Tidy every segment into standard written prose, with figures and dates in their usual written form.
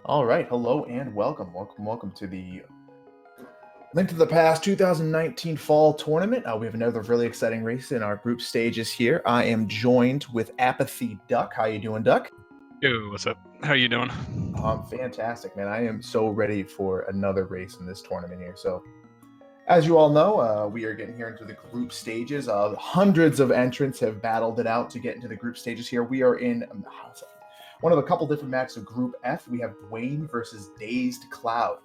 All right, hello and welcome to the Link to the Past 2019 Fall Tournament. We have another really exciting race in our group stages here. I am joined with Apathy Duck. How you doing, Duck? Yo, what's up? How you doing? Fantastic, man. I am so ready for another race in this tournament here. So, as you all know, we are getting here into the group stages. Hundreds of entrants have battled it out to get into the group stages here. We are in one of a couple different matches of Group F. We have Buane versus dazedcloud.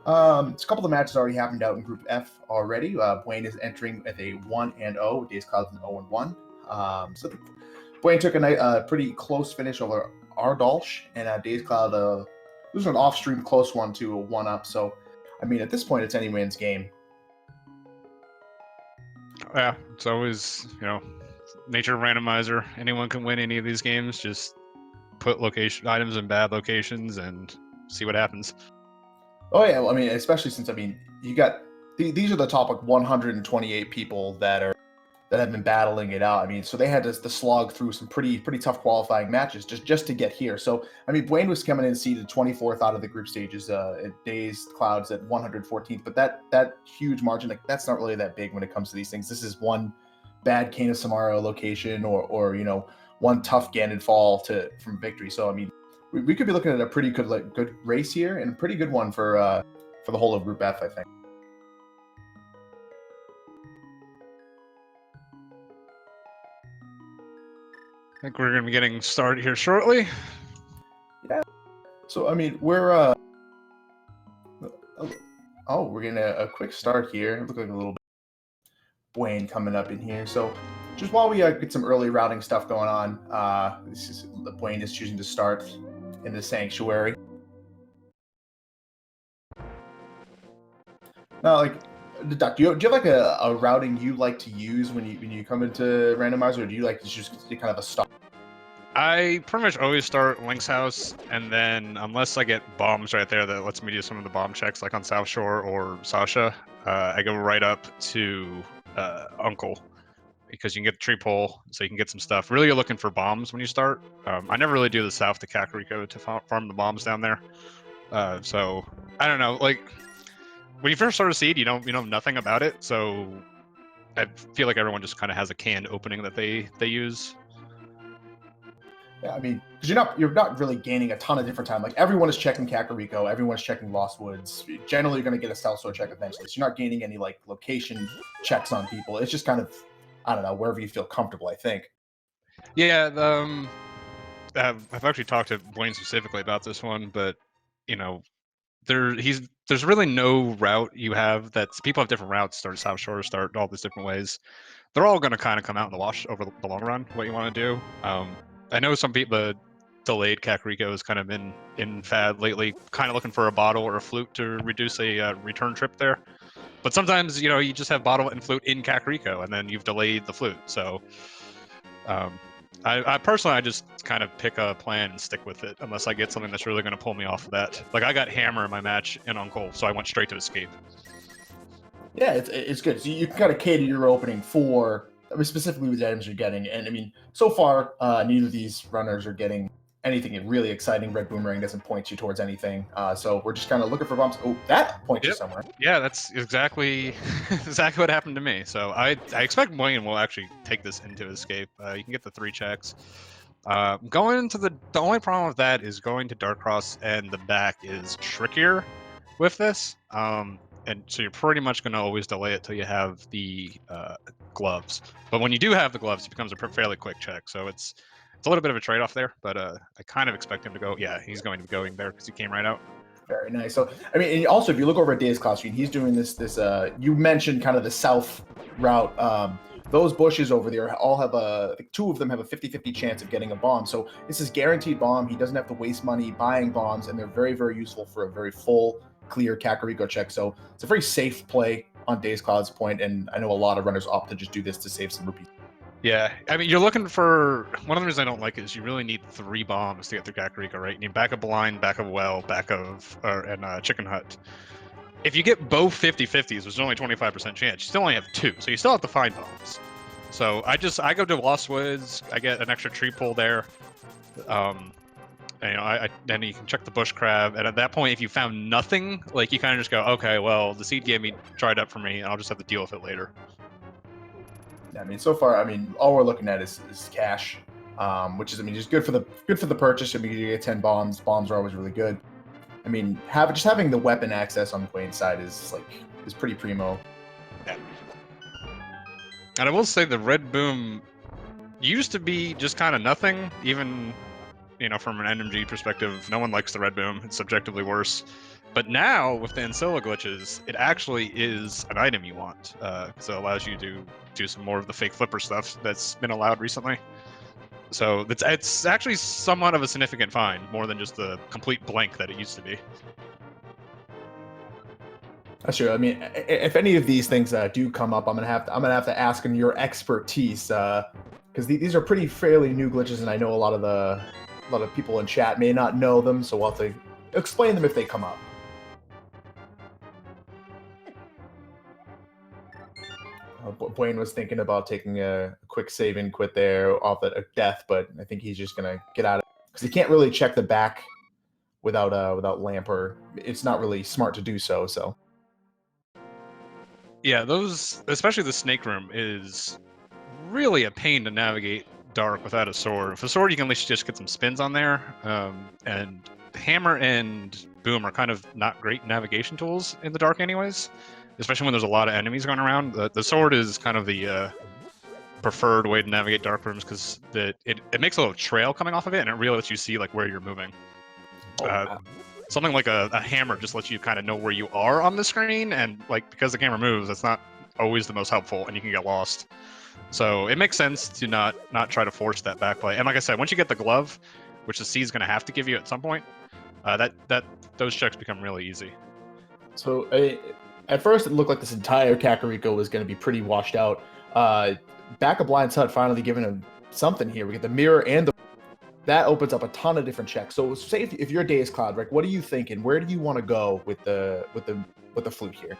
A couple of matches already happened out in Group F already. Buane is entering with a 1-0. dazedcloud is an 0-1. Buane took a pretty close finish over Ardolsh, and dazedcloud was an off-stream close one to a 1-up. So, I mean, at this point, it's anyone's game. Yeah, it's always, nature randomizer. Anyone can win any of these games. Just put location items in bad locations and see what happens. Oh yeah, well, I mean, especially since you got these are the top like 128 people that have been battling it out. I mean, so they had to slog through some pretty tough qualifying matches just to get here. So I mean, Buane was coming in seeded 24th out of the group stages. dazedcloud's at 114th, but that huge margin, like that's not really that big when it comes to these things. This is one bad Cane of Samara location or one tough Ganon fall from victory. So I mean, we could be looking at a pretty good race here and a pretty good one for the whole of Group F, I think. I think we're going to be getting started here shortly. Yeah. So, I mean, we're getting a quick start here. It looks like a little bit of Buane coming up in here. So, just while we get some early routing stuff going on, Buane is choosing to start in the Sanctuary. Now, like, Duck, do you have like a routing you like to use when you come into Randomizer, or do you like to just get kind of a stop? I pretty much always start Link's house, and then unless I get bombs right there that lets me do some of the bomb checks, like on South Shore or Sasha, I go right up to Uncle, because you can get the tree pole, so you can get some stuff. Really, you're looking for bombs when you start. I never really do the south to Kakariko to farm the bombs down there. So I don't know, like when you first start a seed, you know nothing about it, so I feel like everyone just kind of has a canned opening that they use. Yeah, I mean, because you're not really gaining a ton of different time. Like everyone is checking Kakariko, everyone's checking Lost Woods. You're generally going to get a South Shore check eventually, so you're not gaining any like location checks on people. It's just kind of, I don't know, wherever you feel comfortable, I think. Yeah, I've actually talked to Buane specifically about this one, but there's really no route you have that's people have different routes. Start South Shore, start all these different ways. They're all going to kind of come out in the wash over the long run. What you want to do. I know some people, the delayed Kakariko has kind of been in fad lately, kind of looking for a bottle or a flute to reduce a return trip there. But sometimes, you just have bottle and flute in Kakariko, and then you've delayed the flute. So I personally, I just kind of pick a plan and stick with it, unless I get something that's really going to pull me off of that. Like, I got Hammer in my match in Uncle, so I went straight to Escape. Yeah, it's good. So you can kind of cater your opening for, I mean, specifically with the items you're getting. And I mean, so far, neither of these runners are getting anything really exciting. Red Boomerang doesn't point you towards anything. So we're just kind of looking for bumps. Oh, that points you somewhere. Yeah, that's exactly what happened to me. So I expect Buane will actually take this into Escape. You can get the 3 checks. Going into the only problem with that is going to Dark Cross, and the back is trickier with this. And so you're pretty much going to always delay it till you have the gloves. But when you do have the gloves, it becomes a fairly quick check. So it's a little bit of a trade-off there, but I kind of expect him to go. Yeah, he's going to be going there because he came right out. Very nice. So, I mean, and also if you look over at dazedcloud screen, he's doing this. You mentioned kind of the south route. Those bushes over there all have I think 2 of them have a 50-50 chance of getting a bomb. So this is guaranteed bomb. He doesn't have to waste money buying bombs, and they're very, very useful for a very full, clear Kakariko check. So it's a very safe play on dazedcloud's point, and I know a lot of runners opt to just do this to save some rupees. Yeah, I mean, you're looking for, one of the reasons I don't like it is you really need 3 bombs to get through Kakariko, right? You need back of Blind, back of Well, and Chicken Hut. If you get both 50-50s, there's only 25% chance. You still only have 2, so you still have to find bombs. So I go to Lost Woods, I get an extra tree pull there. you know, then you can check the bush crab, and at that point, if you found nothing, like you kind of just go, okay, well, the seed gave me dried up for me, and I'll just have to deal with it later. I mean, so far, I mean, all we're looking at is cash, which is, I mean, just good for the purchase. I mean, you get 10 bombs. Bombs are always really good. I mean, having the weapon access on Buane's side is pretty primo. Yeah. And I will say the red boom used to be just kind of nothing, even, you know, from an NMG perspective. No one likes the red boom. It's subjectively worse. But now, with the Ancilla glitches, it actually is an item you want, because it allows you to do some more of the fake flipper stuff that's been allowed recently. So it's actually somewhat of a significant find, more than just the complete blank that it used to be. That's true. I mean, if any of these things do come up, I'm gonna have to ask in your expertise, because these are fairly new glitches, and I know a lot of people in chat may not know them, so I'll have to explain them if they come up. Buane was thinking about taking a quick save and quit there off a death, but I think he's just gonna get out of it because he can't really check the back without lamp, or it's not really smart to do so. So yeah, those, especially the snake room, is really a pain to navigate dark without a sword. With a sword, you can at least just get some spins on there, and hammer and boom are kind of not great navigation tools in the dark, anyways. Especially when there's a lot of enemies going around. The sword is kind of the preferred way to navigate dark rooms because it makes a little trail coming off of it, and it really lets you see like where you're moving. wow. Something like a hammer just lets you kind of know where you are on the screen, and like because the camera moves, that's not always the most helpful, and you can get lost. So it makes sense to not try to force that backplay. And like I said, once you get the glove, which the C is going to have to give you at some point, those checks become really easy. So at first, it looked like this entire Kakariko was going to be pretty washed out. Back of Blind's Hut finally giving him something here. We get the mirror and that opens up a ton of different checks. So say if you're dazedcloud, Rick, what are you thinking? Where do you want to go with the flute here?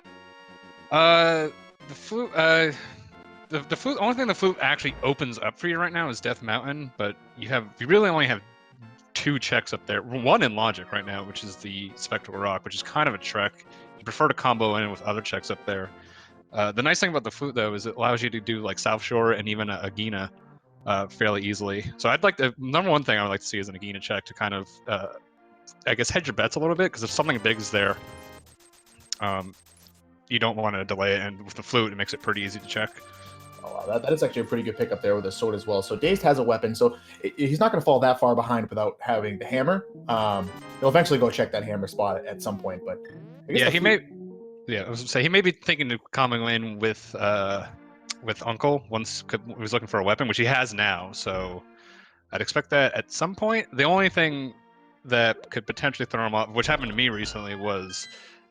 The flute. The flute. Only thing the flute actually opens up for you right now is Death Mountain, but you really only have 2 checks up there. One in logic right now, which is the Spectral Rock, which is kind of a trek. You prefer to combo in with other checks up there. The nice thing about the flute, though, is it allows you to do like South Shore and even a Gina fairly easily. So I'd like the number one thing I would like to see is an Agina check to kind of, I guess, hedge your bets a little bit, because if something big is there, you don't want to delay it, and with the flute, it makes it pretty easy to check. Oh, wow, that is actually a pretty good pickup there with a sword as well. So Dazed has a weapon, so he's not going to fall that far behind without having the hammer. He'll eventually go check that hammer spot at some point, but I guess yeah, I was gonna say he may be thinking of coming in with Uncle once he was looking for a weapon, which he has now. So I'd expect that at some point. The only thing that could potentially throw him off, which happened to me recently, was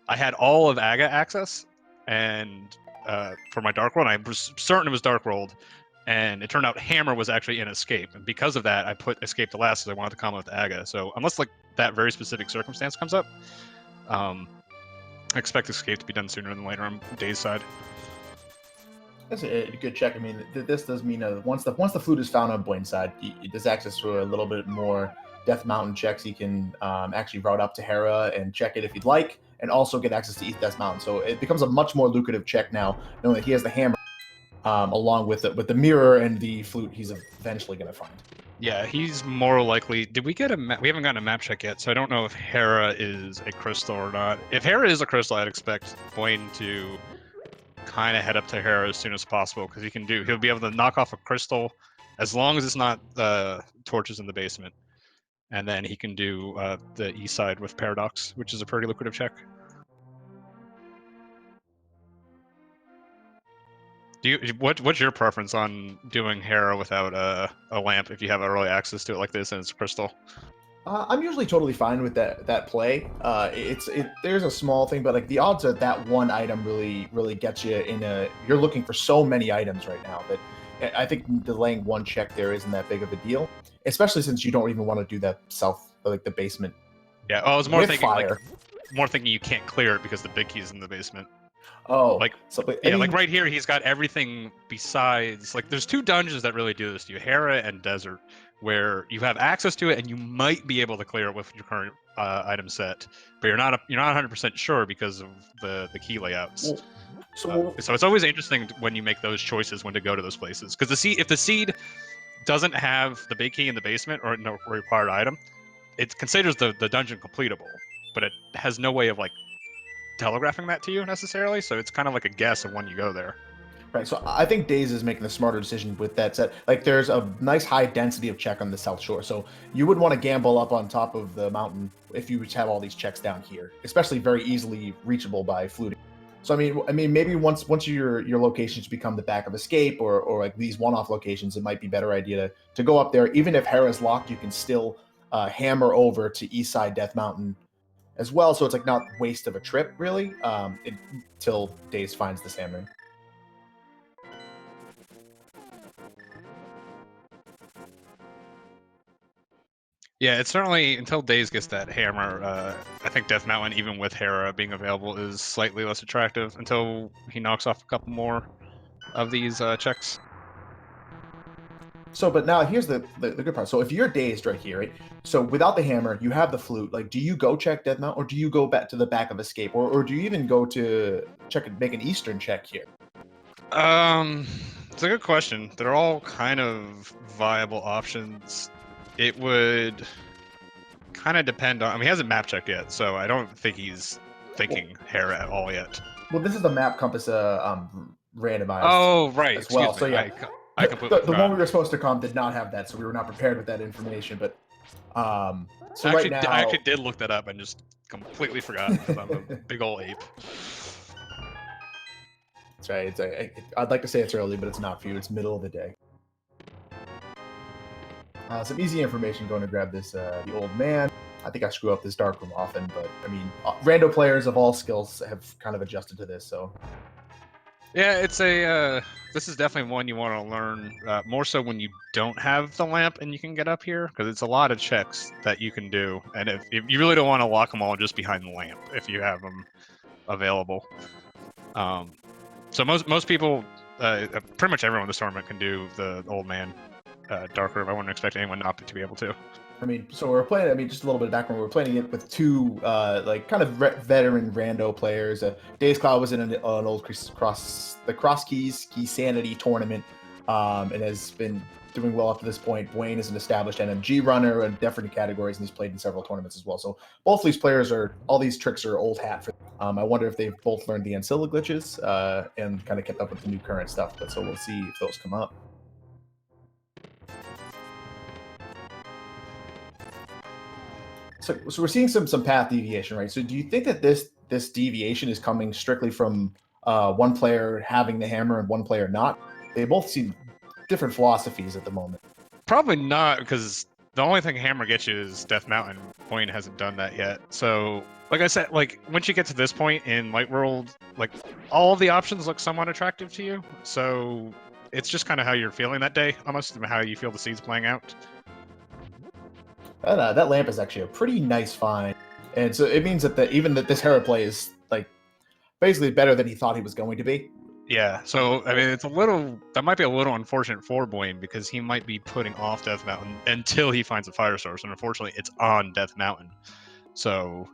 I had all of Aga access, and for my Dark World, I was certain it was Dark World, and it turned out Hammer was actually in Escape, and because of that, I put Escape to last because I wanted to combo with Aga. So unless like that very specific circumstance comes up, I expect Escape to be done sooner than later on Day's side. That's a good check. I mean, this does mean once the flute is found on Buane's side, it does access to a little bit more Death Mountain checks. He can actually route up to Hera and check it if he'd like, and also get access to East Death Mountain. So it becomes a much more lucrative check now, knowing that he has the hammer along with the mirror and the flute. He's eventually going to find. Yeah, he's more likely. Did we get we haven't gotten a map check yet, so I don't know if Hera is a crystal or not. If Hera is a crystal, I'd expect Buane to kind of head up to Hera as soon as possible, because he'll be able to knock off a crystal as long as it's not torches in the basement, and then he can do the east side with Paradox, which is a pretty lucrative check. What's your preference on doing Hera without a lamp if you have early access to it like this and it's crystal? I'm usually totally fine with that play. There's a small thing, but like the odds of that one item really gets you you're looking for so many items right now that I think delaying one check there isn't that big of a deal, especially since you don't even want to do that the basement. Yeah, I was more thinking you can't clear it because the big key's in the basement. Oh, like like right here, he's got everything besides, like, there's 2 dungeons that really do this to you, Hera and Desert, where you have access to it and you might be able to clear it with your current item set, but you're not 100% sure because of the key layouts. So it's always interesting when you make those choices when to go to those places, because if the seed doesn't have the big key in the basement or no required item, it considers the dungeon completable, but it has no way of like telegraphing that to you necessarily. So it's kind of like a guess of when you go there. Right, so I think Daze is making the smarter decision with that set. Like, there's a nice high density of check on the South Shore, so you would want to gamble up on top of the mountain if you have all these checks down here, especially very easily reachable by fluting. So I mean, maybe once your locations become the back of escape or like these one-off locations, it might be a better idea to go up there. Even if Hera's locked, you can still hammer over to Eastside Death Mountain as well. So it's like not waste of a trip really, until Daze finds this hammer. Yeah, it's certainly, until Daze gets that hammer, I think Death Mountain, even with Hera being available, is slightly less attractive until he knocks off a couple more of these checks. So, but now here's the good part. So if you're dazed right here, right? So without the hammer, you have the flute. Like, do you go check Death Mountain, or do you go back to the back of escape, or do you even go to check and make an Eastern check here? It's a good question. They're all kind of viable options. It would kind of depend on. I mean, he hasn't map checked yet, so I don't think he's thinking Hera at all yet. Well, this is the map compass randomized. Oh, right. As well. Excuse me. So yeah, I completely the one we were supposed to come did not have that, so we were not prepared with that information. But so actually, right now, I actually did look that up and just completely forgot because I'm a big old ape. That's right. I'd like to say it's early, but it's not for you. It's middle of the day. Some easy information going to grab this, the old man. I think I screw up this dark room often, but I mean, rando players of all skills have kind of adjusted to this, so. Yeah, it's a. This is definitely one you want to learn more so when you don't have the lamp and you can get up here, because it's a lot of checks that you can do, and if you really don't want to lock them all just behind the lamp if you have them available. So most people, pretty much everyone in this tournament can do the old man dark room. I wouldn't expect anyone not to be able to. I mean, so we're playing. I mean, just a little bit of background. We're playing it with two, like, kind of veteran rando players. dazedcloud was in an old Cross Keys Key Sanity tournament, and has been doing well up to this point. Buane is an established NMG runner in different categories, and he's played in several tournaments as well. So both these players all these tricks are old hat for them. I wonder if they've both learned the Ancilla glitches and kind of kept up with the new current stuff. But so we'll see if those come up. So we're seeing some path deviation, right? So do you think that this deviation is coming strictly from one player having the hammer and one player not? They both seem different philosophies at the moment. Probably not, because the only thing hammer gets you is Death Mountain. Buane hasn't done that yet. So, like I said, like once you get to this point in Light World, like all of the options look somewhat attractive to you. So it's just kind of how you're feeling that day, almost how you feel the seeds playing out. That lamp is actually a pretty nice find, and so it means that even this Hera play is like basically better than he thought he was going to be. Yeah, so I mean, that might be a little unfortunate for Buane, because he might be putting off Death Mountain until he finds a fire source, and unfortunately, it's on Death Mountain. So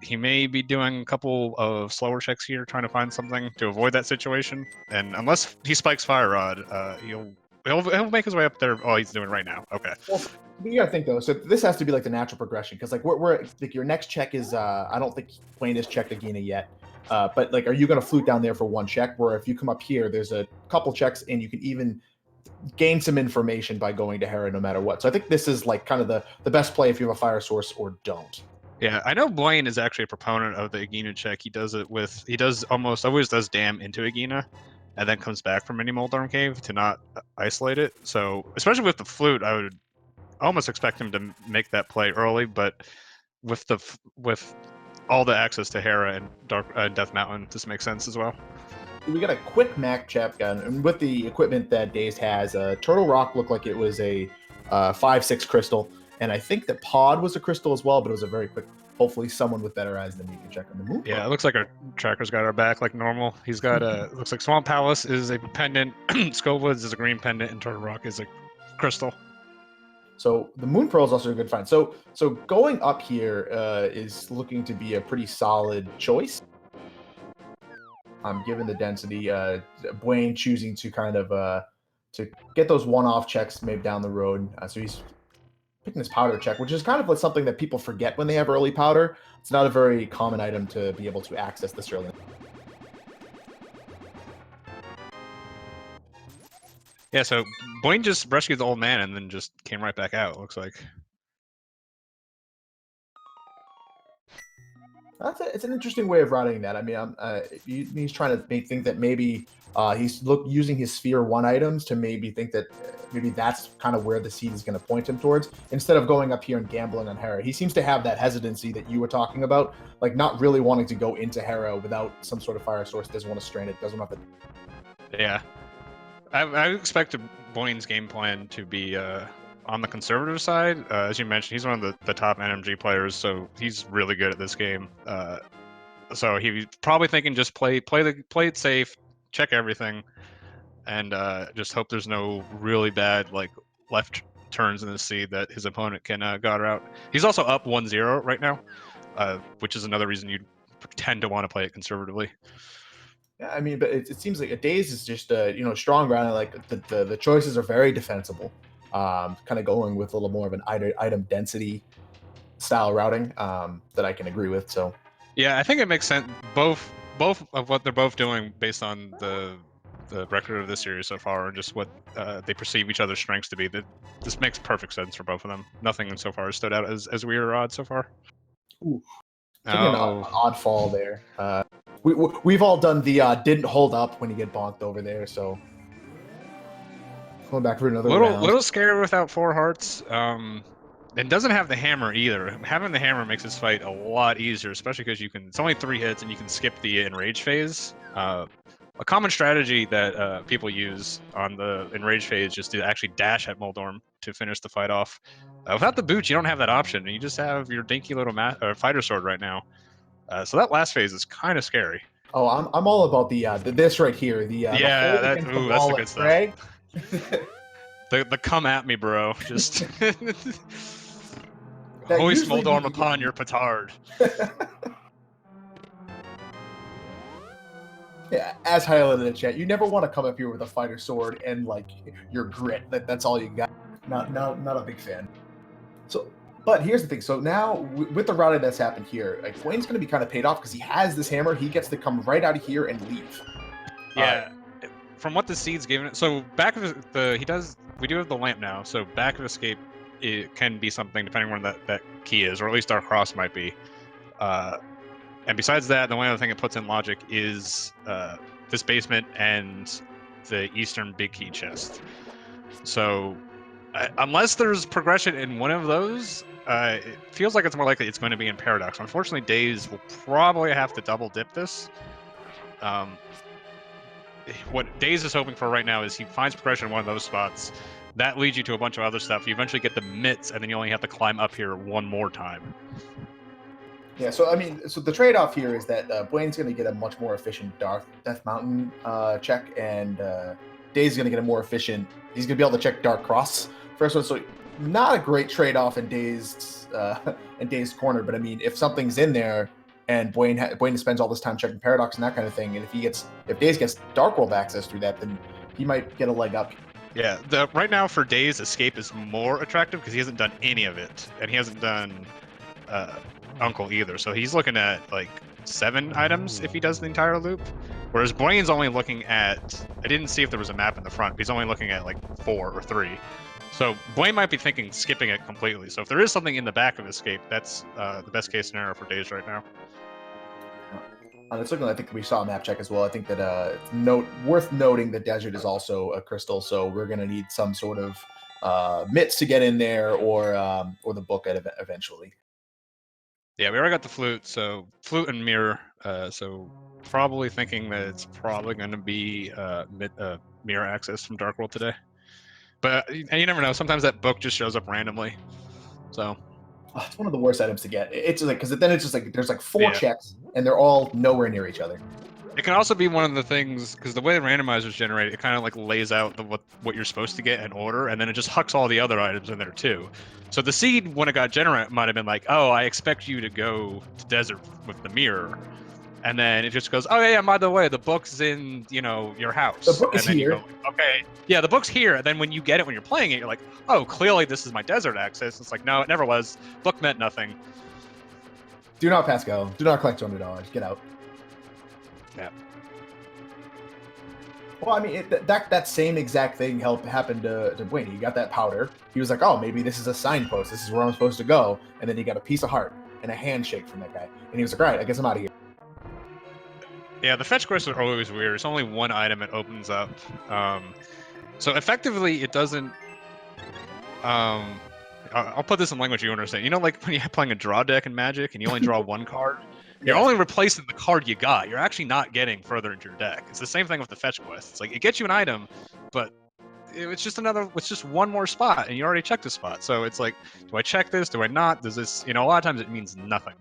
he may be doing a couple of slower checks here, trying to find something to avoid that situation. And unless he spikes Fire Rod, he'll make his way up there. Oh, he's doing it right now. Okay. Well, you gotta think though. So this has to be like the natural progression, because like we're like your next check is I don't think Buane has checked Agina yet. But like, are you going to flute down there for one check? Where if you come up here, there's a couple checks, and you can even gain some information by going to Hera no matter what. So I think this is like kind of the best play if you have a fire source or don't. Yeah, I know Buane is actually a proponent of the Agina check. He does almost always does dam into Agina, and then comes back from Mini Moldorm Cave to not isolate it. So especially with the flute, I would almost expect him to make that play early, but with all the access to Hera and Death Mountain, this makes sense as well. We got a quick Mac check, and with the equipment that Dazed has, Turtle Rock looked like it was a 5/6 crystal, and I think that Pod was a crystal as well, but it was a very quick. Hopefully, someone with better eyes than me can check on the move. Yeah, it looks like our tracker's got our back like normal. He's got looks like Swamp Palace is a pendant, Skullwoods is a green pendant, and Turtle Rock is a crystal. So the Moon Pearl is also a good find. So going up here is looking to be a pretty solid choice. Given the density, Buane choosing to kind of to get those one-off checks maybe down the road. So he's picking his powder check, which is kind of like something that people forget when they have early powder. It's not a very common item to be able to access this early. Yeah, so Buane just rescued the old man and then just came right back out, looks like. It's an interesting way of routing that. I mean, he's trying to think that maybe he's using his sphere 1 items to maybe think that maybe that's kind of where the seed is going to point him towards, instead of going up here and gambling on Hera. He seems to have that hesitancy that you were talking about, like not really wanting to go into Hera without some sort of fire source. Doesn't want to strain it. Doesn't want to. Yeah, I expect Buane's game plan to be on the conservative side. As you mentioned, he's one of the top NMG players, so he's really good at this game. So he's probably thinking just play it safe, check everything, and just hope there's no really bad like left turns in the seed that his opponent can gutter out. He's also up 1-0 right now, which is another reason you'd tend to want to play it conservatively. Yeah, I mean, but it seems like a Daze is just strong ground. Like the choices are very defensible. Kind of going with a little more of an item density style routing that I can agree with. So yeah, I think it makes sense. Both of what they're both doing based on the record of this series so far, and just what they perceive each other's strengths to be. That this makes perfect sense for both of them. Nothing so far has stood out as weird or odd so far. Ooh, taking an odd fall there. We've all done the didn't hold up when you get bonked over there. So going back for another round. Little scary without 4 hearts. And doesn't have the hammer either. Having the hammer makes this fight a lot easier, especially because it's only 3 hits and you can skip the enrage phase. A common strategy that people use on the enrage phase is just to actually dash at Moldorm to finish the fight off. Without the boots, you don't have that option. You just have your dinky little fighter sword right now. So that last phase is kind of scary. Oh, I'm all about the this right here. That's the good stuff. The come at me, bro. Just hoist Moldorm upon your petard. Yeah, as highlighted in the chat, you never want to come up here with a fighter sword and like your grit. That's all you got. Not a big fan. So, but here's the thing. So now with the routing that's happened here, like Buane's going to be kind of paid off because he has this hammer. He gets to come right out of here and leave. Yeah. From what the seed's given it, so back of we do have the lamp now. So back of escape, it can be something depending on where that key is, or at least our cross might be. And besides that, the only other thing it puts in logic is this basement and the eastern big key chest. So unless there's progression in one of those, it feels like it's more likely it's going to be in Paradox. Unfortunately, Daze will probably have to double dip this. What Daze is hoping for right now is he finds progression in one of those spots. That leads you to a bunch of other stuff. You eventually get the mitts, and then you only have to climb up here one more time. Yeah, so I mean, so the trade-off here is that Buane's going to get a much more efficient Death Mountain check, and Daze is going to get a more efficient. He's going to be able to check Dark Cross first one. So not a great trade-off in Dazed's corner, but I mean, if something's in there, and Buane spends all this time checking Paradox and that kind of thing, and if Daze gets Dark World access through that, then he might get a leg up. Yeah, right now for Daze, escape is more attractive because he hasn't done any of it, and he hasn't done Uncle either. So he's looking at like 7 items if he does the entire loop, whereas Buane's only looking at. I didn't see if there was a map in the front, but he's only looking at like 4 or 3. So Buane might be thinking skipping it completely. So if there is something in the back of escape, that's the best case scenario for Daze right now. It's looking. I think we saw a map check as well. I think that worth noting that Desert is also a crystal, so we're going to need some sort of mitts to get in there, or the book eventually. Yeah, we already got the flute, so flute and mirror. So probably thinking that it's probably going to be mirror access from Dark World today. But and you never know. Sometimes that book just shows up randomly. So. Oh, it's one of the worst items to get. It's like because then it's just like there's like 4 checks and they're all nowhere near each other. It can also be one of the things, because the way the randomizers generate, it kind of like lays out what you're supposed to get in order, and then it just hucks all the other items in there too. So the seed, when it got generated, might have been like, oh, I expect you to go to desert with the mirror. And then it just goes, oh yeah, by the way, the book's in, your house. The book is and then here. You go, okay, yeah, the book's here. And then when you get it, when you're playing it, you're like, oh, clearly this is my desert access. It's like, no, it never was. Book meant nothing. Do not pass go. Do not collect $200. Get out. Yeah. Well, I mean, that same exact thing happened to Buane. He got that powder. He was like, oh, maybe this is a signpost. This is where I'm supposed to go. And then he got a piece of heart and a handshake from that guy. And he was like, all right, I guess I'm out of here. Yeah, the fetch quests are always weird. It's only one item it opens up. So effectively, it doesn't... I'll put this in language you understand. You know, like when you're playing a draw deck in Magic and you only draw one card? You're only replacing the card you got. You're actually not getting further into your deck. It's the same thing with the fetch quest. It's like, it gets you an item, but it's just one more spot, and you already checked a spot. So it's like, do I check this? Do I not? Does this, a lot of times it means nothing.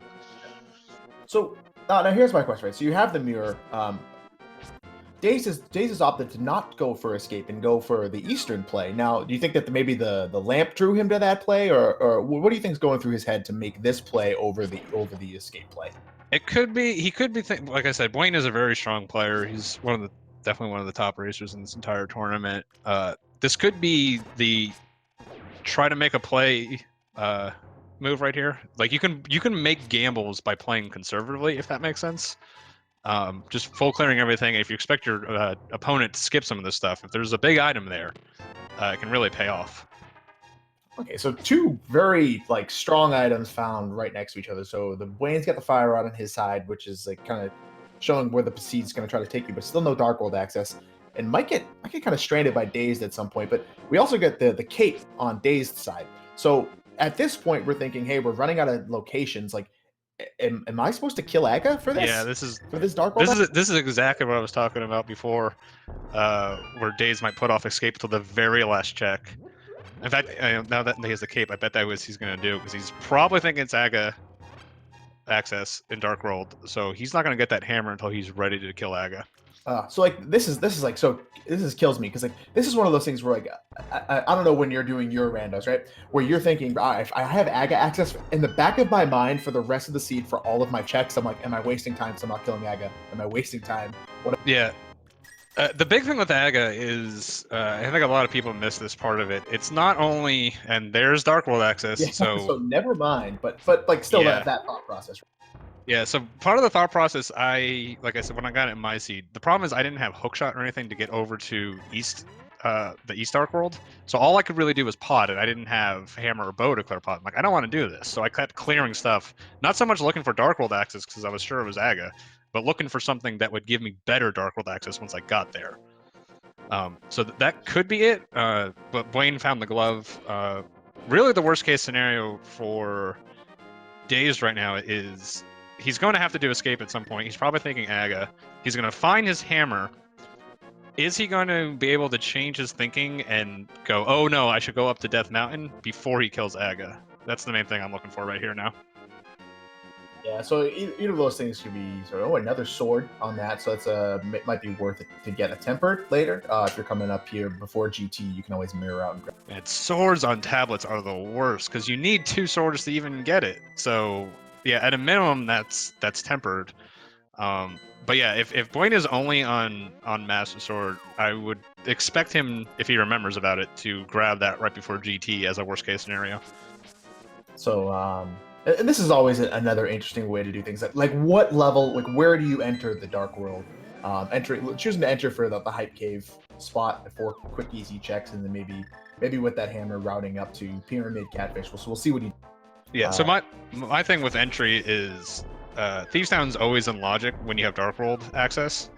So, now here's my question, right? So you have the mirror. Daze has opted to not go for escape and go for the Eastern play. Now, do you think that maybe the lamp drew him to that play, or what do you think is going through his head to make this play over the escape play? It could be. He could be. Like I said, Buane is a very strong player. He's definitely one of the top racers in this entire tournament. This could be the try to make a play move right here. Like you can make gambles by playing conservatively, if that makes sense. Just full clearing everything. If you expect your opponent to skip some of this stuff, if there's a big item there, it can really pay off. Okay, so two very strong items found right next to each other. So the Buane's got the fire rod on his side, which is kind of showing where the Seed's going to try to take you, but still no Dark World access, and might get kind of stranded by Dazed at some point. But we also get the cape on Dazed side. So at this point, we're thinking, hey, we're running out of locations. Like, am I supposed to kill Aga for this? Yeah, this is for this Dark World. This is exactly what I was talking about before, where Dazed might put off escape till the very last check. In fact, now that he has the cape, I bet that was he's going to do, because he's probably thinking it's Aga access in Dark World, so he's not going to get that hammer until he's ready to kill Aga. So this kills me, because this is one of those things where I don't know when you're doing your randos, right, where you're thinking, if I have Aga access in the back of my mind for the rest of the seed for all of my checks, I'm like, am I wasting time because I'm not killing Aga? Am I wasting time? Yeah. The big thing with Aga is, I think a lot of people miss this part of it. It's not only, and there's Dark World access, yeah, so never mind, but still that thought process. Yeah, so part of the thought process, like I said, when I got it in my seed, the problem is I didn't have Hookshot or anything to get over to the East Dark World, so all I could really do was pot it. I didn't have Hammer or Bow to clear pot. I'm like, I don't want to do this, so I kept clearing stuff, not so much looking for Dark World access because I was sure it was Aga, but looking for something that would give me better Dark World access once I got there. So that could be it, but Buane found the glove. Really, the worst case scenario for Dazed right now is he's going to have to do escape at some point. He's probably thinking Aga. He's going to find his hammer. Is he going to be able to change his thinking and go, oh no, I should go up to Death Mountain before he kills Aga? That's the main thing I'm looking for right here now. Yeah, so either of those things could be another sword on that. So it might be worth it to get a tempered later. If you're coming up here before GT, you can always mirror out and grab. And swords on tablets are the worst because you need 2 swords to even get it. So yeah, at a minimum, that's tempered. But yeah, if Buane is only on Master Sword, I would expect him, if he remembers about it, to grab that right before GT as a worst case scenario. So and this is always another interesting way to do things. Like what level, where do you enter the Dark World? Choosing to enter for the Hype Cave spot for quick, easy checks, and then maybe with that hammer routing up to Pyramid Catfish. So we'll see what he. Yeah. So my thing with entry is Thieves Town's always in logic when you have Dark World access.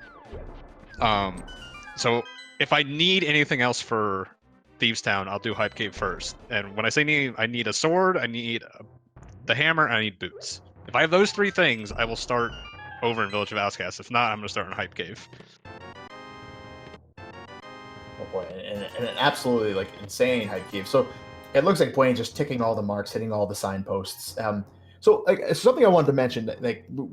So if I need anything else for Thieves Town, I'll do Hype Cave first. And when I say need, I need a sword, I need the hammer, and I need boots. If I have those 3 things, I will start over in Village of Outcasts. If not, I'm going to start in Hype Cave. Oh boy, and an absolutely insane Hype Cave. So it looks like Buane just ticking all the marks, hitting all the signposts. So something I wanted to mention,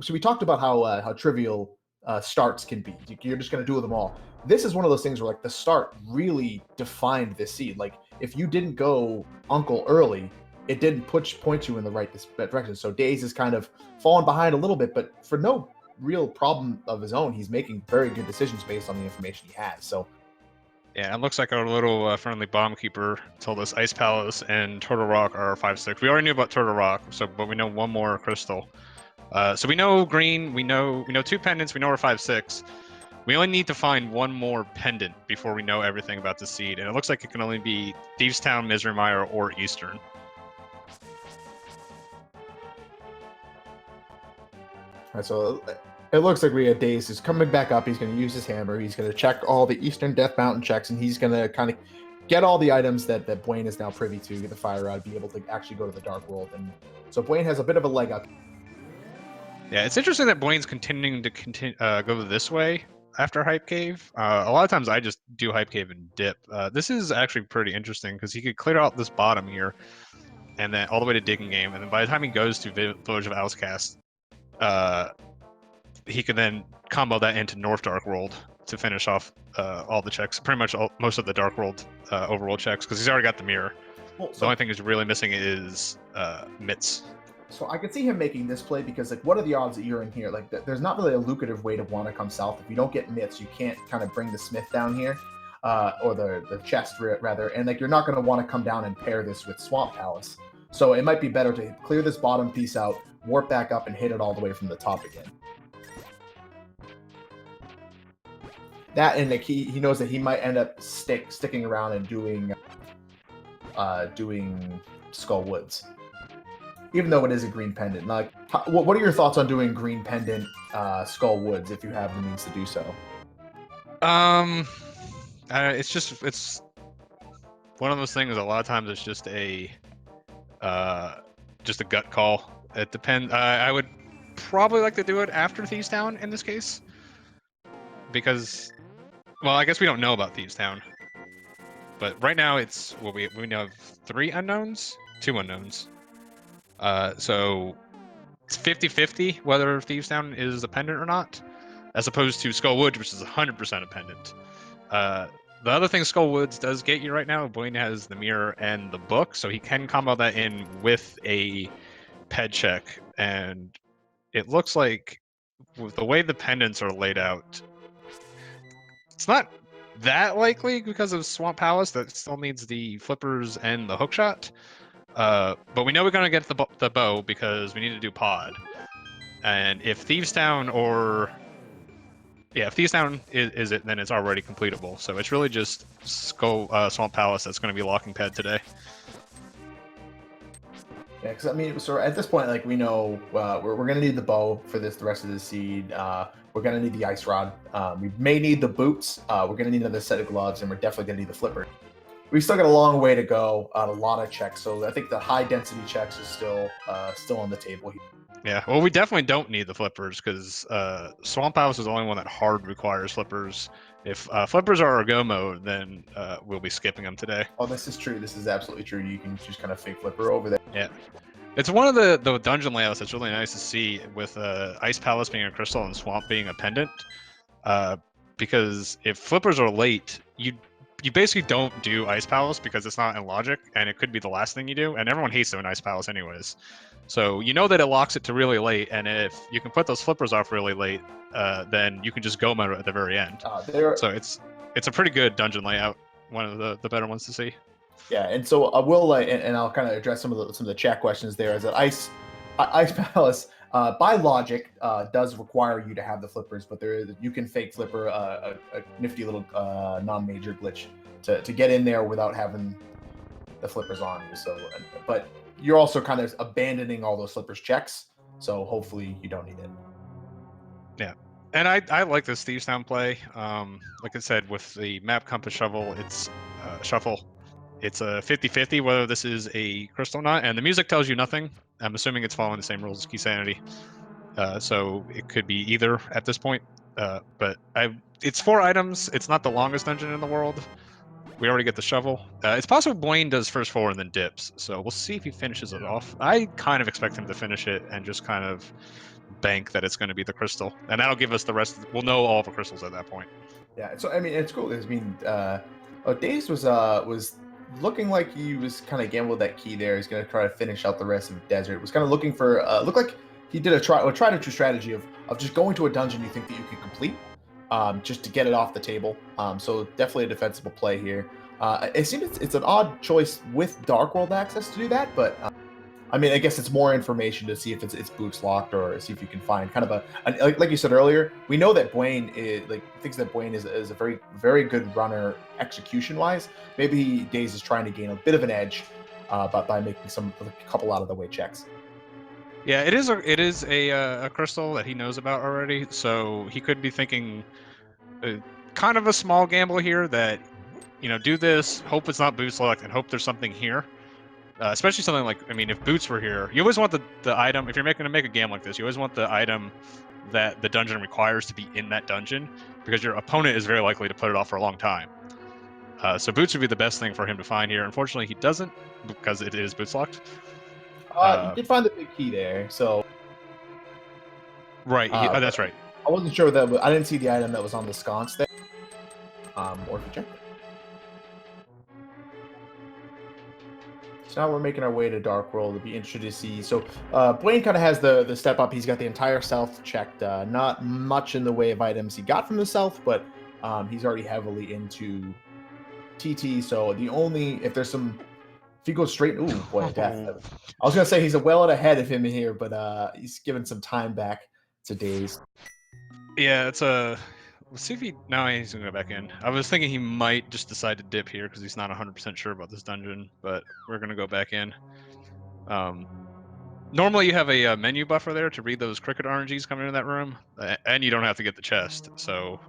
so we talked about how trivial starts can be. You're just going to do them all. This is one of those things where like the start really defined this seed. Like if you didn't go Uncle early, it didn't point you in the right direction. So Daze is kind of falling behind a little bit, but for no real problem of his own, he's making very good decisions based on the information he has. So yeah, it looks like our little friendly bomb keeper told us Ice Palace and Turtle Rock are 5/6. We already knew about Turtle Rock, but we know one more crystal. So we know green. We know 2 pendants. We know we're 5/6. We only need to find one more pendant before we know everything about the seed, and it looks like it can only be Thievestown, Misery Mire, or Eastern. All right, so it looks like we have Daze is coming back up. He's going to use his hammer. He's going to check all the Eastern Death Mountain checks, and he's going to kind of get all the items that Buane is now privy to, get the fire rod, be able to actually go to the Dark World. And so Buane has a bit of a leg up. Yeah, it's interesting that Buane's continuing to go this way after Hype Cave. A lot of times I just do Hype Cave and dip. This is actually pretty interesting because he could clear out this bottom here and then all the way to Digging Game, and then by the time he goes to Village of Outcast, he can then combo that into North Dark World to finish off all the checks, pretty much most of the Dark World Overworld checks, because he's already got the mirror. Well, so the only thing he's really missing is Mitts. So I could see him making this play because, like, what are the odds that you're in here? Like, there's not really a lucrative way to want to come south. If you don't get Mitts, you can't kind of bring the Smith down here, or the chest rather, and like you're not going to want to come down and pair this with Swamp Palace. So it might be better to clear this bottom piece out, warp back up, and hit it all the way from the top again. That, and like he knows that he might end up sticking around and doing Skull Woods, even though it is a green pendant. Like, what are your thoughts on doing green pendant Skull Woods if you have the means to do so? It's one of those things. A lot of times it's just a gut call. It depends. I would probably like to do it after Thievestown in this case, because, well, I guess we don't know about Thievestown, but right now it's we know of 3 unknowns, 2 unknowns. So it's 50-50 whether Thievestown is a pendant or not, as opposed to Skull Woods, which is 100% a pendant. The other thing Skull Woods does get you right now, Buane has the mirror and the book, so he can combo that in with a ped check, and it looks like with the way the pendants are laid out, it's not that likely because of Swamp Palace that still needs the flippers and the hookshot. But we know we're gonna get the bow because we need to do pod. And if Thievestown if Thievestown is it, then it's already completable. So it's really just Swamp Palace that's going to be locking pad today. Yeah, because I mean, so at this point, like, we know we're going to need the bow for the rest of the seed. We're going to need the ice rod. We may need the boots. We're going to need another set of gloves, and we're definitely going to need the flipper. We've still got a long way to go on a lot of checks, so I think the high density checks is still on the table here. Yeah, well, we definitely don't need the flippers because Swamp House is the only one that hard requires flippers. If flippers are our go mode, then we'll be skipping them today. Oh, this is true. This is absolutely true. You can just kind of fake flipper over there. Yeah. It's one of the dungeon layouts that's really nice to see, with Ice Palace being a crystal and Swamp being a pendant. Because if flippers are late, you basically don't do Ice Palace because it's not in logic, and it could be the last thing you do, and everyone hates doing Ice Palace anyways. So you know that it locks it to really late, and if you can put those flippers off really late, then you can just go mode at the very end. So it's a pretty good dungeon layout, one of the better ones to see. Yeah, and so I will, and I'll kind of address some of the chat questions there. Is that Ice Palace, by logic, does require you to have the flippers, but you can fake flipper a nifty little non-major glitch to get in there without having the flippers on you. So, but you're also kind of abandoning all those flippers checks, so hopefully you don't need it. Yeah, and I like this Thievestown play. Like I said, with the map compass shuffle, it's It's a 50-50 whether this is a crystal or not, and the music tells you nothing. I'm assuming it's following the same rules as Key Sanity. So it could be either at this point. But it's 4 items. It's not the longest dungeon in the world. We already get the shovel. It's possible Buane does first 4 and then dips. So we'll see if he finishes it off. I kind of expect him to finish it and just kind of bank that it's going to be the crystal, and that'll give us the rest. We'll know all the crystals at that point. Yeah, so I mean, it's cool. I mean, Dazed was looking like he was kind of gambled that key there. He's going to try to finish out the rest of the desert. Was kind of looking for looked like he did a tried and true strategy of just going to a dungeon you think that you could complete, just to get it off the table. So definitely a defensible play here. It seems it's an odd choice with Dark World access to do that, but I mean, I guess it's more information to see if it's boots locked or see if you can find kind of like you said earlier. We know that Buane thinks that Buane is a very good runner execution wise. Maybe Daze is trying to gain a bit of an edge, but by making a couple out of the way checks. Yeah, it is a crystal that he knows about already, so he could be thinking kind of a small gamble here that, do this, hope it's not boot select, and hope there's something here. Especially something like, I mean, if boots were here, you always want the item, if you're going to make a game like this, you always want the item that the dungeon requires to be in that dungeon, because your opponent is very likely to put it off for a long time. So boots would be the best thing for him to find here. Unfortunately, he doesn't, because it is boots locked. You did find the big key there, so right. That's right. I wasn't sure that I didn't see the item that was on the sconce there, or if you checked it. So now we're making our way to Dark World. It'll be interesting to see. So Buane kind of has the step up. He's got the entire south checked. Not much in the way of items he got from the south, but he's already heavily into TT. So if he goes straight, ooh boy, death. I was gonna say he's well out ahead of him here, but he's given some time back to Daze. Yeah, let's see if he's gonna go back in. I was thinking he might just decide to dip here because he's not 100% sure about this dungeon, but we're gonna go back in. Normally you have a menu buffer there to read those cricket RNGs coming into that room, and you don't have to get the chest, so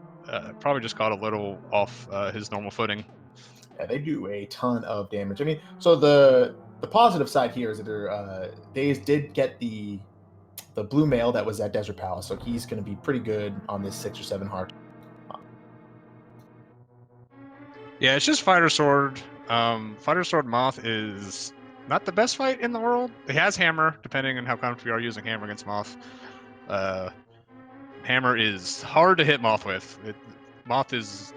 probably just caught a little off his normal footing. Yeah, they do a ton of damage. I mean, so the positive side here is that Daze did get the blue mail that was at Desert Palace, so he's going to be pretty good on this 6 or 7 heart. Yeah, it's just Fighter Sword. Fighter Sword Moth is not the best fight in the world. It has Hammer, depending on how comfortable you are using Hammer against Moth. Hammer is hard to hit Moth with. Moth is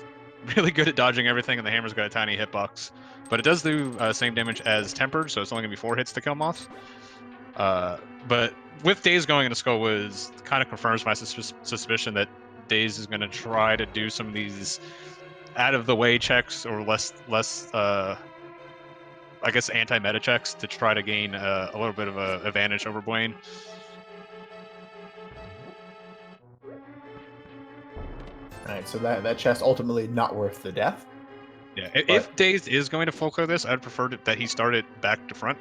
really good at dodging everything, and the Hammer's got a tiny hitbox. But it does do same damage as Tempered, so it's only going to be 4 hits to kill Moth. But with Daze going into Skullwoods, kind of confirms my suspicion that Daze is going to try to do some of these out-of-the-way checks, or less I guess anti-meta checks, to try to gain a little bit of an advantage over Buane. Alright, so that chest ultimately not worth the death. Yeah, if Dazed is going to full clear this, I'd prefer that he started back to front.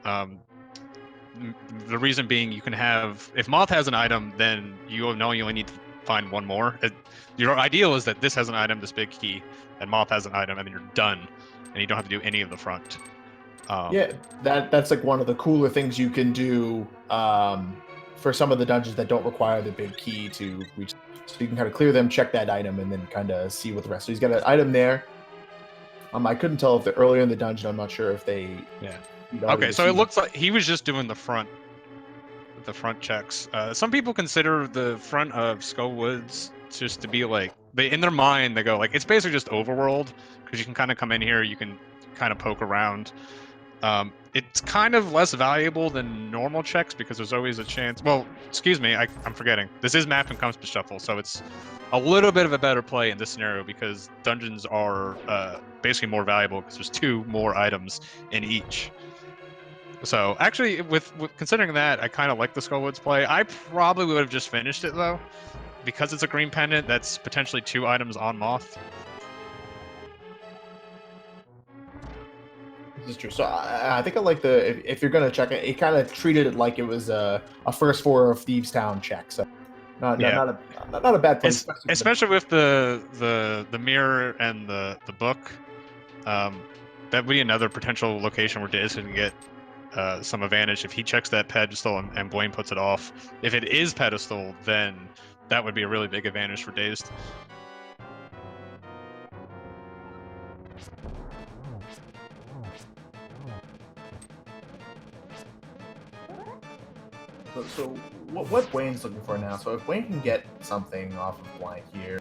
The reason being, you can have, if Moth has an item, then you know you only need to find one more. Your ideal is that this has an item, this big key, and Moth has an item, and then you're done, and you don't have to do any of the front. Yeah, that's like one of the cooler things you can do for some of the dungeons that don't require the big key to reach. So you can kind of clear them, check that item, and then kind of see what the rest. So he's got an item there. I couldn't tell if they're earlier in the dungeon. I'm not sure if they. Yeah. Okay, so it looks like he was just doing the front checks. Some people consider the front of Skullwoods just to be like, in their mind they go like, it's basically just Overworld, because you can kind of come in here, you can kind of poke around. It's kind of less valuable than normal checks because there's always a chance. Well, excuse me, I'm forgetting. This is map and compass shuffle, so it's a little bit of a better play in this scenario because dungeons are basically more valuable because there's 2 more items in each. So actually, with considering that, I kind of like the Skullwoods play. I probably would have just finished it though, because it's a green pendant. That's potentially 2 items on Moth. This is true. So I think I like if you're gonna check it, it kind of treated it like it was a first for Thieves Town check. So not a bad place. Especially with the mirror and the book. That would be another potential location where Daze can get some advantage if he checks that pedestal and Buane puts it off. If it is pedestal, then that would be a really big advantage for Dazed. So what Buane's looking for now? So if Buane can get something off of Blind here,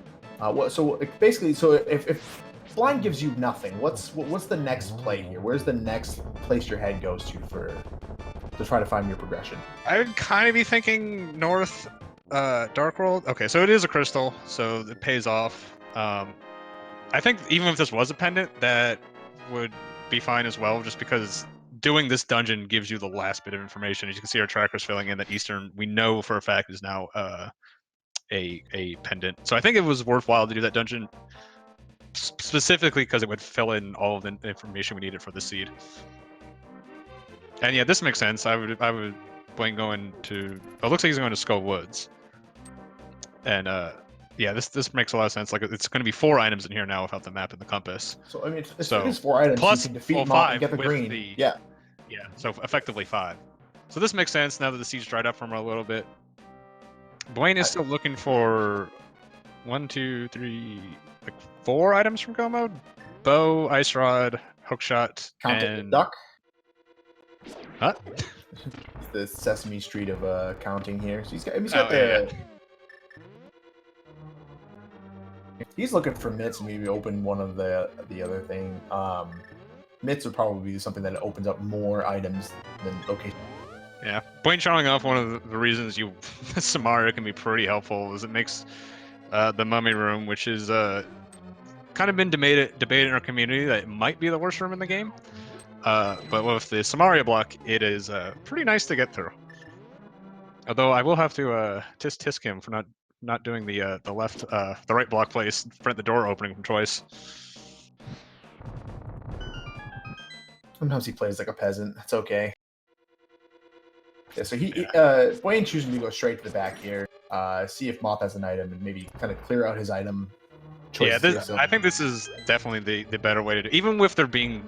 basically, so if Blind gives you nothing, what's the next play here? Where's the next place your head goes to try to find your progression? I would kind of be thinking north, Dark World. Okay, so it is a crystal, so it pays off. I think even if this was a pendant, that would be fine as well, just because doing this dungeon gives you the last bit of information. As you can see, our tracker's filling in that Eastern, we know for a fact, is now a pendant. So I think it was worthwhile to do that dungeon specifically because it would fill in all of the information we needed for the seed. And yeah, this makes sense. I would Blaine going to. Oh, it looks like he's going to Skull Woods. And yeah, this makes a lot of sense. Like it's going to be 4 items in here now without the map and the compass. So I mean, it is 4 items. Plus, you can defeat Moth and get the green. Yeah. Yeah. So effectively 5. So this makes sense now that the siege dried up from a little bit. Buane is still looking for 1, 2, 3, like 4 items from Go Mode: bow, ice rod, hookshot, and duck. Huh? The Sesame Street of counting here. So he's got the. Yeah. He's looking for mitts, maybe open one of the other thing. Mitts would probably be something that opens up more items than location. Yeah, Buane showing off one of the reasons Samaria can be pretty helpful is it makes the mummy room, which is kind of been debated in our community that it might be the worst room in the game. But with the Samaria block, it is pretty nice to get through. Although I will have to tisk him for not doing the right block place, prevent the door opening from choice. Sometimes he plays like a peasant. That's okay. Yeah, so Buane choosing to go straight to the back here, see if Moth has an item, and maybe kind of clear out his item choices. Yeah, I think this is definitely the better way to do it. Even with there being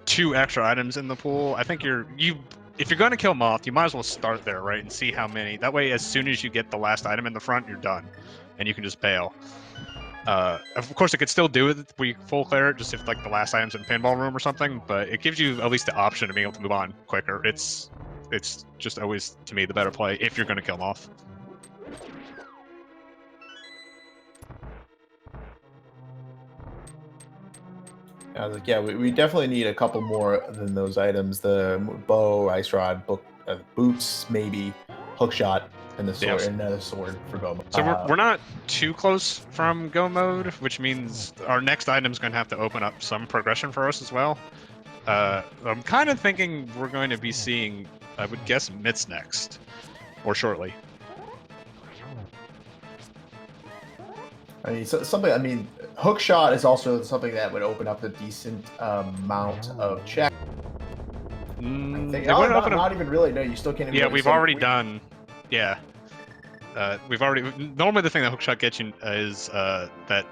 2 extra items in the pool, I think if you're going to kill Moth, you might as well start there, right, and see how many. That way, as soon as you get the last item in the front, you're done, and you can just bail. Of course, it could still do it if we full clear it, just if like the last item's in pinball room or something. But it gives you at least the option of being able to move on quicker. It's just always, to me, the better play if you're going to kill Moth. I was like, yeah, we definitely need a couple more than those items: the bow, ice rod, boots, maybe hookshot, and the sword, and another sword for go mode. So we're not too close from go mode, which means our next item is going to have to open up some progression for us as well. I'm kind of thinking we're going to be seeing, I would guess, mitts next, or shortly. I mean, something. I mean, hookshot is also something that would open up a decent amount of check. I think not even really. No, you still can't. Even yeah, we've already done. Yeah, we've already. Normally, the thing that hookshot gets you is that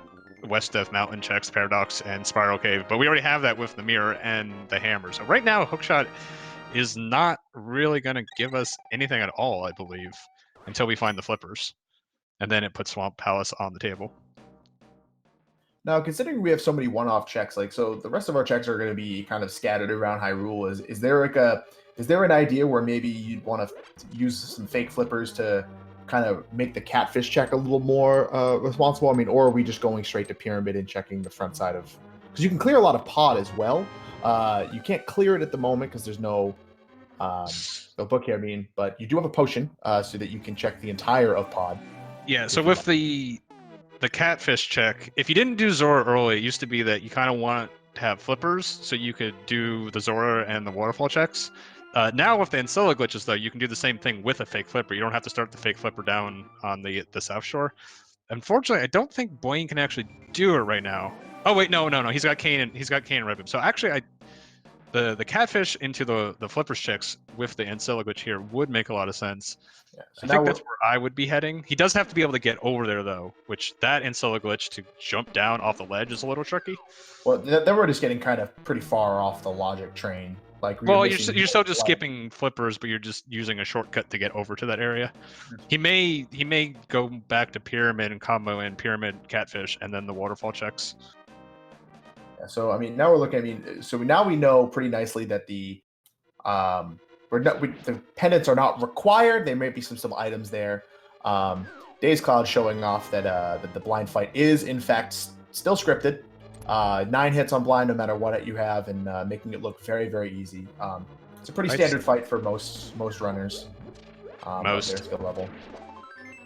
West Death Mountain checks, Paradox, and Spiral Cave, but we already have that with the Mire and the hammer. So right now, hookshot is not really going to give us anything at all, I believe, until we find the flippers, and then it puts Swamp Palace on the table. Now, considering we have so many one-off checks, so the rest of our checks are going to be kind of scattered around Hyrule. Is there an idea where maybe you'd want to use some fake flippers to kind of make the catfish check a little more responsible? I mean, or are we just going straight to Pyramid and checking the front side of? Because you can clear a lot of pod as well. You can't clear it at the moment because there's no book here. I mean, but you do have a potion so that you can check the entire of pod. Yeah. So with the catfish check, if you didn't do Zora early, it used to be that you kind of want to have flippers so you could do the Zora and the waterfall checks. Now with the Ancilla glitches, though, you can do the same thing with a fake flipper. You don't have to start the fake flipper down on the South Shore. Unfortunately, I don't think Buane can actually do it right now. Oh wait, no. He's got Kane and Ribbon. So actually, the catfish into the flippers checks with the Ancilla glitch here would make a lot of sense. Yeah, so I think that's where I would be heading. He does have to be able to get over there, though, which that Ancilla glitch to jump down off the ledge is a little tricky. Well, then we're just getting kind of pretty far off the logic train. Like, you're still just skipping flippers, but you're just using a shortcut to get over to that area. He may go back to Pyramid and combo in Pyramid, Catfish, and then the waterfall checks. Yeah, so I mean, now we're looking. I mean, so now we know pretty nicely that the the pendants are not required. There may be some items there. dazedcloud showing off that the blind fight is in fact still scripted. 9 hits on blind no matter what you have, and making it look very, very easy. It's a pretty standard fight for most runners. Of their skill level.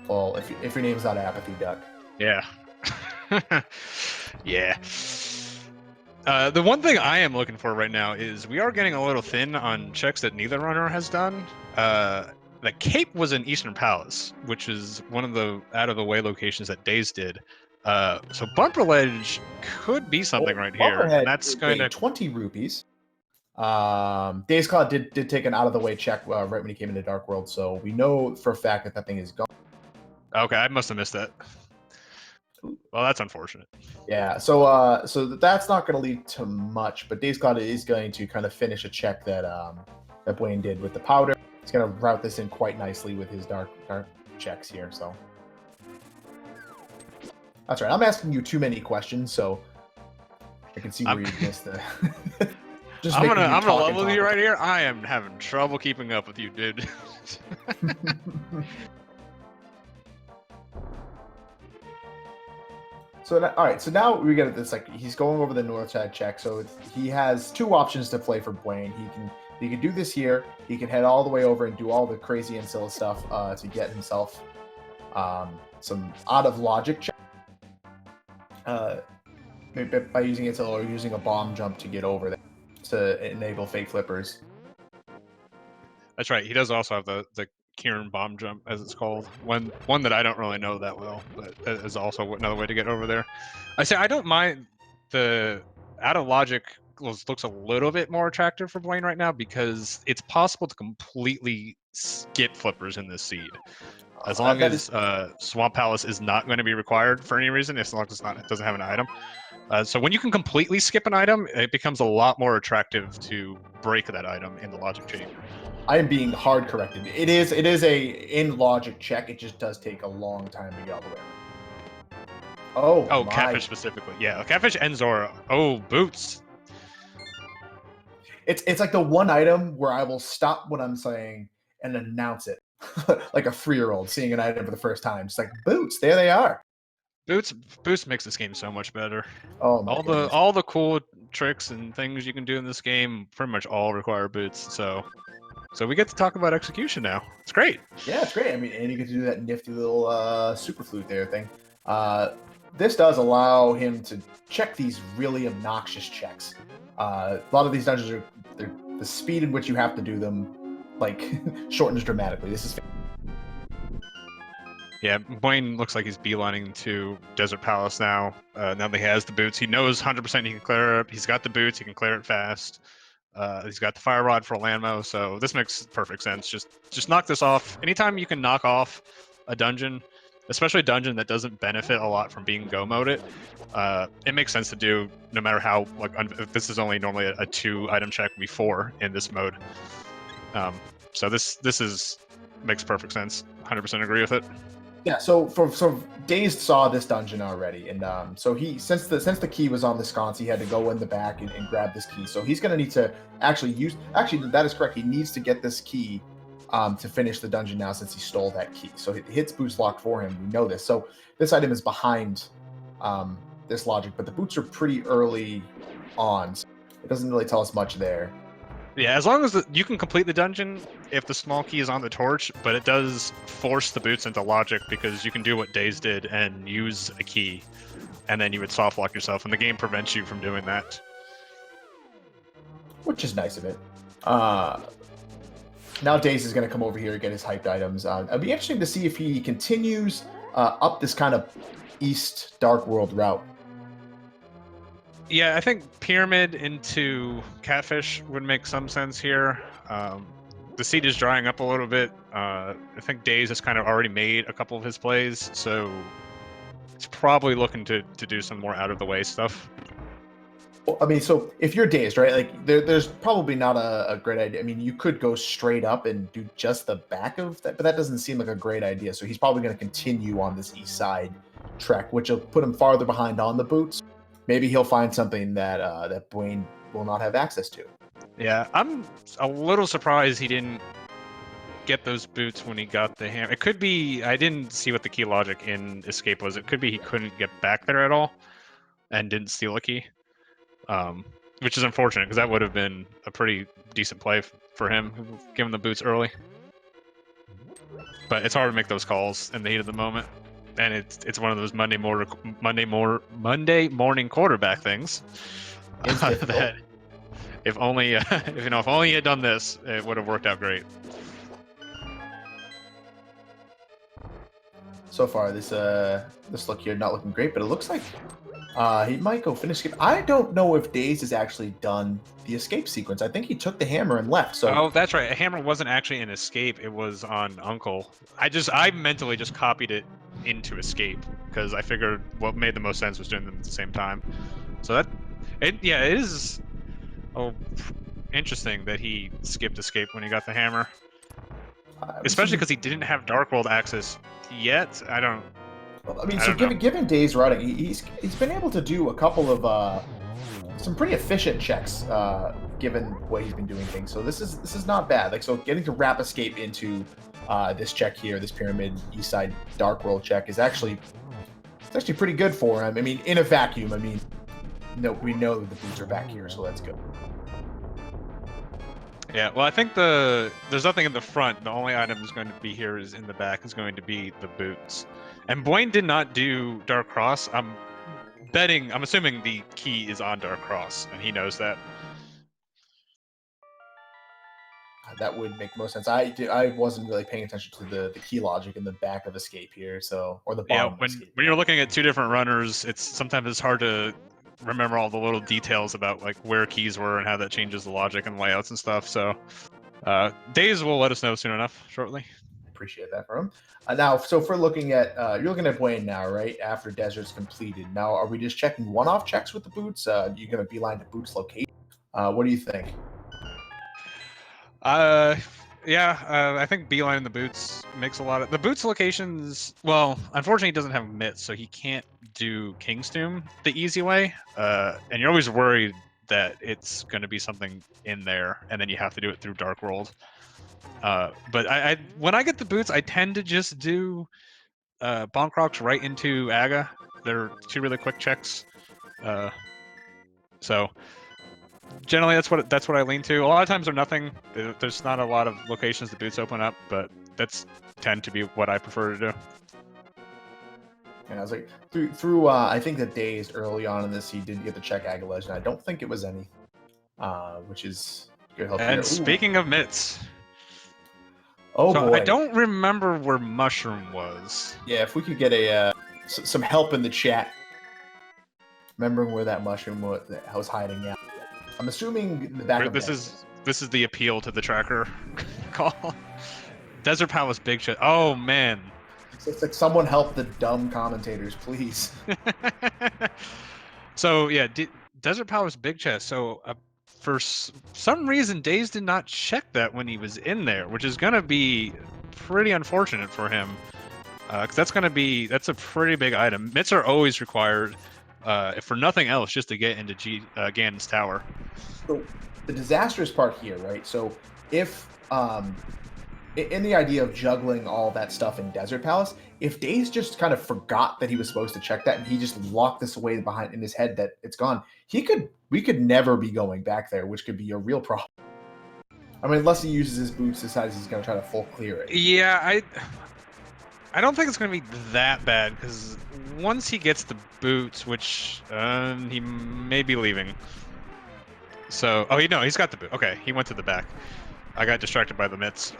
Well, if your name's not Apathy Duck. Yeah. Yeah. The one thing I am looking for right now is we are getting a little thin on checks that neither runner has done. The Cape was in Eastern Palace, which is one of the out-of-the-way locations that Daze did. So Bumper Ledge could be something right here, and that's going to 20 rupees. dazedcloud did take an out-of-the-way check right when he came into Dark World, so we know for a fact that thing is gone. Okay, I must have missed that. Well, that's unfortunate. Yeah, so that's not going to lead to much, but dazedcloud is going to kind of finish a check that that Buane did with the powder. He's going to route this in quite nicely with his dark checks here. So that's right. I'm asking you too many questions, so I can see where you missed the. I'm gonna level with you right here. I am having trouble keeping up with you, dude. So all right, so now we get this, like, he's going over the north side check. So he has 2 options to play for Buane. He can do this here. He can head all the way over and do all the crazy Ancilla stuff to get himself some out of logic check. Maybe by using Ancilla or using a bomb jump to get over there to enable fake flippers. That's right. He does also have the Kieran bomb jump, as it's called. One that I don't really know that well, but is also another way to get over there. I say I don't mind the out of logic looks a little bit more attractive for Buane right now because it's possible to completely skip flippers in this seed. As long as Swamp Palace is not going to be required for any reason, as long as it doesn't have an item. So when you can completely skip an item, it becomes a lot more attractive to break that item in the logic chain. I am being hard corrected. It is a in logic check. It just does take a long time to get all the way. Oh, Catfish specifically. Yeah, Catfish and Zora. Oh, boots. It's like the one item where I will stop what I'm saying and announce it. Like a 3-year-old seeing an item for the first time. It's like, boots, there they are. Boots makes this game so much better. Oh my goodness. all the cool tricks and things you can do in this game pretty much all require boots. So we get to talk about execution now. It's great. Yeah, it's great. I mean, and you get to do that nifty little super flute there thing. This does allow him to check these really obnoxious checks. A lot of these dungeons are the speed in which you have to do them like shortens dramatically. This is. Yeah, Buane looks like he's beelining to Desert Palace now. Now that he has the boots, he knows 100% he can clear it. He's got the boots, he can clear it fast. He's got the fire rod for landmo, so this makes perfect sense. Just knock this off. Anytime you can knock off a dungeon, especially a dungeon that doesn't benefit a lot from being go moded, it makes sense to do. No matter how this is only normally a 2 item check before in this mode. So this makes perfect sense. 100% agree with it. Yeah, so Dazed saw this dungeon already, and so he since the key was on the sconce, he had to go in the back and grab this key. So he's going to need to actually that is correct. He needs to get this key to finish the dungeon now since he stole that key. So it hits boots lock for him. We know this. So this item is behind this logic, but the boots are pretty early on. So it doesn't really tell us much there. Yeah, as long as you can complete the dungeon if the small key is on the torch, but it does force the boots into logic because you can do what Daze did and use a key, and then you would soft lock yourself, and the game prevents you from doing that. Which is nice of it. Now Daze is going to come over here and get his hyped items. It'll be interesting to see if he continues up this kind of East Dark World route. Yeah, I think Pyramid into Catfish would make some sense here. The seed is drying up a little bit. I think Daze has kind of already made a couple of his plays, so it's probably looking to do some more out-of-the-way stuff. Well, I mean, so if you're Dazed, right, like there's probably not a great idea. I mean, you could go straight up and do just the back of that, but that doesn't seem like a great idea. So he's probably going to continue on this east side trek, which will put him farther behind on the boots. Maybe he'll find something that that Buane will not have access to. Yeah, I'm a little surprised he didn't get those boots when he got the hammer. It could be I didn't see what the key logic in escape was. It could be he couldn't get back there at all and didn't steal a key, which is unfortunate because that would have been a pretty decent play for him, given the boots early. But it's hard to make those calls in the heat of the moment, and it's one of those Monday morning quarterback things. It's difficult. That if only if only he had done this, it would have worked out great. So far, this look here not looking great, but it looks like he might go finish escape. I don't know if Daze has actually done the escape sequence. I think he took the hammer and left. So oh, that's right. A hammer wasn't actually an escape. It was on Uncle. I mentally just copied it into escape because I figured what made the most sense was doing them at the same time. So it is interesting that he skipped escape when he got the hammer. Especially because he didn't have Dark World access yet. I don't. Well, I mean, so given Daze running, he's been able to do a couple of some pretty efficient checks given the way he's been doing things. So this is not bad. Like, so getting to wrap escape into this check here, this pyramid east side Dark World check is actually pretty good for him. I mean, in a vacuum. I mean, no, we know that the boots are back here, so that's good. Yeah, well, I think there's nothing in the front. The only item that's going to be here is in the back is going to be the boots. And Buane did not do Dark Cross. I'm assuming the key is on Dark Cross, and he knows that. That would make most sense. I wasn't really paying attention to the key logic in the back of escape here, so or the bottom. Yeah, when you're looking at two different runners, sometimes it's hard to remember all the little details about like where keys were and how that changes the logic and layouts and stuff. So Daze will let us know soon enough, shortly. Appreciate that from him. Now, so if we're looking at you're looking at Buane now, right? After Desert's completed. Now, are we just checking one-off checks with the boots? You're gonna beeline to boots location. What do you think? I think beeline the boots makes a lot of the boots locations. Well, unfortunately, he doesn't have mitts, so he can't do King's Tomb the easy way. And you're always worried that it's going to be something in there, and then you have to do it through Dark World. But I when I get the boots, I tend to just do Bonk Rocks right into Aga. They're two really quick checks. So generally, that's what I lean to. A lot of times, they're nothing. There's not a lot of locations the boots open up, but that's tend to be what I prefer to do. And I was like, through I think the days early on in this, he did get the check Aga Legend. I don't think it was any, which is good help. And speaking of mitts, oh boy, I don't remember where Mushroom was. Yeah, if we could get some help in the chat, remembering where that mushroom was hiding out. I'm assuming the back of this is the appeal to the tracker call. Desert Palace Big Shot. Oh man. It's like someone help the dumb commentators, please. So yeah, Desert Palace Big Chest. So for some reason, Daze did not check that when he was in there, which is gonna be pretty unfortunate for him, because that's a pretty big item. Mitts are always required, if for nothing else, just to get into Ganon's tower. So the disastrous part here, right? So if in the idea of juggling all that stuff in Desert Palace, if Daze just kind of forgot that he was supposed to check that and he just locked this away behind in his head that it's gone, we could never be going back there, which could be a real problem. I mean, unless he uses his boots, decides he's going to try to full clear it. Yeah, I don't think it's going to be that bad, because once he gets the boots, which he may be leaving. So, he's got the boot. Okay, he went to the back. I got distracted by the mitts.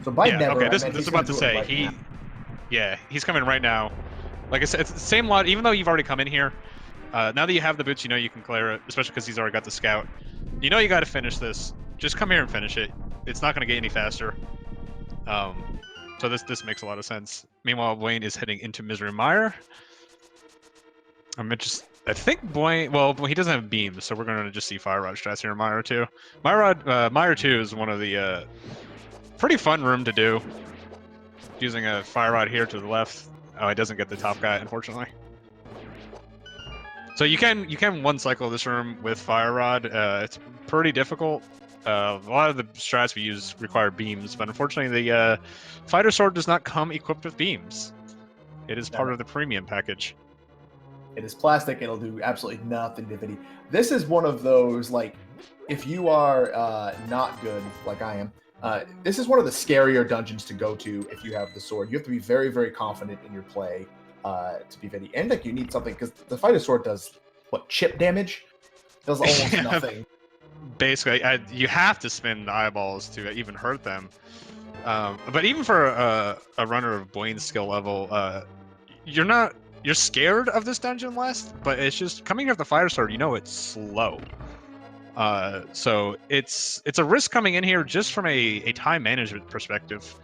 So by never, okay, this is about to say right he's coming right now. Like I said, it's the same lot. Even though you've already come in here, now that you have the boots, you know you can clear it. Especially because he's already got the scout. You know you got to finish this. Just come here and finish it. It's not going to get any faster. So this makes a lot of sense. Meanwhile, Buane is heading into Misery Mire. I think Buane, well, he doesn't have beams, so we're going to just see Fire Rod strats here in Mire 2. Mire 2 is one of the pretty fun room to do. Using a Fire Rod here to the left. Oh, he doesn't get the top guy, unfortunately. So you can one cycle this room with Fire Rod. It's pretty difficult. A lot of the strats we use require beams, but unfortunately the fighter sword does not come equipped with beams. It is part of the premium package. It is plastic. It'll do absolutely nothing to Vidi. This is one of those, like, if you are not good, like I am, this is one of the scarier dungeons to go to if you have the sword. You have to be very, very confident in your play to be Vidi. And, like, you need something, because the fighter sword does, what, chip damage? Does almost nothing. Basically, you have to spin the eyeballs to even hurt them. But even for a runner of Buane's skill level, you're scared of this dungeon less, but it's just coming here with the fire sword, you know it's slow. So it's a risk coming in here just from a time management perspective.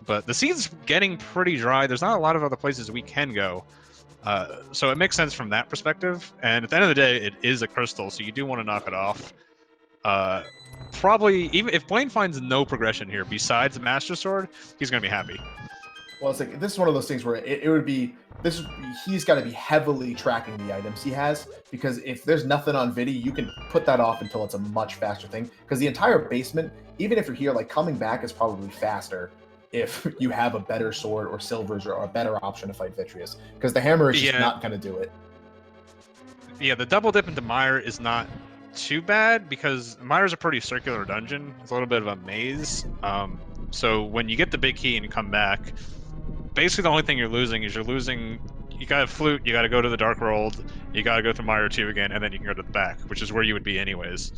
But the scene's getting pretty dry. There's not a lot of other places we can go. So it makes sense from that perspective. And at the end of the day, it is a crystal, so you do want to knock it off. Probably, even if Buane finds no progression here besides Master Sword, he's going to be happy. Well, it's like, this is one of those things where it would be, he's got to be heavily tracking the items he has, because if there's nothing on Vidi, you can put that off until it's a much faster thing. Because the entire basement, even if you're here, like, coming back is probably faster if you have a better sword or silvers or a better option to fight Vitreous, because the hammer is just not going to do it. Yeah, the double dip into Mire is not too bad, because Mire's a pretty circular dungeon. It's a little bit of a maze. So when you get the big key and come back, basically the only thing you're losing is you got a flute, you got to go to the Dark World, you got to go through Mire 2 again, and then you can go to the back, which is where you would be anyways.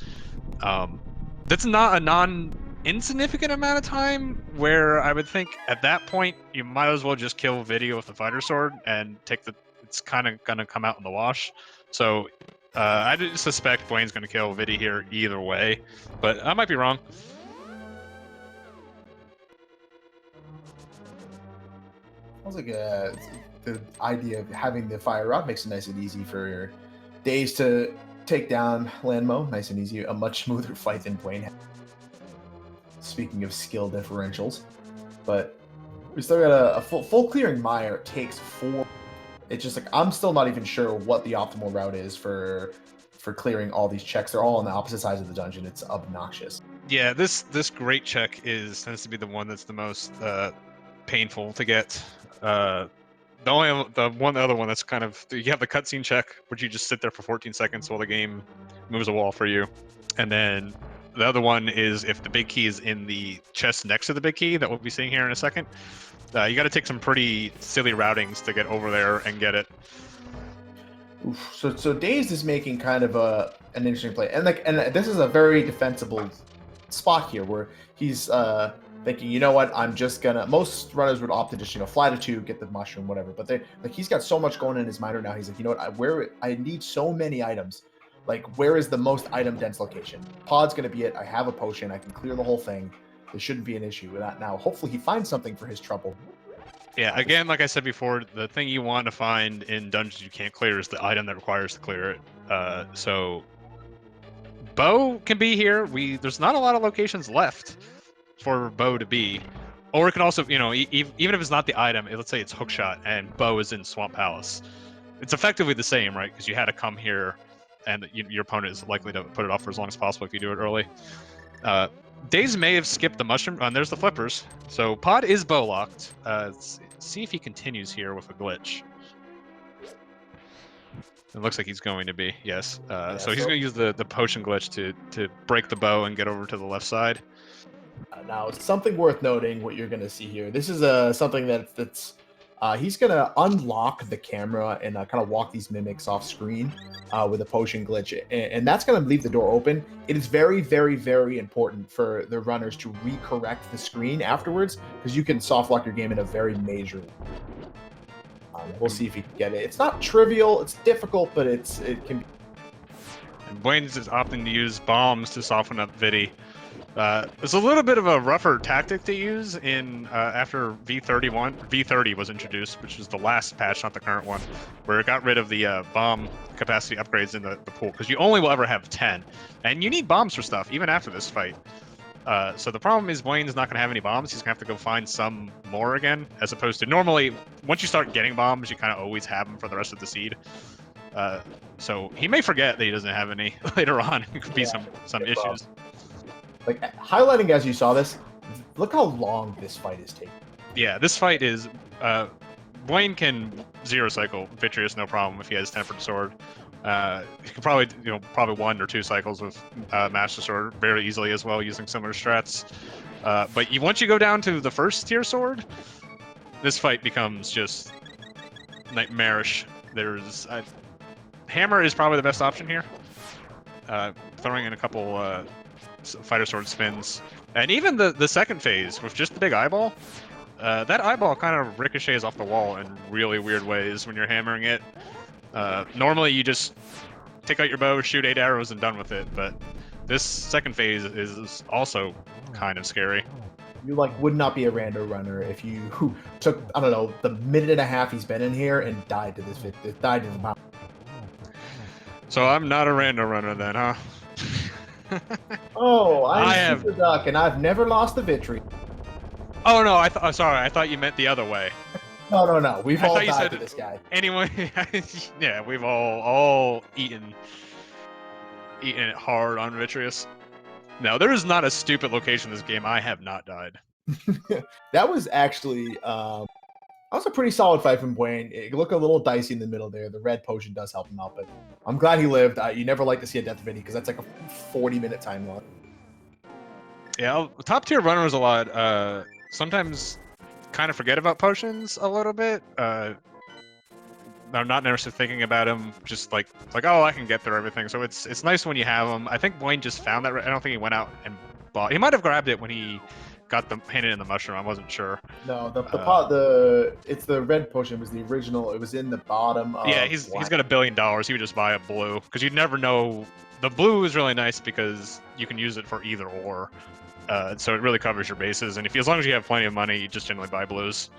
That's not a non-insignificant amount of time, where I would think at that point you might as well just kill Video with the fighter sword and it's kind of gonna come out in the wash. So I do suspect Buane's gonna kill Vidi here either way, but I might be wrong. Sounds like the idea of having the fire rod makes it nice and easy for Days to take down Lanmo. Nice and easy. A much smoother fight than Buane. Speaking of skill differentials. But we still got a full clearing Mire takes 4. It's just like, I'm still not even sure what the optimal route is for clearing all these checks. They're all on the opposite sides of the dungeon. It's obnoxious. Yeah, this great check tends to be the one that's the most painful to get. The other one that's kind of, you have the cutscene check, which you just sit there for 14 seconds while the game moves a wall for you, and then the other one is if the big key is in the chest next to the big key that we'll be seeing here in a second. You got to take some pretty silly routings to get over there and get it. Oof. So Dazed is making kind of an interesting play, and this is a very defensible spot here where he's thinking, you know what, I'm just gonna. Most runners would opt to just fly to 2, get the mushroom, whatever. But he's got so much going in his mind right now. He's like, you know what, I need so many items. Like, where is the most item dense location? Pod's gonna be it. I have a potion. I can clear the whole thing. There shouldn't be an issue with that. Now, hopefully, he finds something for his trouble. Yeah, again, like I said before, the thing you want to find in dungeons you can't clear is the item that requires to clear it. So Bo can be here. There's not a lot of locations left for Bo to be, or it can also, even if it's not the item, let's say it's Hookshot and Bo is in Swamp Palace, it's effectively the same, right? Because you had to come here, and your opponent is likely to put it off for as long as possible if you do it early. Daze may have skipped the mushroom, and there's the flippers. So Pod is bow locked. Let's see if he continues here with a glitch. It looks like he's going to be, yes. So he's going to use the potion glitch to break the bow and get over to the left side. Now, something worth noting, what you're going to see here. This is something that's he's going to unlock the camera and kind of walk these mimics off screen with a potion glitch, and that's going to leave the door open. It is very, very, very important for the runners to recorrect the screen afterwards, because you can soft lock your game in a very major way. We'll see if he can get it. It's not trivial, it's difficult, but it can be. And Buane's is opting to use bombs to soften up Vidi. It's a little bit of a rougher tactic to use in after V30 was introduced, which is the last patch, not the current one, where it got rid of the bomb capacity upgrades in the pool, because you only will ever have 10, and you need bombs for stuff even after this fight. So the problem is Buane's not going to have any bombs. He's going to have to go find some more again, as opposed to normally, once you start getting bombs, you kind of always have them for the rest of the seed. So he may forget that he doesn't have any later on. It could be some issues. Like highlighting as you saw this, look how long this fight is taking. Yeah, this fight is. Buane can zero cycle Vitreous no problem if he has Tempered Sword. He can probably probably 1 or 2 cycles with Master Sword very easily as well using similar strats. But once you go down to the first tier sword, this fight becomes just nightmarish. There's Hammer is probably the best option here. Throwing in a couple fighter sword spins, and even the second phase with just the big eyeball. That eyeball kind of ricochets off the wall in really weird ways when you're hammering it. Normally you just take out your bow, shoot 8 arrows, and done with it. But this second phase is also kind of scary. You would not be a rando runner if you took, I don't know, the minute and a half he's been in here and died to this died to the power. So I'm not a rando runner then, huh? Oh, I'm Super Duck, and I've never lost the victory. Oh no, sorry, I thought you meant the other way. No. We've all died to this guy. Anyway, yeah, we've all eaten it hard on Vitreous. No, there is not a stupid location in this game I have not died. That was actually that was a pretty solid fight from Buane. It looked a little dicey in the middle there. The red potion does help him out, but I'm glad he lived. You never like to see a death video because that's like a 40-minute time limit. Yeah, top tier runners a lot. Sometimes kind of forget about potions a little bit. I'm not necessarily thinking about him, just like oh, I can get through everything. So it's nice when you have him. I think Buane just found that. I don't think he went out and bought. He might have grabbed it when he got the handed in the mushroom. I wasn't sure. No, it's the red potion was the original. It was in the bottom. Yeah, he's got $1 billion. He would just buy a blue because you'd never know. The blue is really nice because you can use it for either or. So it really covers your bases, and as long as you have plenty of money, you just generally buy blues.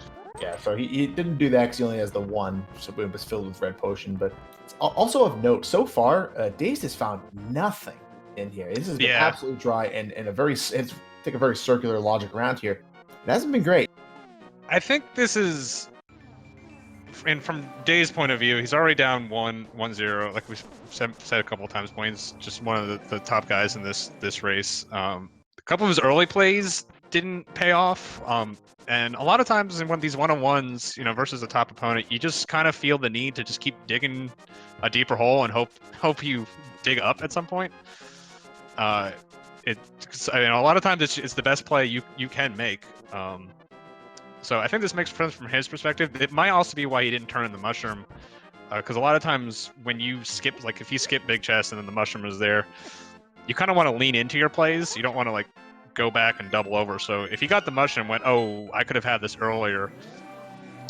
Yeah, so he didn't do that because he only has the one, so it was filled with red potion. But also of note, so far, Dazed has found nothing in here. This has been absolutely dry and a very circular logic around here. It hasn't been great. I think this is, and from Dazed's point of view, he's already down 1-0. Like we've said a couple of times, Buane's just one of the top guys in this race. A couple of his early plays didn't pay off. And a lot of times in these one-on-ones, versus a top opponent, you just kind of feel the need to just keep digging a deeper hole and hope you dig up at some point. A lot of times it's the best play you can make. So I think this makes sense from his perspective. It might also be why he didn't turn in the mushroom, because a lot of times when you skip, like if you skip big chest and then the mushroom is there, you kind of want to lean into your plays. You don't want to go back and double over. So if he got the mushroom and went, oh, I could have had this earlier,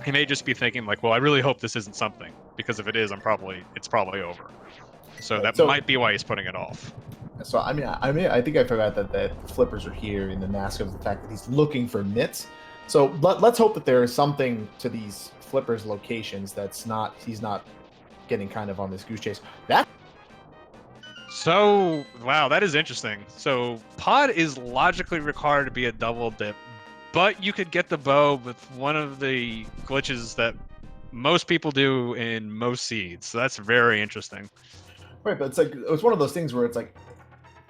he may just be thinking well, I really hope this isn't something, because if it is, it's probably over. So that might be why he's putting it off. So I think I forgot that the flippers are here in the mask of the fact that he's looking for nits. So let's hope that there is something to these flippers locations he's not getting kind of on this goose chase. So, wow, that is interesting. So, pod is logically required to be a double dip, but you could get the bow with one of the glitches that most people do in most seeds. So that's very interesting. Right, but it's one of those things where it's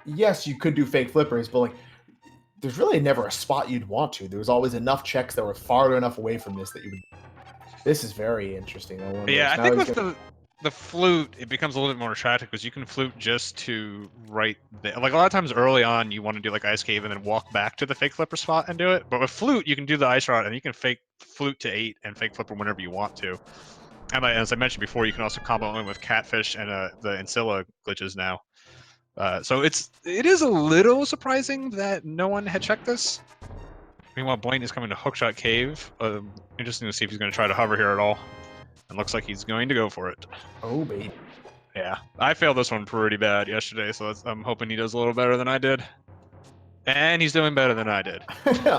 yes, you could do fake flippers, but there's really never a spot you'd want to. There was always enough checks that were far enough away from this that you would. This is very interesting. I think with the flute, it becomes a little bit more attractive because you can flute just to right there. A lot of times early on, you want to do Ice Cave and then walk back to the fake flipper spot and do it. But with flute, you can do the ice rod and you can fake flute to 8 and fake flipper whenever you want to. And as I mentioned before, you can also combo in with catfish and the Ancilla glitches now. So it is a little surprising that no one had checked this. Meanwhile, Buane is coming to Hookshot Cave. Interesting to see if he's going to try to hover here at all. And looks like he's going to go for it. Oh, baby. Yeah, I failed this one pretty bad yesterday, so I'm hoping he does a little better than I did. And he's doing better than I did.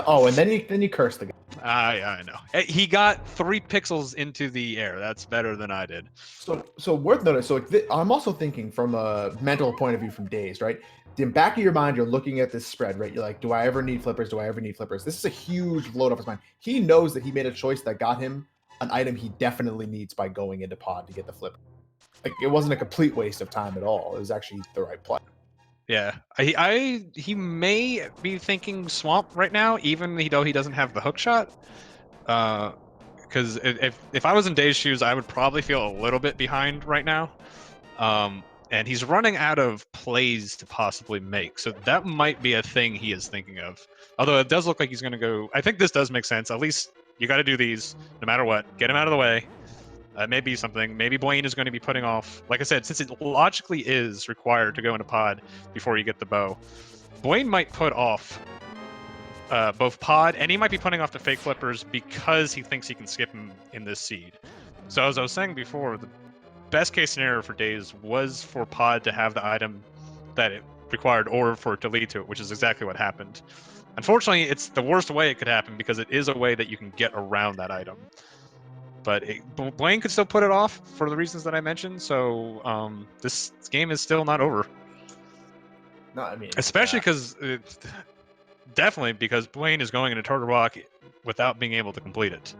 Oh, and then you cursed the guy. Yeah, I know. He got 3 pixels into the air. That's better than I did. So worth noting. So I'm also thinking from a mental point of view from Dazed, right? In the back of your mind, you're looking at this spread, right? You're like, do I ever need flippers? Do I ever need flippers? This is a huge load off his mind. He knows that he made a choice that got him an item he definitely needs by going into pod to get the flip. like it wasn't a complete waste of time at all. It was actually the right play. Yeah, he may be thinking swamp right now, even though he doesn't have the hook shot. Because if I was in Dave's shoes, I would probably feel a little bit behind right now. And he's running out of plays to possibly make, so that might be a thing he is thinking of. Although it does look like he's going to go. I think this does make sense. At least you got to do these no matter what. Get him out of the way. Maybe something. Maybe Buane is going to be putting off. Like I said, since it logically is required to go into pod before you get the bow, Buane might put off both pod, and he might be putting off the fake flippers because he thinks he can skip him in this seed. So as I was saying before, the best case scenario for Days was for pod to have the item that it required, or for it to lead to it, which is exactly what happened. Unfortunately, it's the worst way it could happen because it is a way that you can get around that item. But Buane could still put it off for the reasons that I mentioned, so this game is still not over. No, I mean, especially because definitely because Buane is going into Turtle Rock without being able to complete it.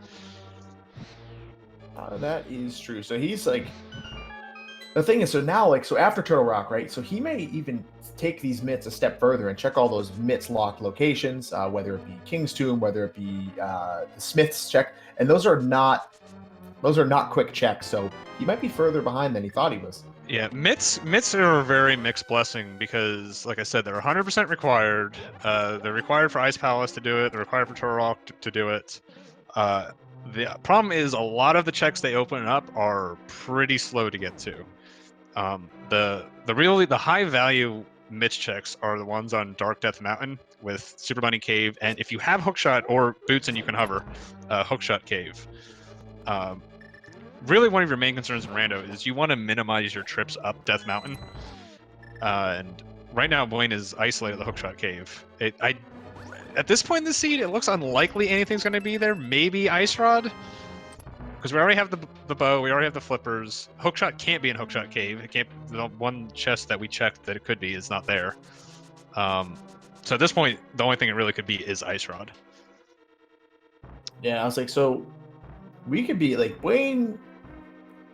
That is true. So he's like, the thing is, so now, like, so after Turtle Rock, right? So he may even take these mitts a step further and check all those mitts locked locations, whether it be King's Tomb, whether it be the Smith's check, and those are not quick checks. So he might be further behind than he thought he was. Yeah, mitts are a very mixed blessing because, like I said, they're 100% required. They're required for Ice Palace to do it. They're required for Turtle Rock to do it. The problem is a lot of the checks they open up are pretty slow to get to. The high value Mitch checks are the ones on Dark Death Mountain with Super Bunny Cave, and if you have Hookshot or boots and you can hover, Hookshot Cave. Really, one of your main concerns in Rando is you want to minimize your trips up Death Mountain. And right now, Buane is isolated at the Hookshot Cave. At this point in the seed, it looks unlikely anything's going to be there. Maybe Ice Rod, because we already have the bow, we already have the flippers. Hookshot can't be in Hookshot Cave. It can't. The one chest that we checked that it could be is not there. So at this point, the only thing it really could be is Ice Rod. Yeah, I was like, so we could be like Buane.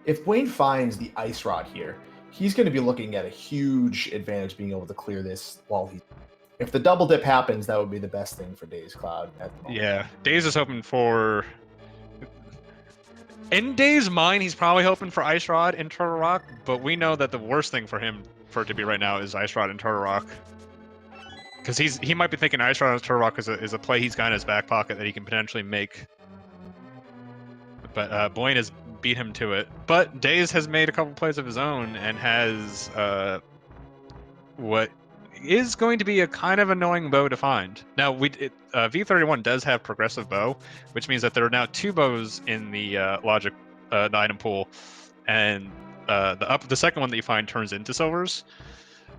If Buane finds the Ice Rod here, he's going to be looking at a huge advantage being able to clear this while he. If the double dip happens, that would be the best thing for dazedcloud at the moment. Yeah, Daze is hoping for. In Dave's mind, he's probably hoping for Ice Rod and Turtle Rock, but we know that the worst thing for him for it to be right now is Ice Rod and Turtle Rock. Because he might be thinking Ice Rod and Turtle Rock is a play he's got in his back pocket that he can potentially make. But Buane has beat him to it. But Daze has made a couple plays of his own and has what is going to be a kind of annoying bow to find. Now, V31 does have progressive bow, which means that there are now 2 bows in the logic the item pool, and the second one that you find turns into silvers.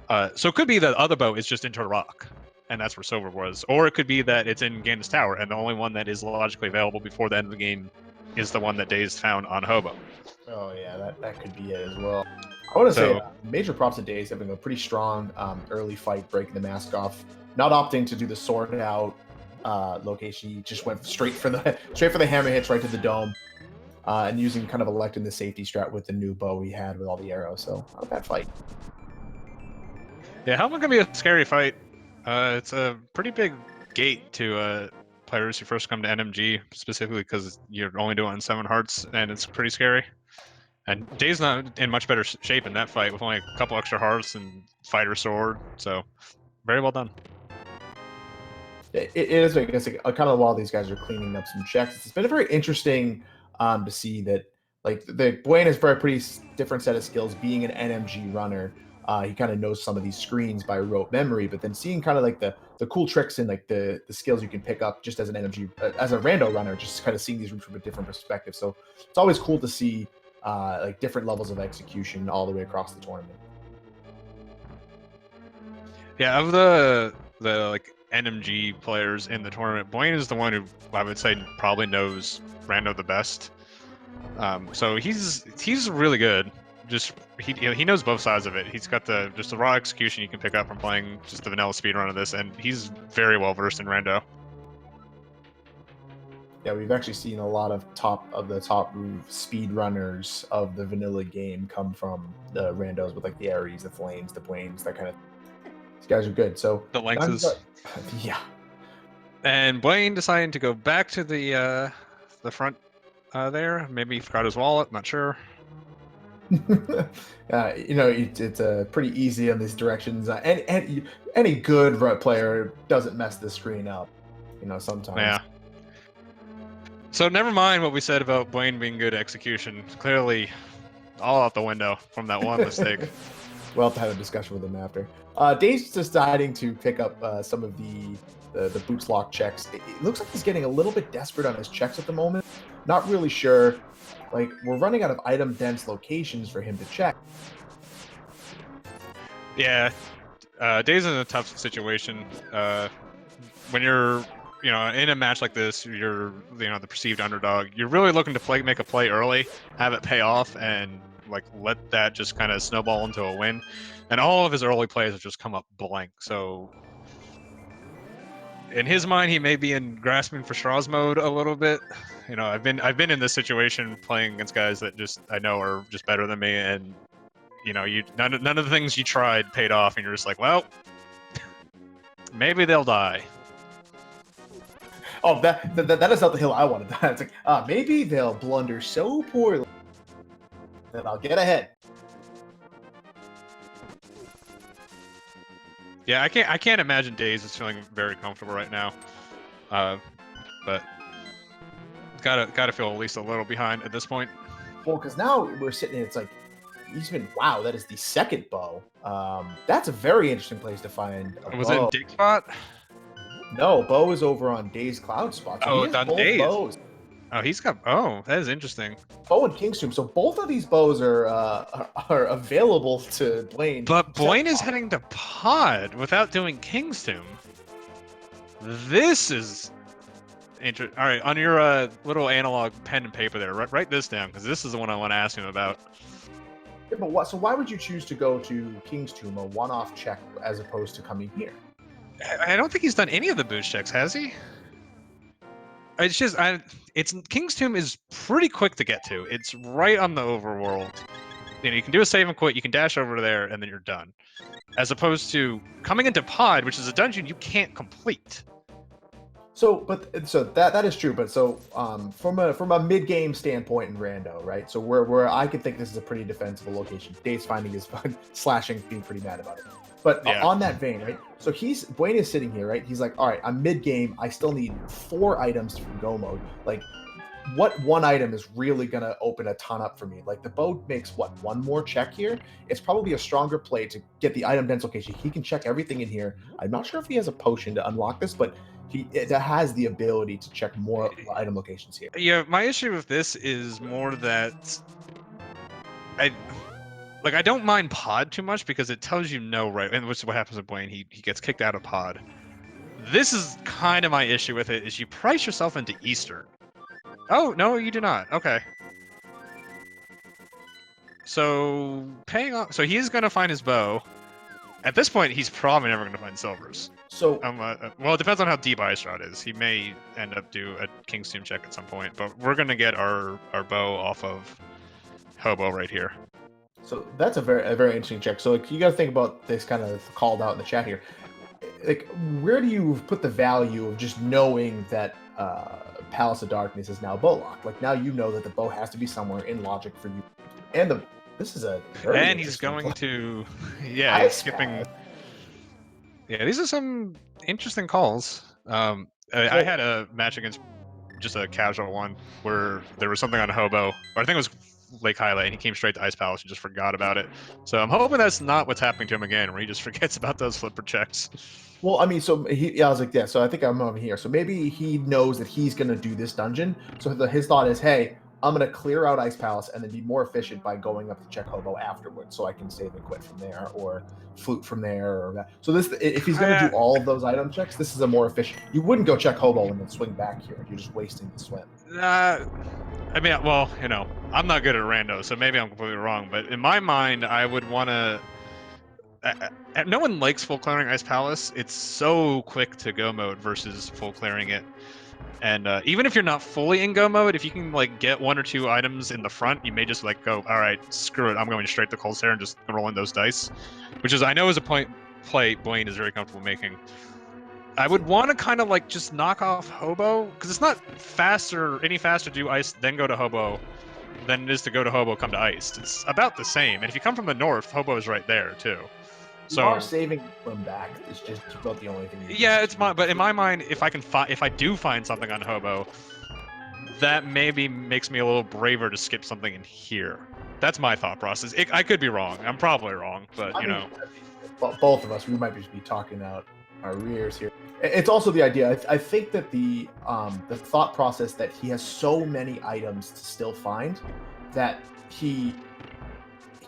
So it could be that the other bow is just in Turtle Rock, and that's where silver was, or it could be that it's in Ganon's Tower, and the only one that is logically available before the end of the game is the one that Daze found on Hobo. Oh yeah, that could be it as well. I want to say major props to Daze having a pretty strong early fight, breaking the mask off, not opting to do the sword out location. He just went straight for the hammer hits right to the dome, and using kind of electing the safety strat with the new bow he had with all the arrows. So not a bad fight. Yeah, Helmet can be a scary fight. It's a pretty big gate to players who first come to NMG, specifically because you're only doing 7 hearts, and it's pretty scary. And Dave's not in much better shape in that fight with only a couple extra hearts and fighter sword, so very well done. It is, I guess, kind of while these guys are cleaning up some checks, it's been very interesting to see that, like, the Buane has a pretty different set of skills. Being an NMG runner, he kind of knows some of these screens by rote memory, but then seeing kind of like the cool tricks and like the skills you can pick up just as an NMG, as a rando runner, just kind of seeing these routes from a different perspective. So it's always cool to see like different levels of execution all the way across the tournament. Yeah, of the like NMG players in the tournament, Buane is the one who I would say probably knows rando the best. So he's really good. Just he knows both sides of it. He's got just the raw execution you can pick up from playing just the vanilla speedrun of this, and he's very well versed in rando. Yeah, we've actually seen a lot of the top speed runners of the vanilla game come from the randos with like the Aries, the Flames, the Buanes, that kind of. These guys are good. So The now he's Lynxes. yeah. And Buane deciding to go back to the front there. Maybe he forgot his wallet. Not sure. It's pretty easy on these directions. Any good player doesn't mess the screen up. Sometimes. Yeah. So never mind what we said about Buane being good at execution. Clearly, all out the window from that one mistake. We'll have to have a discussion with him after. Dave's deciding to pick up some of the boots lock checks. It looks like he's getting a little bit desperate on his checks at the moment. Not really sure. Like, we're running out of item dense locations for him to check. Yeah, Dave's in a tough situation. When you're, in a match like this, you're, the perceived underdog. You're really looking to make a play early, have it pay off, and like let that just kind of snowball into a win. And all of his early plays have just come up blank. So in his mind, he may be in grasping for straws mode a little bit. I've been in this situation playing against guys that I know are just better than me, and none of the things you tried paid off, and you're just like, well, maybe they'll die. Oh, that is not the hill I wanted. It's like, maybe they'll blunder so poorly that I'll get ahead. Yeah, I can't imagine Daze is feeling very comfortable right now, but gotta feel at least a little behind at this point. Well, because now we're sitting. It's like wow, that is the second bow. That's a very interesting place to find a Was bow. it in Dig Spot? No, Bo is over on Daze Cloud spot. So Oh, he it's has on both Daze. bows. Oh, he's got. Oh, that is interesting. Bo and King's Tomb. So both of these bows are available to Buane. But Buane is heading to Pod without doing King's Tomb. This is interesting. All right, on your little analog pen and paper there, write this down, because this is the one I want to ask him about. Yeah, but so why would you choose to go to King's Tomb, a one-off check, as opposed to coming here? I don't think he's done any of the boost checks, has he? It's just, King's Tomb is pretty quick to get to. It's right on the overworld. You can do a save and quit, you can dash over there, and then you're done. As opposed to coming into Pod, which is a dungeon you can't complete. So that is true. But from a mid game standpoint in Rando, right? So where I could think this is a pretty defensible location. Dave's finding his fun, slashing, being pretty mad about it. But yeah. On that vein, right? So Buane is sitting here, right? He's like, all right, I'm mid game. I still need 4 items from go mode. Like, what one item is really gonna open a ton up for me? Like, the bow makes one more check here. It's probably a stronger play to get the item dense location. He can check everything in here. I'm not sure if he has a potion to unlock this, but it has the ability to check more item locations here. Yeah, my issue with this is more that I don't mind Pod too much because it tells you no, right? And which is what happens with Buane. He gets kicked out of Pod. This is kind of my issue with it, is you price yourself into Eastern. Oh, no, you do not. Okay. So so he's gonna find his bow. At this point, he's probably never gonna find silvers. So well, it depends on how deep Ice Shot is. He may end up do a King's Tomb check at some point, but we're gonna get our bow off of Hobo right here. So that's a very interesting check. So like, you got to think about this kind of called out in the chat here. Like, where do you put the value of just knowing that Palace of Darkness is now bow locked? Like, now you know that the bow has to be somewhere in logic for you. And this is a very and he's going to he's skipping. Yeah, these are some interesting calls. I had a match against just a casual one where there was something on Hobo, or I think it was Lake Highlight, and he came straight to Ice Palace and just forgot about it. So I'm hoping that's not what's happening to him again, where he just forgets about those flipper checks. Well, I mean, so I was like, yeah. So I think I'm over here. So maybe he knows that he's gonna do this dungeon. So his thought is, hey, I'm gonna clear out Ice Palace and then be more efficient by going up to check Hobo afterwards, so I can save and quit from there, or flute from there, or that. So if he's gonna do all of those item checks, this is a more efficient. You wouldn't go check Hobo and then swing back here. You're just wasting the swim. I mean, well, I'm not good at rando, so maybe I'm completely wrong. But in my mind, I would want to. No one likes full clearing Ice Palace. It's so quick to go mode versus full clearing it. And even if you're not fully in go mode, if you can like get 1 or 2 items in the front, you may just like go, all right, screw it, I'm going straight to Cold Stare and just rolling those dice, which is I know is a play Buane is very comfortable making. I would want to kind of like just knock off Hobo because it's not any faster to do ice then go to Hobo than it is to go to Hobo come to iced. It's about the same, and if you come from the north, Hobo is right there too. So you are saving from back. It's just about the only thing. Yeah, it's but in my mind, if I do find something on Hobo, that maybe makes me a little braver to skip something in here. That's my thought process. I could be wrong. I'm probably wrong, but you know, both of us, we might just be talking out our rears here. It's also the idea. I think that the thought process that he has so many items to still find that he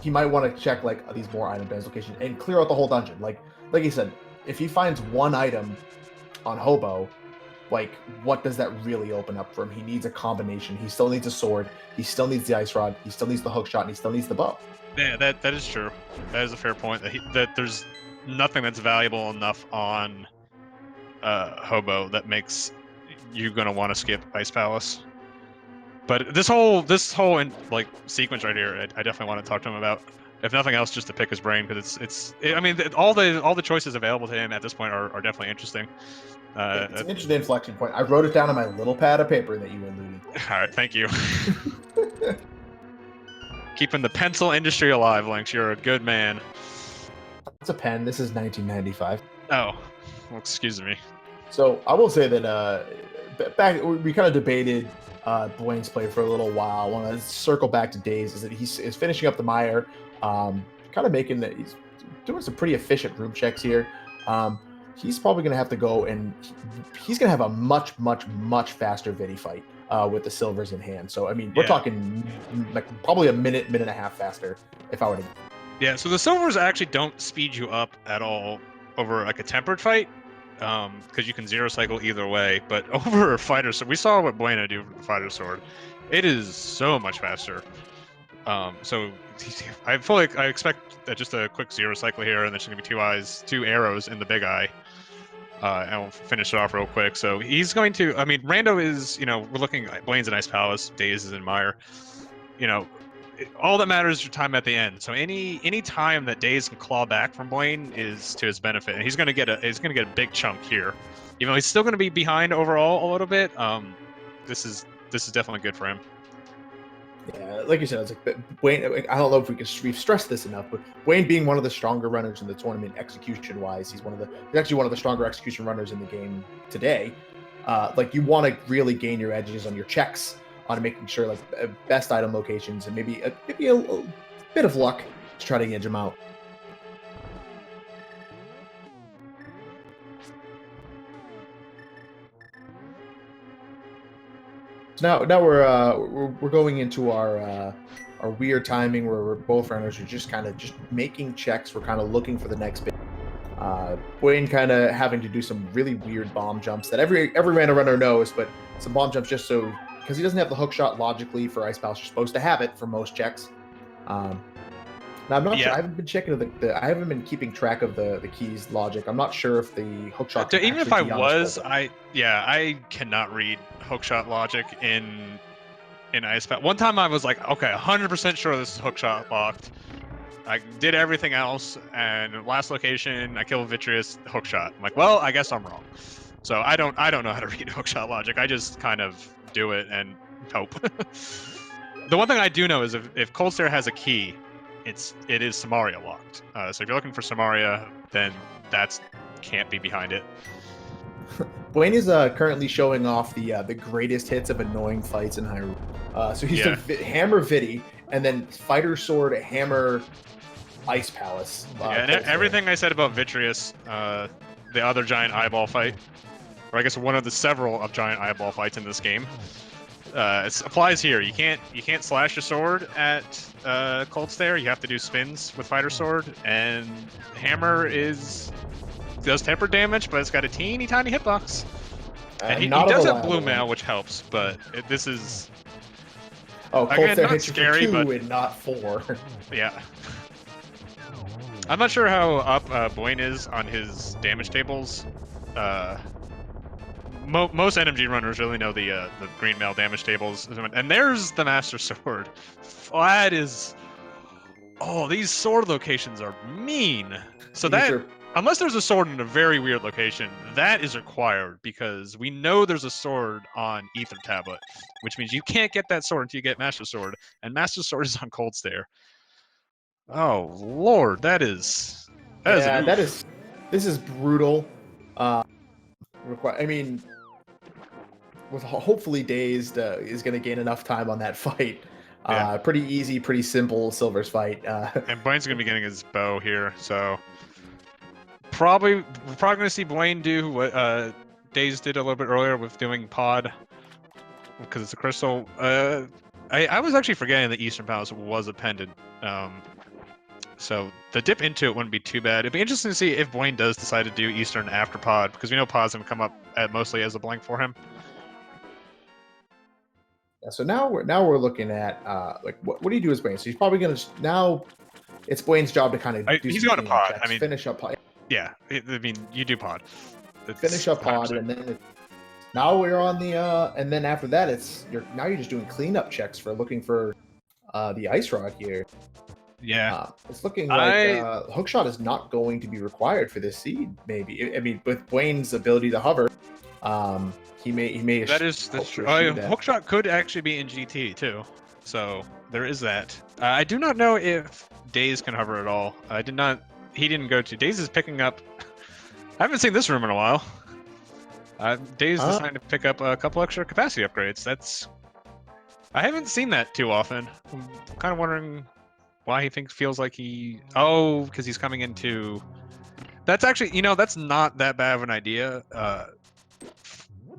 might want to check like these more item bans location and clear out the whole dungeon. Like he said, if he finds one item on Hobo, like what does that really open up for him? He needs a combination. He still needs a sword. He still needs the ice rod. He still needs the hookshot, and he still needs the bow. Yeah, that is true. That is a fair point. That there's nothing that's valuable enough on Hobo that makes you gonna want to skip Ice Palace. But this whole like sequence right here, I definitely want to talk to him about. If nothing else, just to pick his brain because I mean, all the choices available to him at this point are definitely interesting. It's an interesting inflection point. I wrote it down on my little pad of paper that you alluded to. All right, thank you. Keeping the pencil industry alive, Lynx. You're a good man. It's a pen. This is 1995. Oh, well, excuse me. So I will say that back we kind of debated Buane's play for a little while. I want to circle back to Days. Is that he's finishing up the Mire, kind of making that he's doing some pretty efficient room checks here. He's probably going to have to go and he's going to have a much faster Vidi fight with the silvers in hand. So I mean, we're talking like probably a minute and a half faster if I were to. Yeah. So the silvers actually don't speed you up at all over like a tempered fight. Because you can zero cycle either way, but over a fighter sword, we saw what Buane do with the fighter sword. It is so much faster. So I expect that just a quick zero cycle here, and there's gonna be 2 arrows in the big eye, and we'll finish it off real quick. So he's going to. I mean, Rando is. You know, we're looking at Buane's in Ice Palace, Days is in Mire. You know. All that matters is your time at the end. So any time that Days can claw back from Buane is to his benefit, and he's gonna get a big chunk here. Even though he's still gonna be behind overall a little bit, this is definitely good for him. Yeah, like you said, it's like Buane. I don't know if we've stressed this enough, but Buane being one of the stronger runners in the tournament execution-wise, he's actually one of the stronger execution runners in the game today. Like you want to really gain your edges on your checks. On making sure like best item locations and maybe a bit of luck to try to edge them out. So now we're going into our weird timing where we're both runners are just making checks. We're kind of looking for the next bit. Buane kind of having to do some really weird bomb jumps that every random runner knows, but some bomb jumps just so. Because he doesn't have the hookshot logically for Ice Palace. You're supposed to have it for most checks. Now I'm not sure. I haven't been checking I haven't been keeping track of the keys logic. I'm not sure if the hookshot. Even if I was, I cannot read hookshot logic in Ice Palace. One time I was like, okay, 100% sure this is hookshot locked. I did everything else, and last location I killed Vitreous hookshot. I'm like, well, I guess I'm wrong. So I don't know how to read hookshot logic. I just kind of do it and hope. The one thing I do know is if Cold Stare has a key, it is Samaria locked. So if you're looking for Samaria, then that's can't be behind it. Buane is currently showing off the greatest hits of annoying fights in Hyrule. So he's hammer Vidi and then fighter sword hammer Ice Palace. And everything I said about Vitreous, the other giant eyeball fight. Or I guess one of the several of giant eyeball fights in this game. It applies here. You can't slash your sword at Cold Stare. You have to do spins with fighter sword, and hammer does tempered damage, but it's got a teeny tiny hitbox. And he does have blue mail, which helps, but this is. Oh, Cold Stare hits scary, you for 2 but and not 4. Yeah. I'm not sure how up Buane is on his damage tables. most NMG runners really know the green mail damage tables. And there's the Master Sword. That is... Oh, these sword locations are mean. So These that... are Unless there's a sword in a very weird location, that is required because we know there's a sword on Ether Tablet, which means you can't get that sword until you get Master Sword, and Master Sword is on Cold Stare. Oh Lord, that is an yeah, that oof. is. This is brutal. I mean, with hopefully Dazed is going to gain enough time on that fight. Yeah. Pretty easy, pretty simple Silver's fight. And Buane's gonna be getting his bow here, so we're probably gonna see Buane do what Daze did a little bit earlier with doing pod because it's a crystal. I was actually forgetting that Eastern Palace was a pendant. So the dip into it wouldn't be too bad. It'd be interesting to see if Buane does decide to do Eastern after pod because we know pod's gonna come up mostly as a blank for him. Yeah, so now we're looking at like what do you do as Buane? So he's probably gonna now. It's Buane's job to kind of do He's some going to cleanup pod. checks, I mean, finish up pod, yeah. I mean, you do pod. finish up pod, 100%. and then now we're on the and then after that you're just doing cleanup checks for looking for the ice rod here. Yeah. It's looking like Hookshot is not going to be required for this seed. Maybe I mean with Buane's ability to hover, he may. That's true. Hookshot could actually be in GT too, so there is that. I do not know if Daze can hover at all. I did not. He didn't go to. Daze is picking up. I haven't seen this room in a while. Daze decided to pick up a couple extra capacity upgrades. I haven't seen that too often. I'm kind of wondering why he feels like he. Oh, because he's coming into. That's actually, that's not that bad of an idea.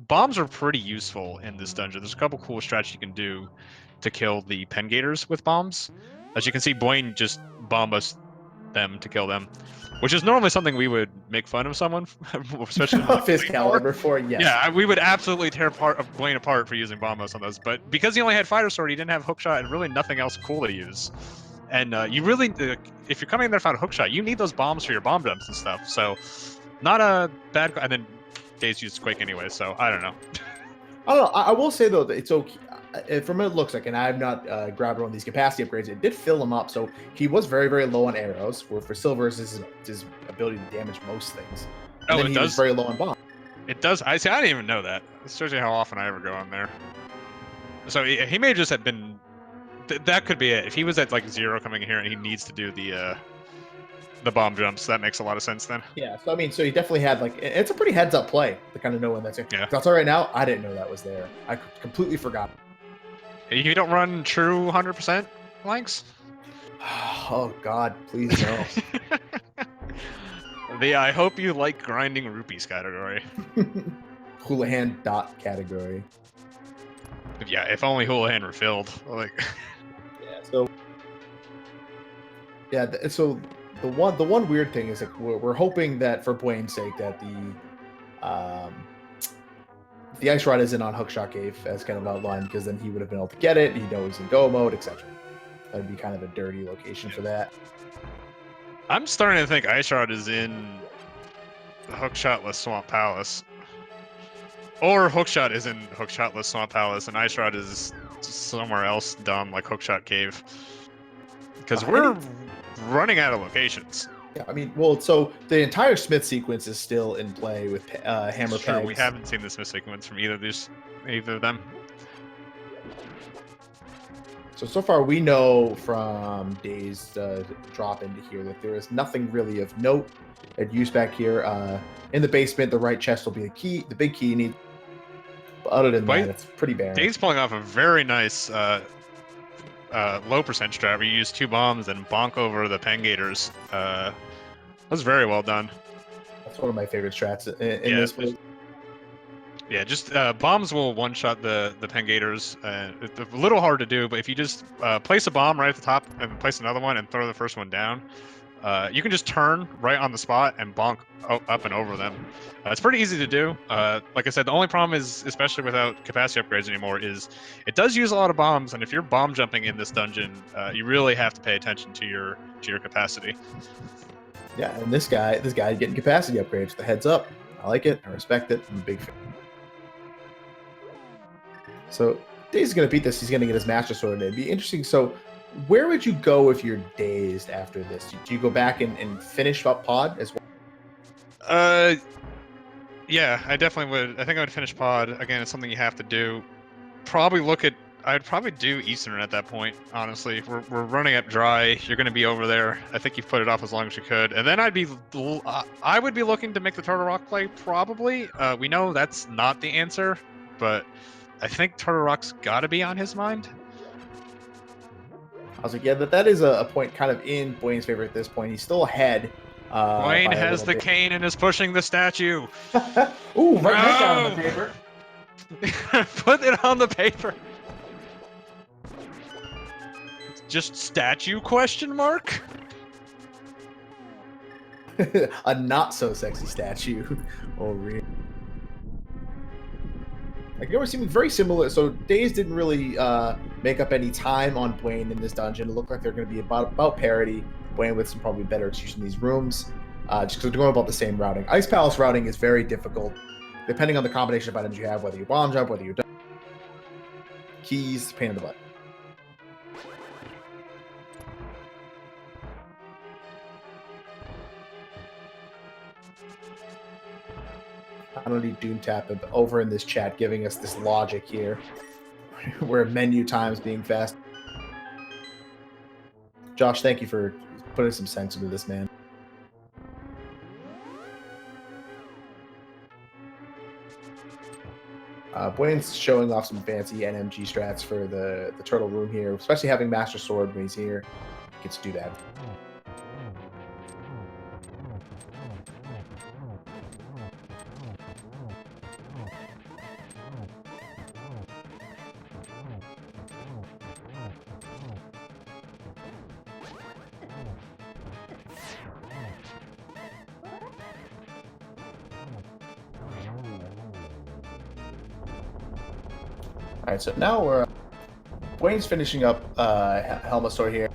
Bombs are pretty useful in this dungeon. There's a couple cool strats you can do to kill the pen gators with bombs. As you can see, Buane just bombus them to kill them, which is normally something we would make fun of someone, especially off his caliber for. Yes. Yeah, we would absolutely tear Buane apart for using bombus on those. But because he only had fighter sword, he didn't have hookshot and really nothing else cool to use. And you really, if you're coming in there without hookshot, you need those bombs for your bomb dumps and stuff. So, not a bad. And then Daze used Quake anyway, so I don't know. I don't know. I will say though that it's okay. From what it looks like, and I have not grabbed one of these capacity upgrades, it did fill him up. So he was very, very low on arrows, where for Silver's his ability to damage most things. And then he was very low on bomb. It does. I didn't even know that. It shows you how often I ever go on there. So he may just have been. That could be it. If he was at like 0 coming in here and he needs to do the bomb jumps, that makes a lot of sense then. Yeah, so I mean, so he definitely had like it's a pretty heads up play to kind of know when that's there. Yeah. That's all right now. I didn't know that was there. I completely forgot. You don't run true 100% blanks? Oh God, please no. The I hope you like grinding rupees category. Houlihan dot category. Yeah, if only Houlihan were filled. Like. Yeah. So the one weird thing is like we're hoping that for Buane's sake that the ice rod isn't on Hookshot Cave as kind of outlined, because then he would have been able to get it. He knows in go mode, etc. That would be kind of a dirty location for that. I'm starting to think ice rod is in Hookshotless Swamp Palace, or Hookshot is in Hookshotless Swamp Palace, and ice rod is somewhere else dumb like Hookshot Cave, because we're running out of locations. Yeah, I mean, well, so the entire Smith sequence is still in play with hammer pegs. We haven't seen the Smith sequence from either of them. So far we know from Days drop into here that there is nothing really of note at use back here. In the basement, the right chest will be the big key you need. But other than that, it's pretty barren. Days pulling off a very nice low percent strat where you use 2 bombs and bonk over the pen gators. That's very well done. That's one of my favorite strats in this place. Yeah, just bombs will one-shot the pen gators. It's a little hard to do, but if you just place a bomb right at the top and place another one and throw the first one down, you can just turn right on the spot and bonk up and over them. It's pretty easy to do. Like I said, the only problem is, especially without capacity upgrades anymore, is it does use a lot of bombs, and if you're bomb jumping in this dungeon, you really have to pay attention to your capacity. Yeah, and this guy getting capacity upgrades. The heads up. I like it. I respect it. I'm a big fan. So Daze is going to beat this. He's going to get his Master Sword. It'd be interesting. So where would you go if you're dazed after this? Do you go back and finish up pod as well? Yeah, I definitely would. I think I would finish pod. Again, it's something you have to do. I'd probably do Eastern at that point, honestly. We're running up dry. You're going to be over there. I think you've put it off as long as you could. And then I would be looking to make the Turtle Rock play, probably. We know that's not the answer, but I think Turtle Rock's got to be on his mind. I was like, yeah, that is a point kind of in Buane's favor at this point. He's still ahead. Buane has the cane and is pushing the statue. Ooh, right down on the paper. Put it on the paper. Just statue question mark? A not so sexy statue. Oh, really? Like, it was seeming very similar. So Daze didn't really make up any time on Buane in this dungeon. It looked like they're going to be about parity. Buane with some probably better execution in these rooms, just because they're going about the same routing. Ice Palace routing is very difficult, depending on the combination of items you have, whether you bomb jump, whether you don't. Keys, pain in the butt. I don't need Doom Tap over in this chat giving us this logic here where menu times being fast. Josh, thank you for putting some sense into this, man. Buane's showing off some fancy NMG strats for the turtle room here, especially having Master Sword when he's here. He gets to do that. All right, so now we're Buane's finishing up Helma's Sword here.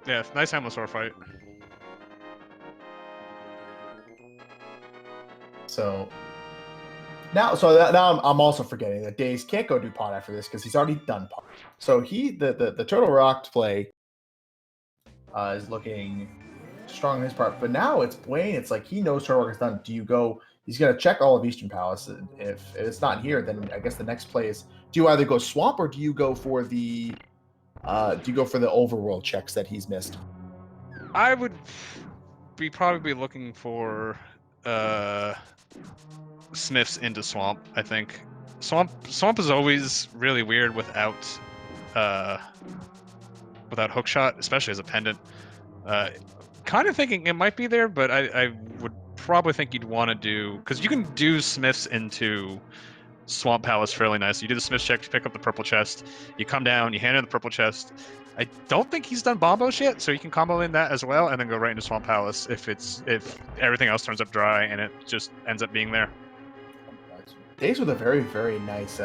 Yeah, nice Helma's Sword fight. So now, I'm also forgetting that Daze can't go do pod after this because he's already done pod. So the Turtle Rock play is looking strong on his part, but now it's Buane. It's like he knows Turtle Rock is done. Do you go? He's gonna check all of Eastern Palace. If it's not here, then I guess the next play is: do you either go swamp or do you go for the overworld checks that he's missed? I would probably be looking for Smiths into swamp. I think swamp is always really weird without hookshot, especially as a pendant. Kind of thinking it might be there, but I would probably think you'd want to do, because you can do Smiths into Swamp Palace fairly nice. You do the Smiths check to pick up the purple chest. You come down, you hand in the purple chest. I don't think he's done bombos yet, so you can combo in that as well, and then go right into Swamp Palace if everything else turns up dry and it just ends up being there. Daze with a very, very nice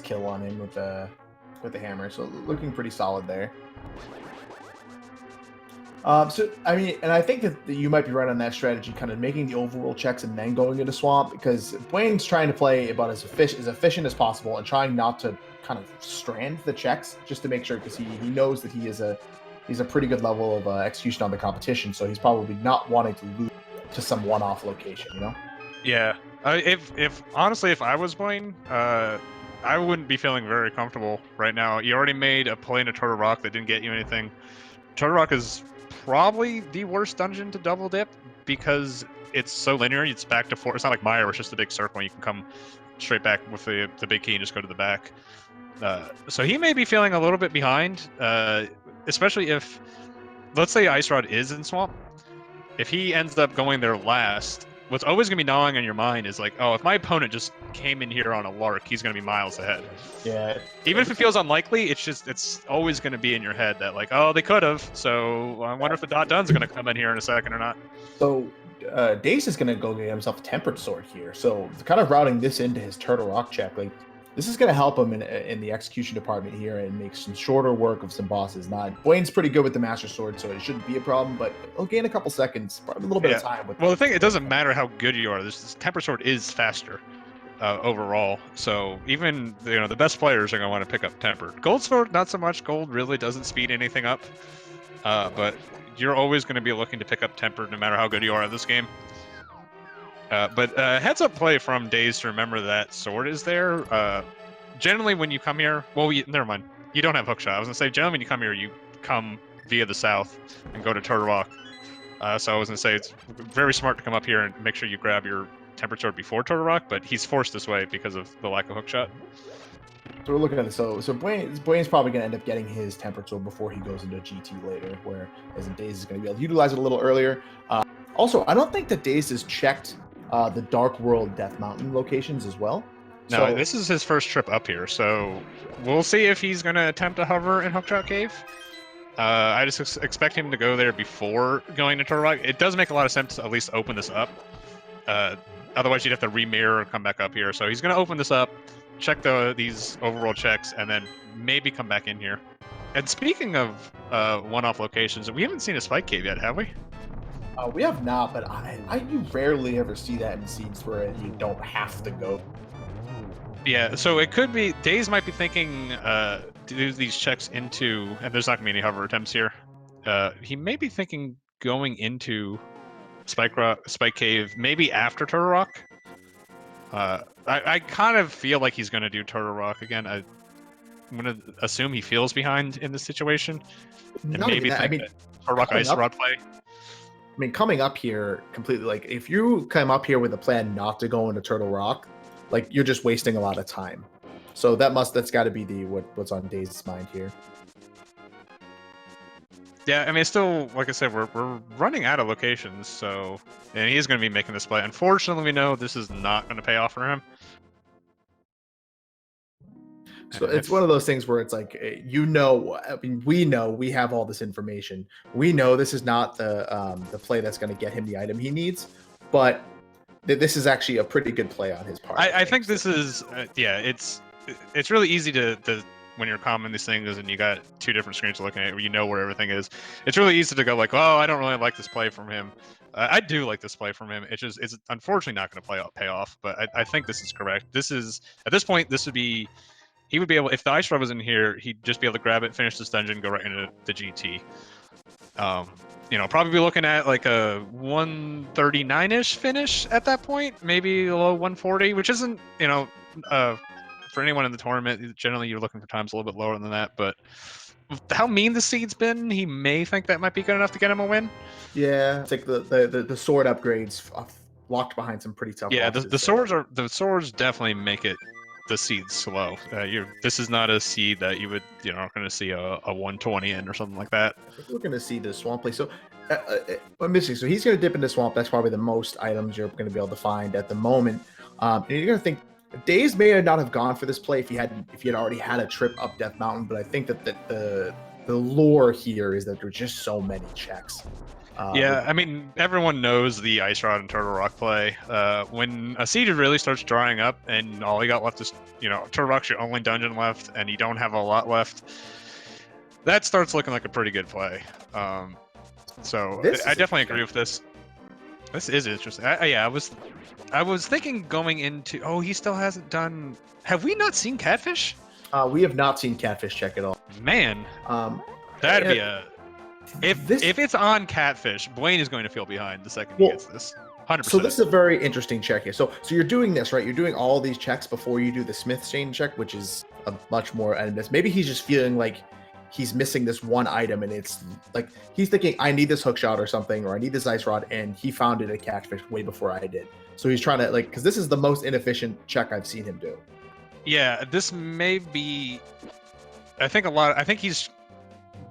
kill on him with the hammer, so looking pretty solid there. So I mean, and I think that you might be right on that strategy, kind of making the overworld checks and then going into swamp, because Buane's trying to play about as efficient as possible and trying not to kind of strand the checks, just to make sure, because he knows that he's a pretty good level of execution on the competition, so he's probably not wanting to lose to some one-off location, you know? Yeah. If honestly, if I was Buane, I wouldn't be feeling very comfortable right now. You already made a play into Turtle Rock that didn't get you anything. Turtle Rock is probably the worst dungeon to double dip because it's so linear. It's back to 4. It's not like Mire, where it's just a big circle and you can come straight back with the big key and just go to the back. So he may be feeling a little bit behind, especially if, let's say Ice Rod is in Swamp. If he ends up going there last, what's always going to be gnawing on your mind is like, oh, if my opponent just came in here on a lark, he's going to be miles ahead. Yeah. Even if it feels unlikely, it's always going to be in your head that, like, oh, they could have. So I wonder if the Dun's going to come in here in a second or not. So Daze is going to go get himself a Tempered Sword here. So kind of routing this into his Turtle Rock check. Like, This is going to help him in the execution department here and make some shorter work of some bosses. Not Buane's pretty good with the Master Sword, so it shouldn't be a problem, but he'll gain a couple seconds, probably a little bit of time. Well, the thing, it doesn't matter how good you are. This Temper Sword is faster overall, so even the best players are going to want to pick up Tempered. Gold Sword, not so much. Gold really doesn't speed anything up, but you're always going to be looking to pick up Tempered no matter how good you are at this game. But heads up play from Days to remember that sword is there. Generally, when you come here, well, never mind. You don't have Hookshot. I was gonna say, generally, when you come here, you come via the south and go to Turtle Rock. So I was gonna say it's very smart to come up here and make sure you grab your Tempered Sword before Turtle Rock, but he's forced this way because of the lack of Hookshot. So we're looking at it. So Buane's probably going to end up getting his Tempered Sword before he goes into GT later, whereas Days is going to be able to utilize it a little earlier. Also, I don't think that Days has checked the Dark World Death Mountain locations as well. No, so, this is his first trip up here, so we'll see if he's going to attempt to hover in Hookshot Cave. I just expect him to go there before going to Turtle Rock. It does make a lot of sense to at least open this up. Otherwise, you'd have to re-mirror and come back up here. So he's going to open this up, check these overworld checks, and then maybe come back in here. And speaking of one-off locations, we haven't seen a Spike Cave yet, have we? We have not, but you rarely ever see that in seeds where you don't have to go. Yeah, so it could be Days might be thinking to do these checks into, and there's not gonna be any hover attempts here. He may be thinking going into Spike Cave maybe after Turtle Rock. I kind of feel like he's gonna do Turtle Rock again. I'm gonna assume he feels behind in this situation, and maybe think that Turtle Rock Ice Rod play. I mean, coming up here completely, like, if you come up here with a plan not to go into Turtle Rock, like, you're just wasting a lot of time. So that's got to be what's on Days' mind here. Yeah, I mean, still, like I said, we're running out of locations, so and he's going to be making this play. Unfortunately, we know this is not going to pay off for him. So it's one of those things where it's like, I mean, we have all this information. We know this is not the play that's going to get him the item he needs, but this is actually a pretty good play on his part. I think this is, it's really easy to when you're commenting these things and you got two different screens looking at it, you know where everything is. It's really easy to go like, oh, I don't really like this play from him. I do like this play from him. It's unfortunately not going to pay off, but I think this is correct. This is, at this point, this would be, he would be able, if the Ice Rod was in here, he'd just be able to grab it, finish this dungeon, go right into the GT. Probably be looking at like a 139-ish finish at that point, maybe a low 140, which isn't, for anyone in the tournament, generally you're looking for times a little bit lower than that, but how mean the seed's been, he may think that might be good enough to get him a win. Yeah, it's like the sword upgrades locked behind some pretty tough. Yeah, the swords definitely make it the seed slow. This is not a seed that you would are going to see a 120 in or something like that. I think we're going to see the swamp play. So I'm missing. So he's going to dip into swamp. That's probably the most items you're going to be able to find at the moment. And you're going to think Days may not have gone for this play if he had already had a trip up Death Mountain. But I think that the lore here is that there's just so many checks. Yeah, I mean, everyone knows the Ice Rod and Turtle Rock play. When a seed really starts drying up and all you got left is, Turtle Rock's your only dungeon left and you don't have a lot left, that starts looking like a pretty good play. So I definitely agree with this. This is interesting. I was thinking going into, he still hasn't done, have we not seen Catfish? We have not seen Catfish check at all. Man, that'd be a... If it's on Catfish, Buane is going to feel behind the second he gets this. 100%. So this is a very interesting check here. So you're doing this, right? You're doing all these checks before you do the Smith chain check, which is a much more endless. Maybe he's just feeling like he's missing this one item, and it's like he's thinking, I need this Hookshot or something, or I need this Ice Rod, and he found it at Catfish way before I did. So he's trying to, because this is the most inefficient check I've seen him do. Yeah, this may be... I think he's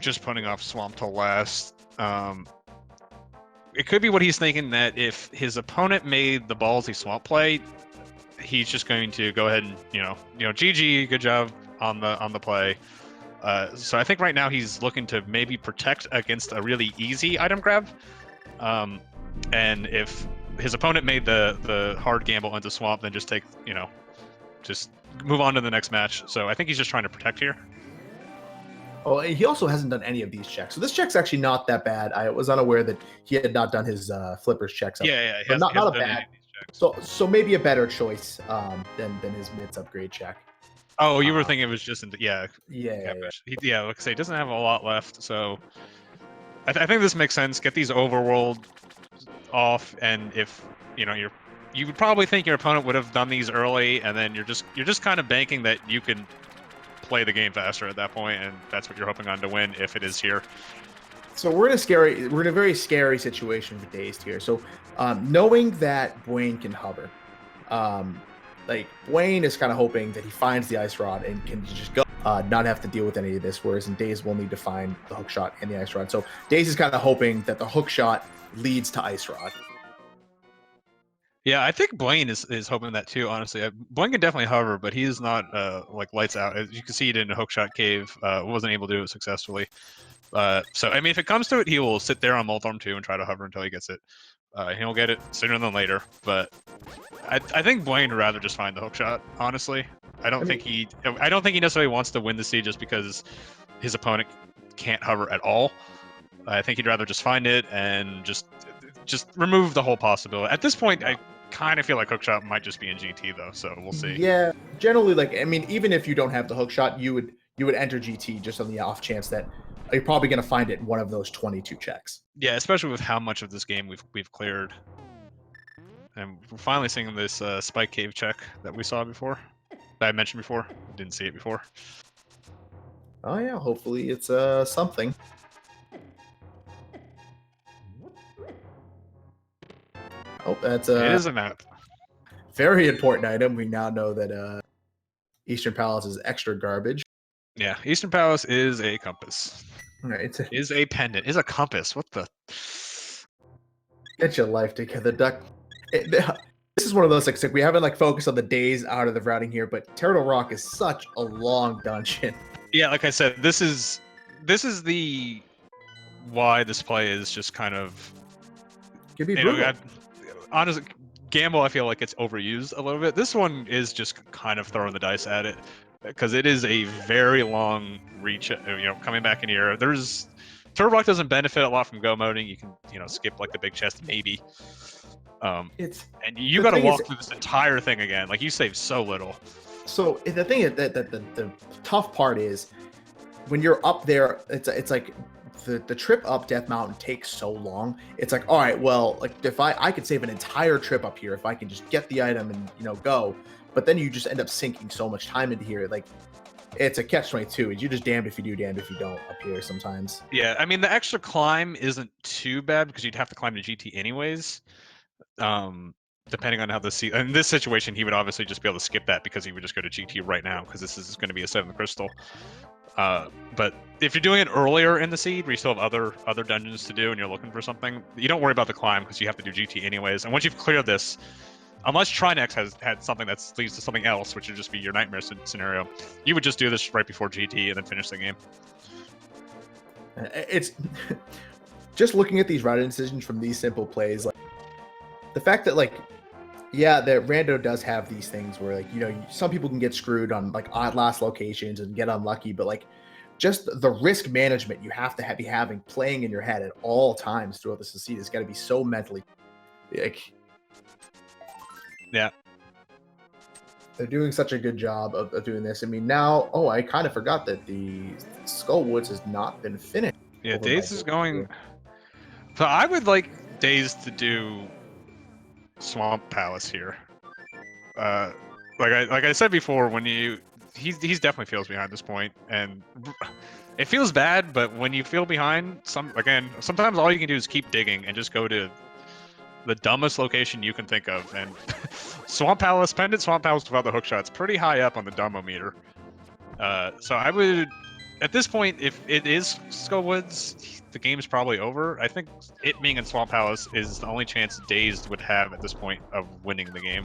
just putting off Swamp till last. It could be what he's thinking, that if his opponent made the ballsy Swamp play, he's just going to go ahead and GG, good job on the play. So I think right now he's looking to maybe protect against a really easy item grab, and if his opponent made the hard gamble into Swamp, then just take just move on to the next match. So I think he's just trying to protect here. Oh, he also hasn't done any of these checks. So this check's actually not that bad. I was unaware that he had not done his flippers checks up. Yeah, But not a done any bad. of these checks. So maybe a better choice than his mids upgrade check. Oh, you were thinking it was just Yeah. Like I say, he doesn't have a lot left, so I think this makes sense. Get these Overworld off, and if you would probably think your opponent would have done these early, and then you're just kind of banking that you can play the game faster at that point, and that's what you're hoping on to win if it is here. So we're in a very scary situation with Dazed here. So knowing that Buane can hover, Buane is kind of hoping that he finds the Ice Rod and can just go, not have to deal with any of this, whereas in Dazed will need to find the Hookshot and the Ice Rod. So Dazed is kind of hoping that the Hookshot leads to Ice Rod. Yeah, I think Buane is hoping that too, honestly. Buane can definitely hover, but he is not like lights out. As you can see it in a Hookshot cave, wasn't able to do it successfully. So, I mean, if it comes to it, he will sit there on Molthorn 2 and try to hover until he gets it. He'll get it sooner than later, but I think Buane would rather just find the Hookshot, honestly. I don't think he necessarily wants to win the seed just because his opponent can't hover at all. I think he'd rather just find it and just remove the whole possibility. At this point, I kind of feel like Hookshot might just be in GT though, so we'll see. Yeah, generally, even if you don't have the Hookshot, you would enter GT just on the off chance that you're probably going to find it in one of those 22 checks. Yeah, especially with how much of this game we've cleared. And we're finally seeing this Spike Cave check that we saw before, that I mentioned before. Didn't see it before. Oh yeah, hopefully it's something. Oh, that's it is a map. Very important item. We now know that Eastern Palace is extra garbage. Yeah, Eastern Palace is a compass. Right. Is a pendant. Is a compass. What the? Get your life together, Duck. This is one of those like we haven't focused on the days out of the routing here, but Turtle Rock is such a long dungeon. Yeah, like I said, this is the why this play is just kind of. Could be brutal. Honestly, Gamble, I feel like it's overused a little bit. This one is just kind of throwing the dice at it because it is a very long reach. Coming back in here, Turtle Rock doesn't benefit a lot from go moding. You can skip like the big chest maybe. And you got to walk through this entire thing again. Like you save so little. So the thing is that the tough part is when you're up there. It's like the trip up Death Mountain takes so long. It's like, all right, well, like if I could save an entire trip up here if I can just get the item and go. But then you just end up sinking so much time into here. Like it's a catch-22. You're just damned if you do, damned if you don't up here sometimes. Yeah, I mean the extra climb isn't too bad because you'd have to climb to GT anyways. Depending on how in this situation, he would obviously just be able to skip that because he would just go to GT right now because this is going to be a 7th crystal. But if you're doing it earlier in the seed where you still have other dungeons to do and you're looking for something, you don't worry about the climb because you have to do GT anyways. And once you've cleared this, unless Trinex has had something that leads to something else, which would just be your nightmare scenario, you would just do this right before GT and then finish the game. It's just looking at these routing decisions from these simple plays, like the fact that that Rando does have these things where some people can get screwed on odd last locations and get unlucky, but just the risk management you have to be having playing in your head at all times throughout the season has got to be so mentally yeah. They're doing such a good job of doing this. I mean, now, I kind of forgot that the Skull Woods has not been finished. Yeah, Daze is going. So I would like Daze to do Swamp Palace here. Like I said before, when he's definitely feels behind at this point, and it feels bad. But when you feel behind, sometimes all you can do is keep digging and just go to the dumbest location you can think of. And Swamp Palace, Pendant Swamp Palace without the Hookshot's pretty high up on the dumb-o-meter. So I would, at this point, if it is Skullwoods, the game's probably over. I think it being in Swamp Palace is the only chance Dazed would have at this point of winning the game.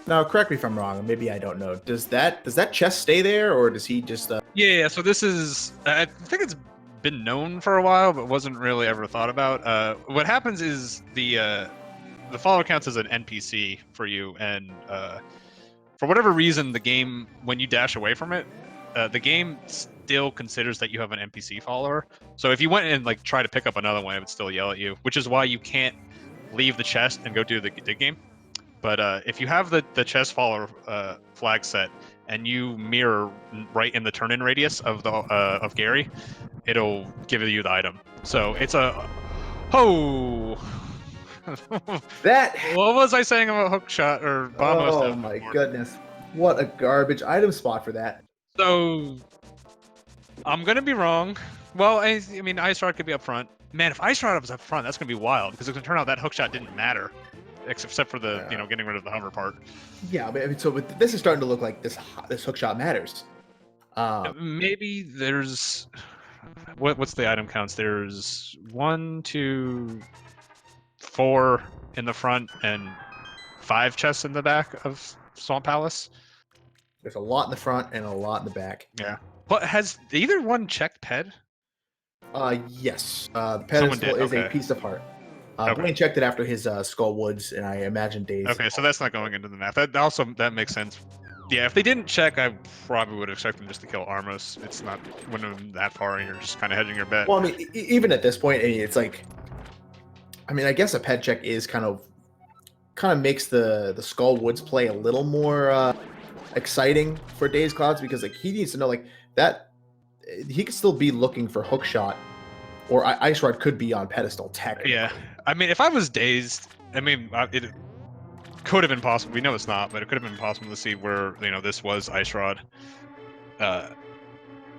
Now, correct me if I'm wrong. Maybe I don't know. Does that chest stay there, or does he just? Yeah. So this is, I think it's been known for a while, but wasn't really ever thought about. What happens is the the follower counts as an NPC for you, and for whatever reason, the game, when you dash away from it, the game still considers that you have an NPC follower. So if you went and like try to pick up another one, it would still yell at you, which is why you can't leave the chest and go do the dig game. But if you have the chest follower flag set and you mirror right in the turn-in radius of the of Gary, it'll give you the item. So it's a That. What was I saying about Hookshot or Bombos? Oh my goodness! What a garbage item spot for that. So I'm gonna be wrong. Well, I mean, Ice Rod could be up front. Man, if Ice Rod was up front, that's gonna be wild because it can turn out that Hookshot didn't matter, except for the getting rid of the hover part. Yeah, but I mean, so this is starting to look like this Hookshot matters. Maybe there's what's the item counts? There's 1, 2, 4 in the front and 5 chests in the back of Swamp Palace. There's a lot in the front and a lot in the back. Yeah. But has either one checked Ped? Yes. The pedestal is a piece of heart. Buane checked it after his Skull Woods, and I imagine Days. Okay, so that's not going into the math. That makes sense. Yeah, if they didn't check, I probably would expect them just to kill Armos. It's not when they're that far, and you're just kind of hedging your bet. Well, I mean, even at this point, I mean, it's like, I mean, I guess a Ped check is kind of makes the Skull Woods play a little more exciting for dazedcloud, because like he needs to know like that he could still be looking for Hookshot, or Ice Rod could be on pedestal technically. Yeah, I mean, if I was dazed, I mean, it could have been possible. We know it's not, but it could have been possible to see where this was Ice Rod.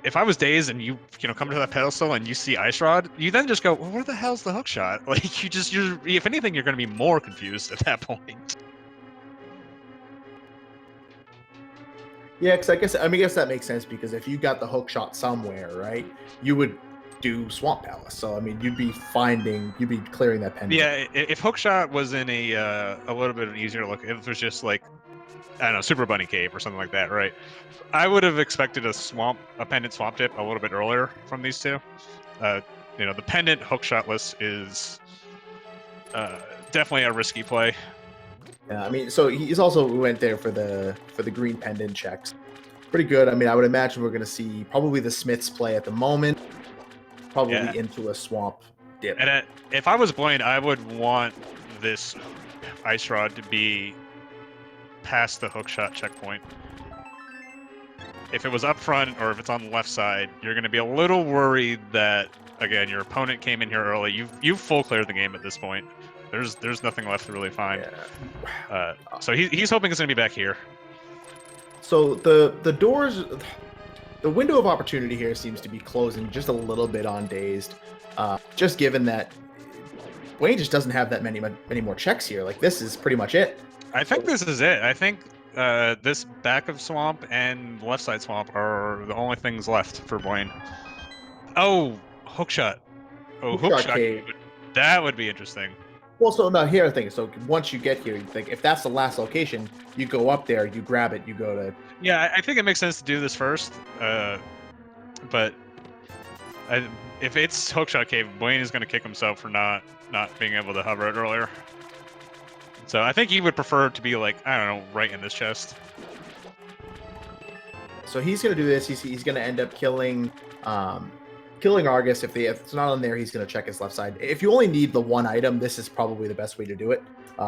If I was dazed and you come to that pedestal and you see Ice Rod, you then just go, well, where the hell's the Hookshot? Like you're if anything, you're going to be more confused at that point. Yeah, because I guess that makes sense, because if you got the Hookshot somewhere, right, you would do Swamp Palace. So I mean, you'd be clearing that pendant. Yeah, if Hookshot was in a little bit of an easier look, if it was just like, I don't know, Super Bunny Cave or something like that, right? I would have expected a pendant swamp tip a little bit earlier from these two. The pendant Hookshot list is definitely a risky play. Yeah, I mean, so he's also went there for the green pendant checks. Pretty good. I mean, I would imagine we're going to see probably the Smiths play at the moment, probably into a swamp dip. And if I was Buane, I would want this Ice Rod to be past the Hookshot checkpoint. If it was up front or if it's on the left side, you're going to be a little worried that, again, your opponent came in here early. You've full cleared the game at this point. There's nothing left to really find. Yeah. So he's hoping it's going to be back here. So the doors, the window of opportunity here seems to be closing just a little bit on Dazed. Just given that Buane just doesn't have that many more checks here. Like, this is pretty much it. I think this is it. I think this back of swamp and left side swamp are the only things left for Buane. Oh, Hookshot. Oh, Hookshot cave. That would be interesting. Well, so now here's the thing. So once you get here, like, if that's the last location, you go up there, you grab it, you go to. Yeah, I think it makes sense to do this first. But if it's Hookshot Cave, Buane is going to kick himself for not being able to hover it earlier. So I think he would prefer to be, like, I don't know, right in this chest. So he's going to do this. He's going to end up killing Argus. If it's not on there, he's going to check his left side. If you only need the one item, this is probably the best way to do it.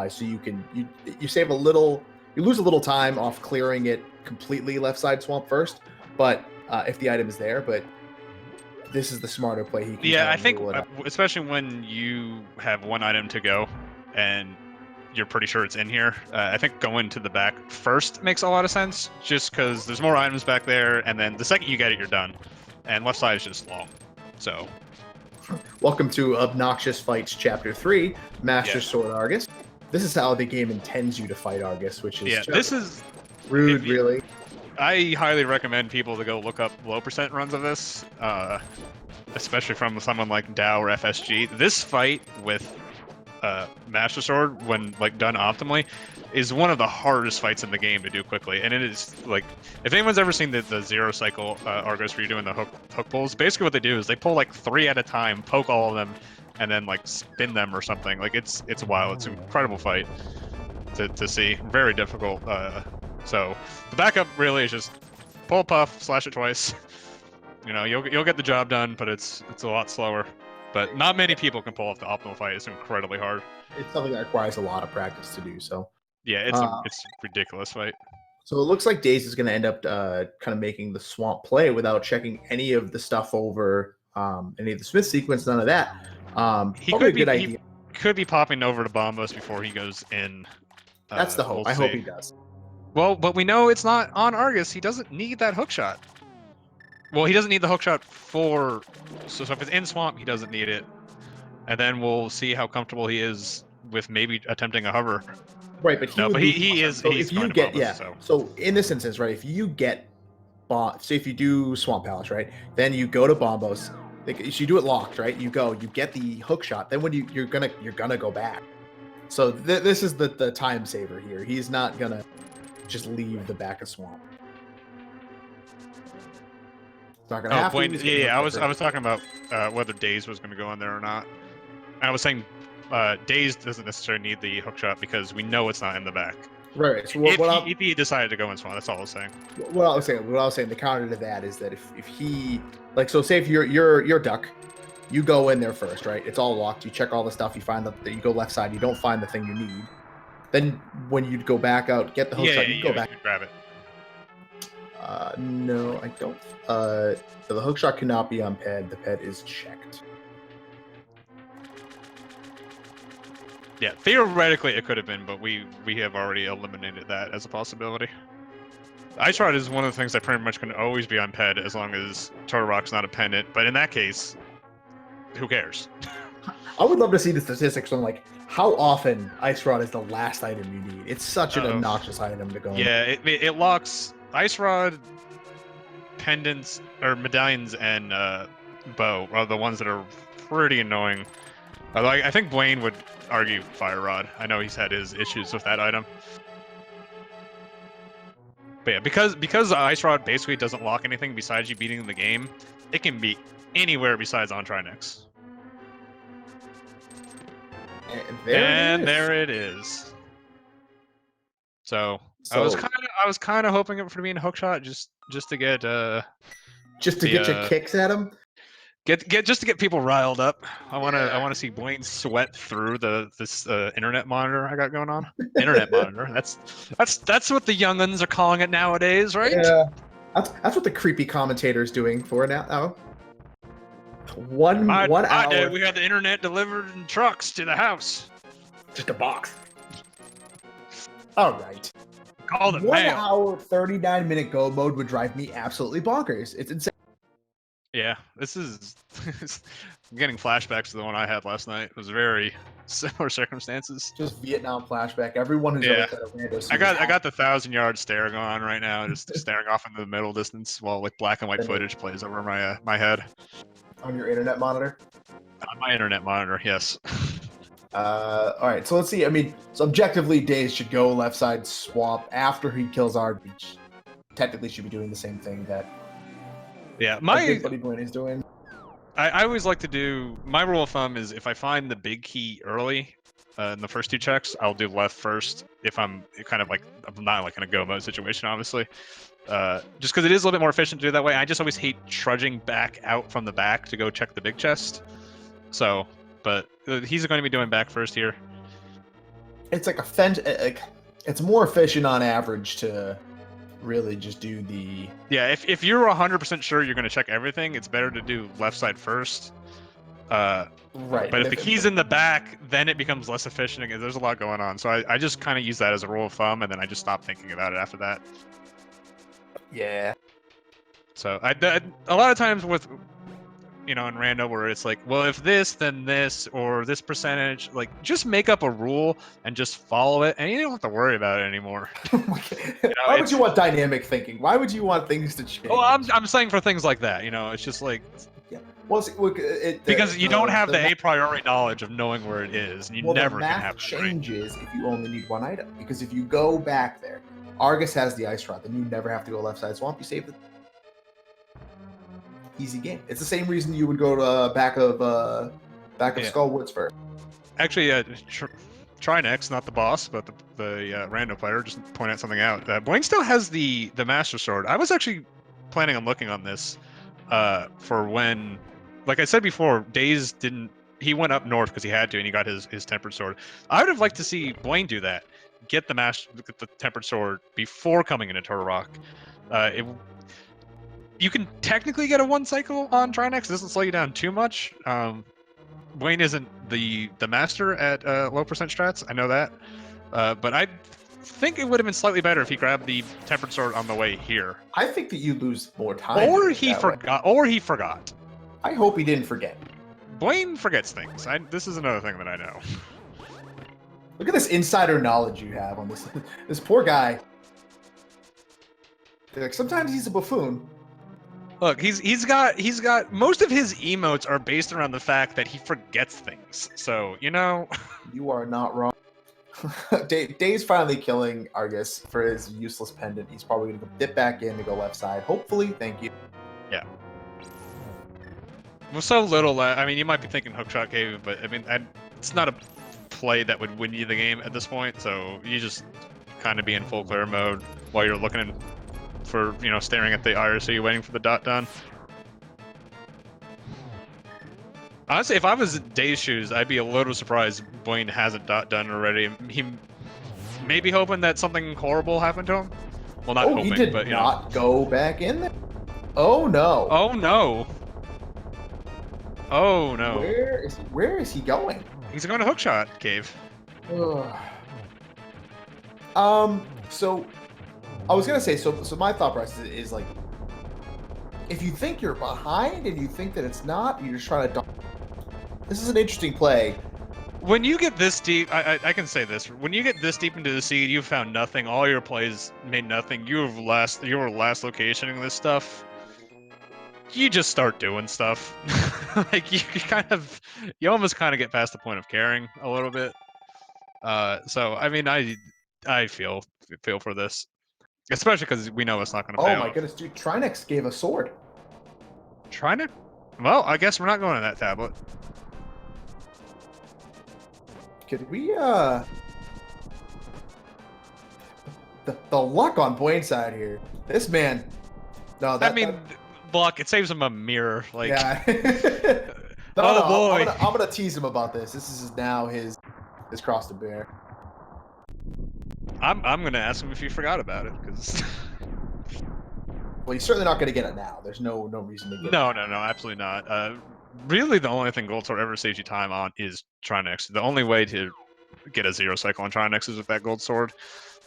So you save a little, you lose a little time off clearing it completely left side swamp first. But if the item is there, but this is the smarter play. I think especially when you have one item to go and you're pretty sure it's in here. I think going to the back first makes a lot of sense, just because there's more items back there, and then the second you get it, you're done. And left side is just long. So, welcome to Obnoxious Fights Chapter 3, Master Sword Argus. This is how the game intends you to fight Argus, which is this is rude, really. I highly recommend people to go look up low percent runs of this, especially from someone like Dow or FSG. This fight with Master Sword, when like done optimally, is one of the hardest fights in the game to do quickly. And it is like, if anyone's ever seen the zero cycle Argus where you're doing the hook pulls, basically what they do is they pull like 3 at a time, poke all of them, and then like spin them or something. Like it's wild. It's an incredible fight to see. Very difficult. So the backup really is just pull puff, slash it twice. You know, you'll get the job done, but it's a lot slower. But not many people can pull off the optimal fight. It's incredibly hard. It's something that requires a lot of practice to do. So Yeah, it's a ridiculous fight. So it looks like Daze is going to end up kind of making the swamp play without checking any of the stuff over any of the Smith sequence, none of that. He probably could a good idea. He could be popping over to Bombos before he goes in. That's the hope. We'll I hope see. he does. Well, but we know it's not on Argus. He doesn't need that hookshot. Well, he doesn't need the hookshot for... So if it's in swamp, he doesn't need it. And then we'll see how comfortable he is with maybe attempting a hover. Right, but he is. So he's if you going to get Bombos, so in this instance, right, if you get say if you do Swamp Palace, right, then you go to Bombos. You do it locked, right? You get the hook shot. Then when you're gonna go back. So this is the time saver here. He's not gonna just leave the back of Swamp. It's not gonna happen. I was talking about whether Daze was going to go in there or not. I was saying Daze doesn't necessarily need the hookshot because we know it's not in the back. Right. So if he decided to go in Swamp, that's all I was saying. What I was saying, the counter to that is that if he so say if you're duck, you go in there first, right? It's all locked. You check all the stuff. You find that you go left side. You don't find the thing you need. Then when you go back out, get the hook shot. You go back. You grab it. No, I don't. The hook shot cannot be on ped. The ped is checked. Yeah, theoretically it could have been, but we have already eliminated that as a possibility. Ice Rod is one of the things that pretty much can always be on ped as long as Turtle Rock's not a pendant. But in that case, who cares? I would love to see the statistics on like how often Ice Rod is the last item you need. It's such an obnoxious item to go. Yeah, it locks Ice Rod, pendants or medallions, and bow are the ones that are pretty annoying. Although I think Buane would argue Fire Rod. I know he's had his issues with that item. But yeah, because Ice Rod basically doesn't lock anything besides you beating the game, it can be anywhere besides on Trinex. And there it is. So I was kind of hoping for being a hookshot just to get get your kicks at him. Just to get people riled up. I want to see Buane sweat through this internet monitor I got going on. Internet monitor. That's what the younguns are calling it nowadays, right? Yeah. That's what the creepy commentator is doing for now. Oh. One hour. We had the internet delivered in trucks to the house. Just a box. All right. Called it 1 mail. hour, 39-minute go mode would drive me absolutely bonkers. It's insane. Yeah, this is. I'm getting flashbacks to the one I had last night. It was very similar circumstances. Just Vietnam flashback. Everyone who's ever said a rando. I got the 1,000-yard stare going on right now, just staring off into the middle distance while like black and white footage plays over my head. On your internet monitor? On my internet monitor, yes. All right, so let's see. I mean, so objectively, Daze should go left side swap after he kills Ard, which technically should be doing the same thing that my buddy Buane is doing. I always like to do, my rule of thumb is if I find the big key early in the first 2 checks, I'll do left first. If I'm kind of like, I'm not like in a go mode situation, obviously. Just because it is a little bit more efficient to do it that way. I just always hate trudging back out from the back to go check the big chest. So, but he's going to be doing back first here. It's like it's more efficient on average to really just do the... Yeah, if you're 100% sure you're going to check everything, it's better to do left side first. Right. But if the key's in the back, then it becomes less efficient because there's a lot going on. So I just kind of use that as a rule of thumb, and then I just stop thinking about it after that. Yeah. So a lot of times with, in rando where it's like, well, if this, then this, or this percentage, like just make up a rule and just follow it, and you don't have to worry about it anymore. Why would you want dynamic thinking? Why would you want things to change? Well, I'm saying for things like that, it's just like, yeah. Well, because you don't have the a priori knowledge of knowing where it is, and you never can have it. Changes if you only need one item, because if you go back there, Argus has the ice rod, then you never have to go left side swamp. You save it. Easy game. It's the same reason you would go to back of Back of Yeah. Skull Woods first. Actually, try next, not the boss, but the random player. Just point out something out. Buane still has the Master Sword. I was actually planning on looking on this for when, like I said before, Daze didn't. He went up north because he had to, and he got his Tempered Sword. I would have liked to see Buane do that. Get the Tempered Sword before coming into Turtle Rock. You can technically get a 1 cycle on Trinex. It doesn't slow you down too much. Buane isn't the master at low percent strats. I know that, but I think it would have been slightly better if he grabbed the Tempered Sword on the way here. I think that you lose more time. Or he forgot. Or he forgot. I hope he didn't forget. Buane forgets things. This is another thing that I know. Look at this insider knowledge you have on this. This poor guy. Like, sometimes he's a buffoon. Look, he's got most of his emotes are based around the fact that he forgets things. So, you know, you are not wrong. Dave's finally killing Argus for his useless pendant. He's probably gonna dip back in to go left side. Hopefully, thank you. Yeah. With so little, I mean, you might be thinking Hookshot gave, but I mean, it's not a play that would win you the game at this point. So you just kind of be in full clear mode while you're looking for, you know, staring at the IRC, waiting for the dot done. Honestly, if I was in Dave's shoes, I'd be a little surprised Buane hasn't dot done already. He may be hoping that something horrible happened to him. Well, not hoping, he did but you not go back in there. Oh no! Oh no! Oh no! Where is he going? He's going to Hookshot cave. So I was gonna say, so my thought process is like, if you think you're behind and you think that it's not, you're just trying to. This is an interesting play. When you get this deep, I can say this: when you get this deep into the seed, you've found nothing. All your plays made nothing. You were last locationing this stuff. You just start doing stuff. Like you almost kind of get past the point of caring a little bit. So I mean, I feel for this. Especially because we know it's not going to pay off. Oh my goodness, dude! Trinex gave a sword. Trinex? Well, I guess we're not going to that tablet. Could we, the luck on Buane's side here. This man... No, luck, it saves him a mirror. Like, yeah. Boy. I'm gonna tease him about this. This is now his cross to bear. I'm gonna ask him if he forgot about it, because... Well, he's certainly not gonna get it now. There's no reason to get it. No, absolutely not. Really, the only thing Gold Sword ever saves you time on is Trinex. The only way to get a 0 cycle on Trinex is with that Gold Sword.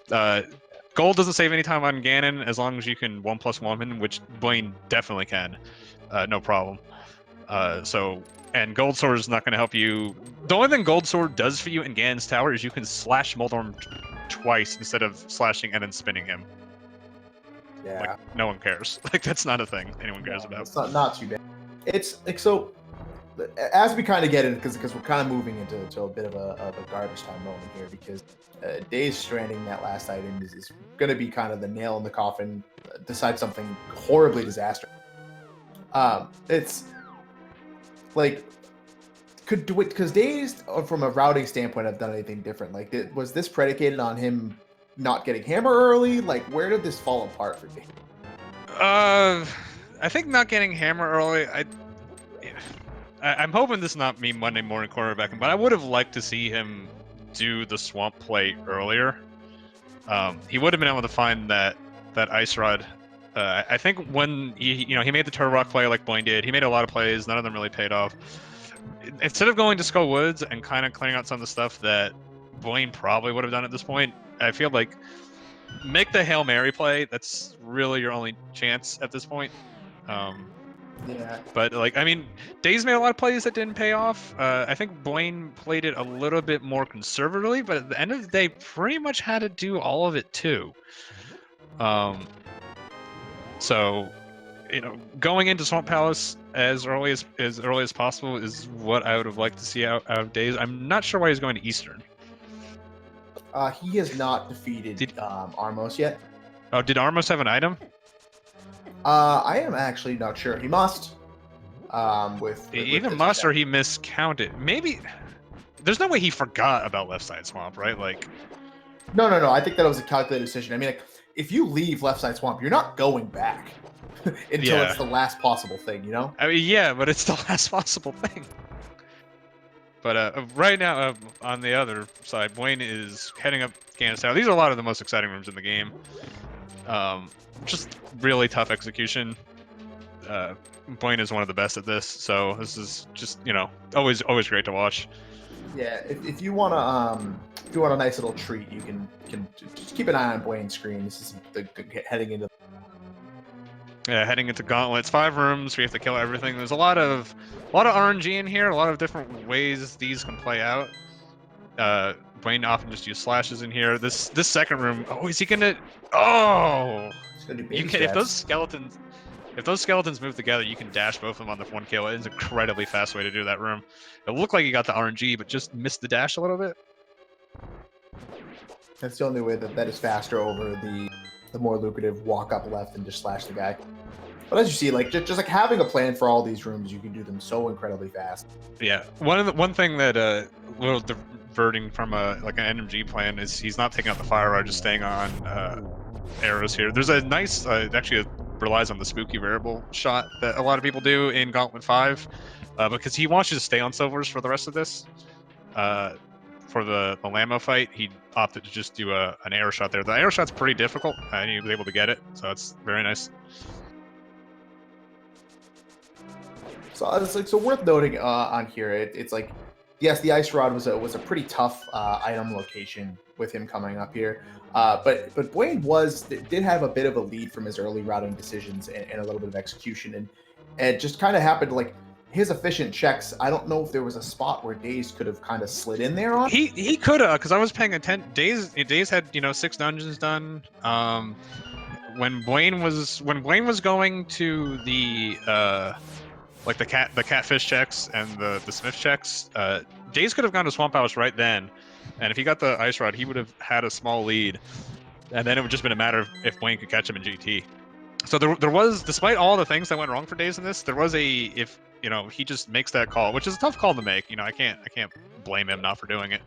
Gold doesn't save any time on Ganon as long as you can 1+1 him, which Buane definitely can. No problem. And Gold Sword is not going to help you. The only thing Gold Sword does for you in Ganon's tower is you can slash Moldorm twice instead of slashing and then spinning him. Yeah. Like, no one cares. Like, that's not a thing anyone cares about. It's not too bad. It's like, so as we kind of get in, because we're kind of moving into a bit of a garbage time moment here, because Days Stranding, that last item, is going to be kind of the nail in the coffin, decide something horribly disastrous. It's like, because Days, from a routing standpoint, have done anything different? Like, was this predicated on him not getting hammer early? Like, where did this fall apart for me? I think not getting hammer early. I'm hoping this is not me Monday morning quarterbacking, but I would have liked to see him do the swamp play earlier. He would have been able to find that ice rod. I think when he made the Turtle Rock play like Buane did, he made a lot of plays. None of them really paid off. Instead of going to Skull Woods and kind of clearing out some of the stuff that Buane probably would have done at this point, I feel like make the Hail Mary play. That's really your only chance at this point. Yeah. But, like, I mean, Days made a lot of plays that didn't pay off. I think Buane played it a little bit more conservatively, but at the end of the day, pretty much had to do all of it too. So, going into Swamp Palace as early as possible is what I would have liked to see out of Days. I'm not sure why he's going to Eastern. He has not defeated Armos yet. Oh, did Armos have an item? I am actually not sure. He must. With Either this must check. or he miscounted. Maybe there's no way he forgot about left side swamp, right? Like, No. I think that was a calculated decision. I mean, like, if you leave left side swamp, you're not going back until Yeah. it's the last possible thing, you know? I mean, yeah, but it's the last possible thing. But right now, on the other side, Buane is heading up Ganon Tower. These are a lot of the most exciting rooms in the game. Just really tough execution. Buane is one of the best at this, so this is just, you know, always great to watch. Yeah, if you want a nice little treat, you can just keep an eye on Buane's screen. This is heading into. Yeah, heading into Gauntlet. It's 5 rooms. We have to kill everything. There's a lot of RNG in here. A lot of different ways these can play out. Buane often just use slashes in here. This second room. Oh, is he gonna? Oh, you can. If those skeletons move together, you can dash both of them on the 1 kill. It's an incredibly fast way to do that room. It looked like he got the RNG, but just missed the dash a little bit. That's the only way that is faster over the more lucrative walk up left and just slash the guy. But as you see, like just like having a plan for all these rooms, you can do them so incredibly fast. Yeah, one thing that little diverting from like an NMG plan is he's not taking out the fire rod, just staying on arrows here. There's a nice actually it relies on the spooky variable shot that a lot of people do in Gauntlet 5 because he wants you to stay on silvers for the rest of this. For the Lambo fight, he opted to just do an arrow shot there. The arrow shot's pretty difficult, and he was able to get it, so it's very nice. So it's like worth noting on here. It's like, yes, the ice rod was a pretty tough item location with him coming up here, but Buane did have a bit of a lead from his early routing decisions and a little bit of execution, and it just kind of happened like. His efficient checks. I don't know if there was a spot where Daze could have kind of slid in there on. He could have, because I was paying attention. Daze had 6 dungeons done. When Buane was going to the like the catfish checks and the smith checks, Daze could have gone to Swamp House right then, and if he got the ice rod, he would have had a small lead, and then it would just been a matter of if Buane could catch him in GT. So there was, despite all the things that went wrong for Daze in this, there was if he just makes that call, which is a tough call to make. I can't blame him not for doing it.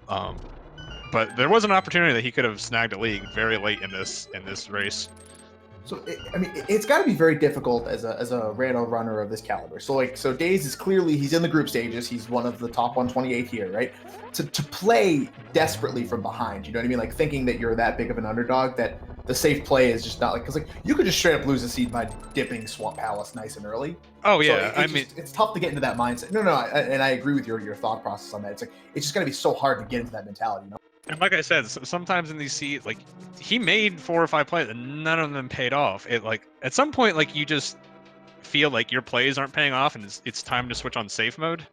But there was an opportunity that he could have snagged a league very late in this race. So it's got to be very difficult as a random runner of this caliber. So Daze is clearly, he's in the group stages. He's one of the top 128 here, right? To play desperately from behind, you know what I mean? Like thinking that you're that big of an underdog, that the safe play is just not like, because like you could just straight up lose a seed by dipping Swamp Palace nice and early. Oh yeah, so it's tough to get into that mindset. No, and I agree with your thought process on that. It's like it's just got to be so hard to get into that mentality, you know? And like I said, sometimes in these seeds, like he made 4 or 5 plays and none of them paid off. It like at some point, like you just feel like your plays aren't paying off, and it's time to switch on safe mode.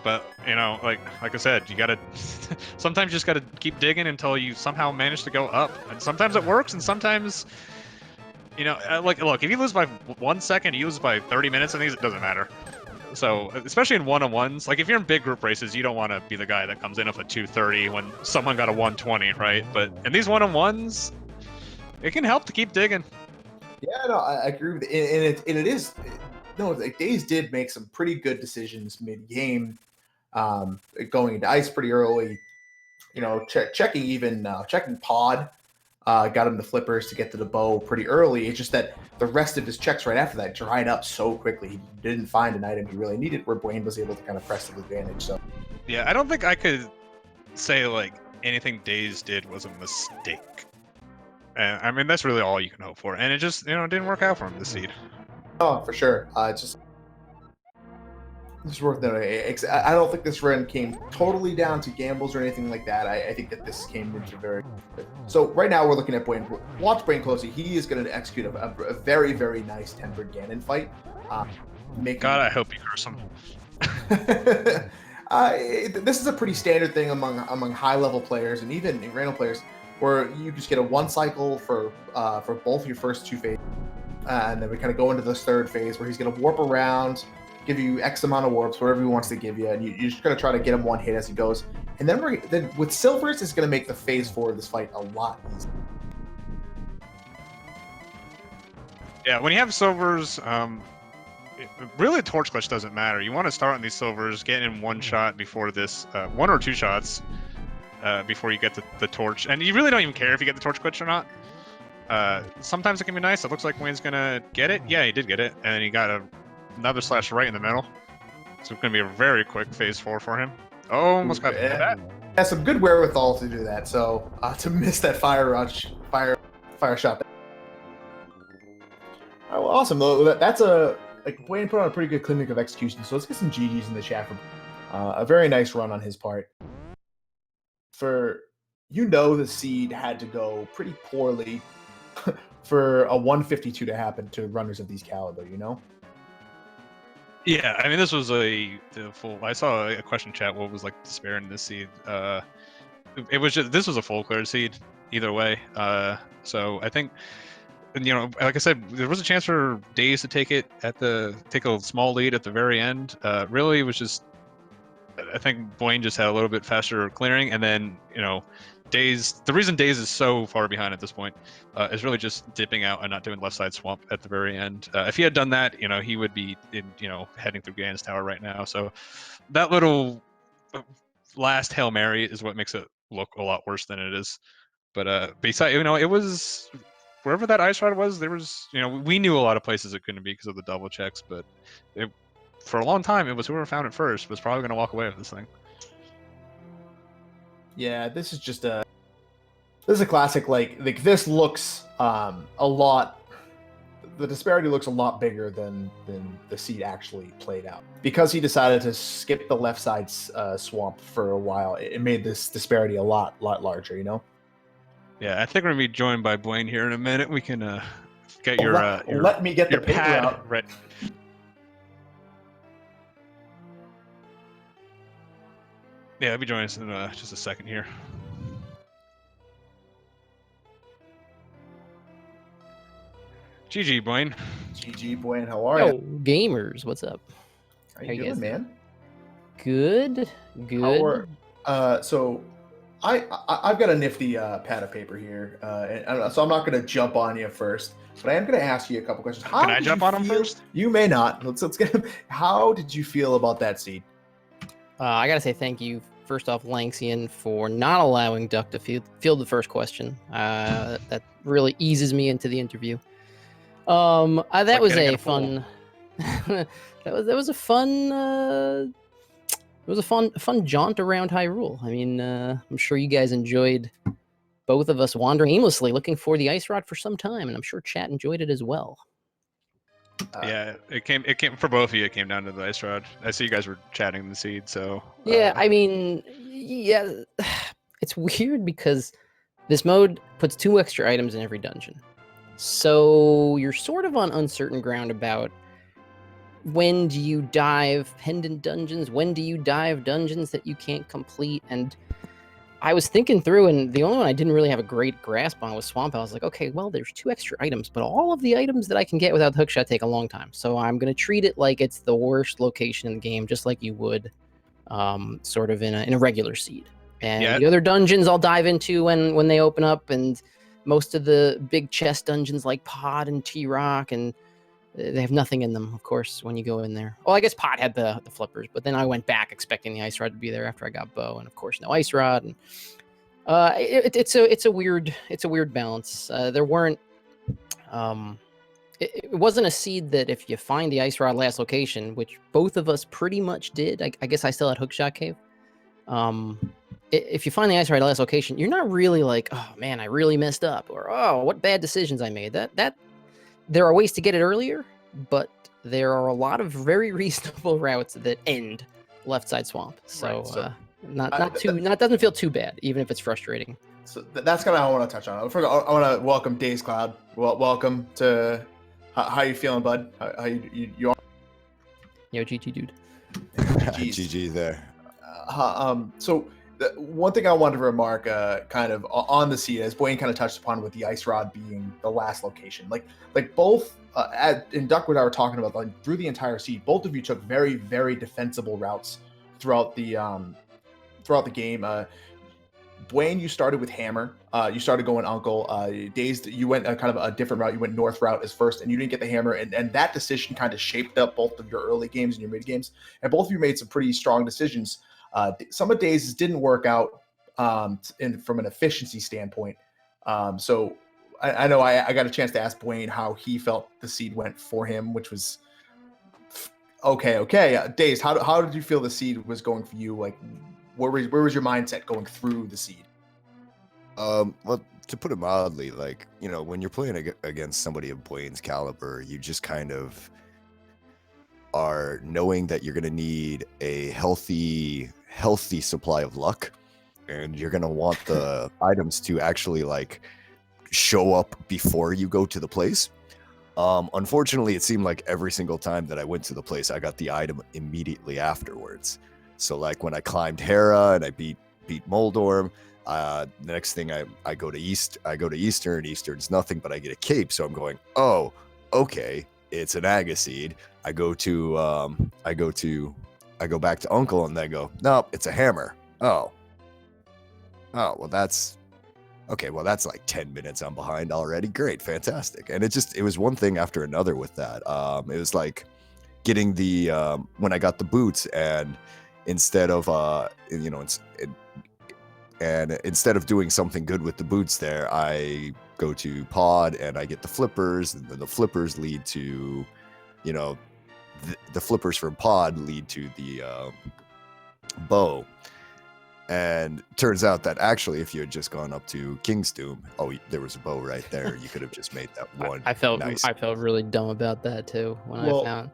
But like I said, you gotta sometimes you just gotta keep digging until you somehow manage to go up. And sometimes it works, and sometimes like look, if you lose by 1 second, you lose by 30 minutes. I think it doesn't matter. So, especially in one-on-ones, like if you're in big group races, you don't want to be the guy that comes in with a 230 when someone got a 120, right? But in these one-on-ones, it can help to keep digging. Yeah, no, I agree with it. And it is, no, like Daze did make some pretty good decisions mid-game, going into ice pretty early, checking pod, got him the flippers to get to the bow pretty early. It's just that the rest of his checks right after that dried up so quickly. He didn't find an item he really needed, where Buane was able to kind of press to the advantage. So yeah, I don't think I could say like anything Daze did was a mistake. I mean, that's really all you can hope for, and it just didn't work out for him this seed. Oh, for sure. It's worth noting. I don't think this run came totally down to gambles or anything like that. I think that this came into very... So right now we're looking at Buane. Watch Buane closely. He is going to execute a very, very nice tempered Ganon fight. God, I hope you curse him. This is a pretty standard thing among high-level players and even random players, where you just get a 1 cycle for both your first 2 phases. And then we kind of go into this 3rd phase where he's going to warp around, give you X amount of warps, whatever he wants to give you, and you're just going to try to get him 1 hit as he goes. And then with silvers, it's going to make the phase 4 of this fight a lot easier. Yeah, when you have silvers, really torch glitch doesn't matter. You want to start on these silvers, get in one shot before this, 1 or 2 shots before you get the torch, and you really don't even care if you get the torch glitch or not. Sometimes it can be nice. It looks like Wayne's gonna get it. Yeah, he did get it, and then he got another slash right in the middle. So it's gonna be a very quick phase 4 for him. Oh, almost got that. Has some good wherewithal to do that. So to miss that fire shot. Oh, well, awesome. That's Buane put on a pretty good clinic of execution. So let's get some GGs in the chat for a very nice run on his part. The seed had to go pretty poorly for a 152 to happen to runners of these caliber, you know? Yeah, I mean, this was the full. I saw a question chat. What was like despair in this seed? It was just this was a full clear seed either way. So I think, like I said, there was a chance for Daze to take a small lead at the very end. Really, it was just I think Buane just had a little bit faster clearing, and then Daze. The reason Daze is so far behind at this point is really just dipping out and not doing left side swamp at the very end. If he had done that, he would be heading through Ganon's tower right now. So that little last Hail Mary is what makes it look a lot worse than it is. But besides, it was wherever that ice rod was. There was, we knew a lot of places it couldn't be because of the double checks, but for a long time, it was whoever found it first was probably going to walk away with this thing. Yeah, this is a classic. Like this looks a lot. The disparity looks a lot bigger than the seed actually played out because he decided to skip the left side swamp for a while. It made this disparity a lot larger. Yeah, I think we're gonna be joined by Buane here in a minute. We can get your let me get your the paper pad out. ready. Yeah, he'll be joining us in just a second here. GG, Buane. GG, Buane. How are Yo, you? gamers, what's up? How you doing, man? Good. So I've got a nifty pad of paper here, so I'm not going to jump on you first, but I am going to ask you a couple questions. Can I jump on him first? You may not. Let's get. How did you feel about that seed? I gotta say thank you first off, Lanxian, for not allowing Duck to field the first question. That really eases me into the interview. That was a fun. that was a fun. It was a fun jaunt around Hyrule. I mean, I'm sure you guys enjoyed both of us wandering aimlessly, looking for the ice rod for some time, and I'm sure chat enjoyed it as well. Yeah, it came for both of you. It came down to the ice rod. I see you guys were chatting the seed, so yeah. I mean, yeah, it's weird because this mode puts 2 extra items in every dungeon, so you're sort of on uncertain ground about when do you dive pendant dungeons, when do you dive dungeons that you can't complete. And I was thinking through, and the only one I didn't really have a great grasp on was Swamp. I was like, okay, well, there's 2 extra items, but all of the items that I can get without the hookshot take a long time. So I'm going to treat it like it's the worst location in the game, just like you would sort of in a regular seed. And the other dungeons I'll dive into when they open up, and most of the big chest dungeons like Pod and T-Rock, and they have nothing in them, of course, when you go in there. Well, I guess Pod had the flippers, but then I went back expecting the ice rod to be there after I got Bow, and of course no ice rod. And it's a weird balance. There weren't it wasn't a seed that if you find the ice rod last location, which both of us pretty much did. I guess I still had Hookshot Cave. If you find the ice rod last location, you're not really like, oh man, I really messed up, or oh, what bad decisions I made. That there are ways to get it earlier, but there are a lot of very reasonable routes that end left side swamp. So, right, doesn't feel too bad, even if it's frustrating. So that's kind of how I want to touch on it. I want to welcome Dazedcloud. Welcome to how you feeling, bud? How you are? Yo, GG dude. GG there. So the one thing I wanted to remark, kind of on the seed, as Buane kind of touched upon, with the ice rod being the last location, like both in Duckwood I were talking about, like through the entire seed, both of you took very, very defensible routes throughout the game. Buane, you started with hammer. You started going uncle. Dazed, you went a kind of a different route. You went north route as first, and you didn't get the hammer. And that decision kind of shaped up both of your early games and your mid games. And both of you made some pretty strong decisions. Some of Dazed's didn't work out from an efficiency standpoint. So I know I got a chance to ask Buane how he felt the seed went for him, which was okay. Dazed, how did you feel the seed was going for you? Like, where was your mindset going through the seed? Well, to put it mildly, like, you know, when you're playing against somebody of Buane's caliber, you just kind of are knowing that you're going to need a healthy supply of luck, and you're going to want the items to actually like show up before you go to the place. Unfortunately, it seemed like every single time that I went to the place, I got the item immediately afterwards. So like when I climbed Hera and I beat Moldorm, the next thing I go to Eastern's nothing, but I get a cape. So I'm going, oh, okay, it's an Agaseed. I go back to Uncle, and they go, no, it's a hammer. Oh, well, that's okay. Well, that's like 10 minutes I'm behind already. Great, fantastic. And it was one thing after another with that. It was like getting the when I got the boots, and instead of instead of doing something good with the boots there, I go to pod and I get the flippers, and then the flippers lead to, you know, the flippers from pod lead to the bow. And turns out that actually, if you had just gone up to King's Doom, there was a bow right there. You could have just made that one. I felt nice. I felt really dumb about that too when I found.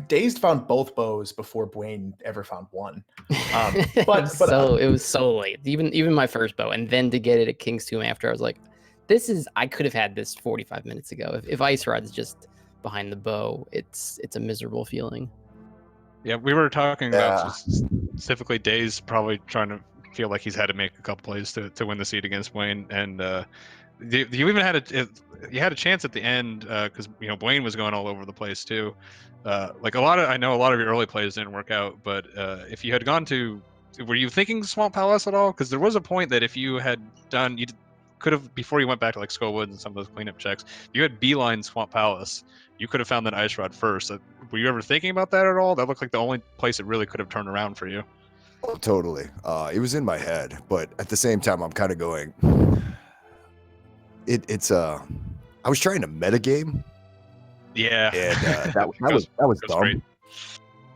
Dazed found both bows before Buane ever found one. But it was so late. Even my first bow, and then to get it at King's Tomb after, I was like, I could have had this 45 minutes ago. If Ice Rod's just behind the bow, it's a miserable feeling. Yeah, we were talking about specifically Dazed probably trying to feel like he's had to make a couple plays to win the seed against Buane, and you even had a chance at the end because Buane was going all over the place too. I know a lot of your early plays didn't work out, but if you had gone to, were you thinking Swamp Palace at all? Because there was a point that if you had done, you could have, before you went back to like Skullwood and some of those cleanup checks, you had beeline Swamp Palace. You could have found that Ice Rod first. Were you ever thinking about that at all? That looked like the only place it really could have turned around for you. Oh, totally. It was in my head, but at the same time, I'm kind of going. I was trying to metagame. Yeah. And that was dumb. Great.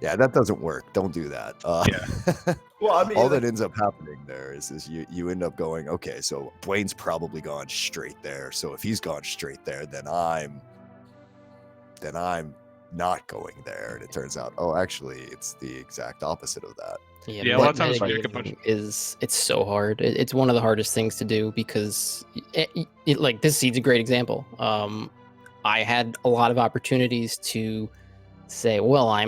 Yeah, that doesn't work. Don't do that. Yeah. Well, I mean, all that ends up happening there is you end up going, okay, so Buane's probably gone straight there. So if he's gone straight there, then I'm not going there. And it turns out, actually, it's the exact opposite of that. Yeah, a lot of times it's so hard. It's one of the hardest things to do because like this seed's a great example. I had a lot of opportunities to say, well, I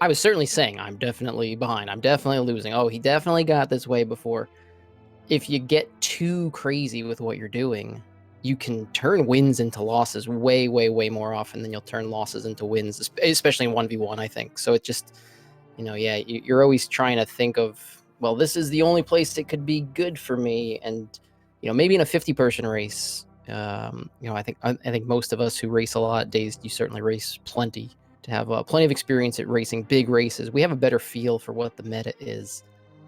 was certainly saying I'm definitely behind. I'm definitely losing. Oh, he definitely got this way before. If you get too crazy with what you're doing, you can turn wins into losses way, way, way more often than you'll turn losses into wins, especially in 1v1, I think. So it just, you're always trying to think of, well, this is the only place that could be good for me. And, maybe in a 50-person race, I think most of us who race a lot, Dazed, you certainly race plenty, to have plenty of experience at racing big races. We have a better feel for what the meta is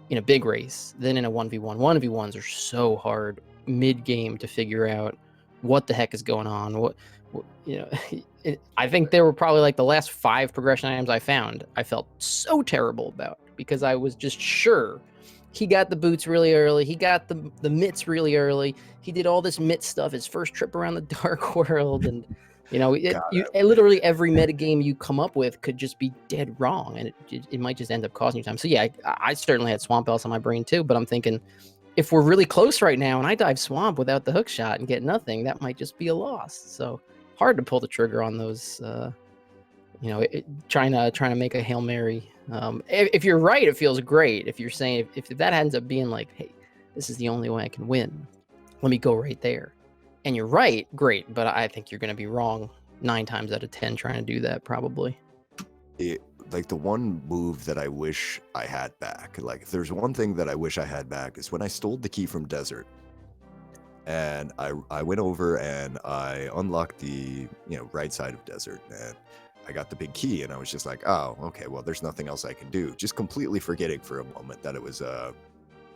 in a big race than in a 1v1. 1v1s are so hard mid-game to figure out what the heck is going on. I think there were probably like the last 5 progression items I found I felt so terrible about because I was just sure he got the boots really early. He got the mitts really early. He did all this mitt stuff, his first trip around the Dark World. And, literally every metagame you come up with could just be dead wrong. And it might just end up costing you time. So, yeah, I certainly had Swamp Palace on my brain, too. But I'm thinking, if we're really close right now and I dive Swamp without the hook shot and get nothing, that might just be a loss. So hard to pull the trigger on those, trying to make a Hail Mary. If you're right, it feels great. If you're saying, if that ends up being like, hey, this is the only way I can win, let me go right there. And you're right, great. But I think you're going to be wrong 9 times out of 10 trying to do that, probably. like the one move that I wish I had back. Like if there's one thing that I wish I had back is when I stole the key from Desert. And I went over and I unlocked the right side of Desert, and I got the big key, and I was just like, oh, okay, well, there's nothing else I can do. Just completely forgetting for a moment that it was a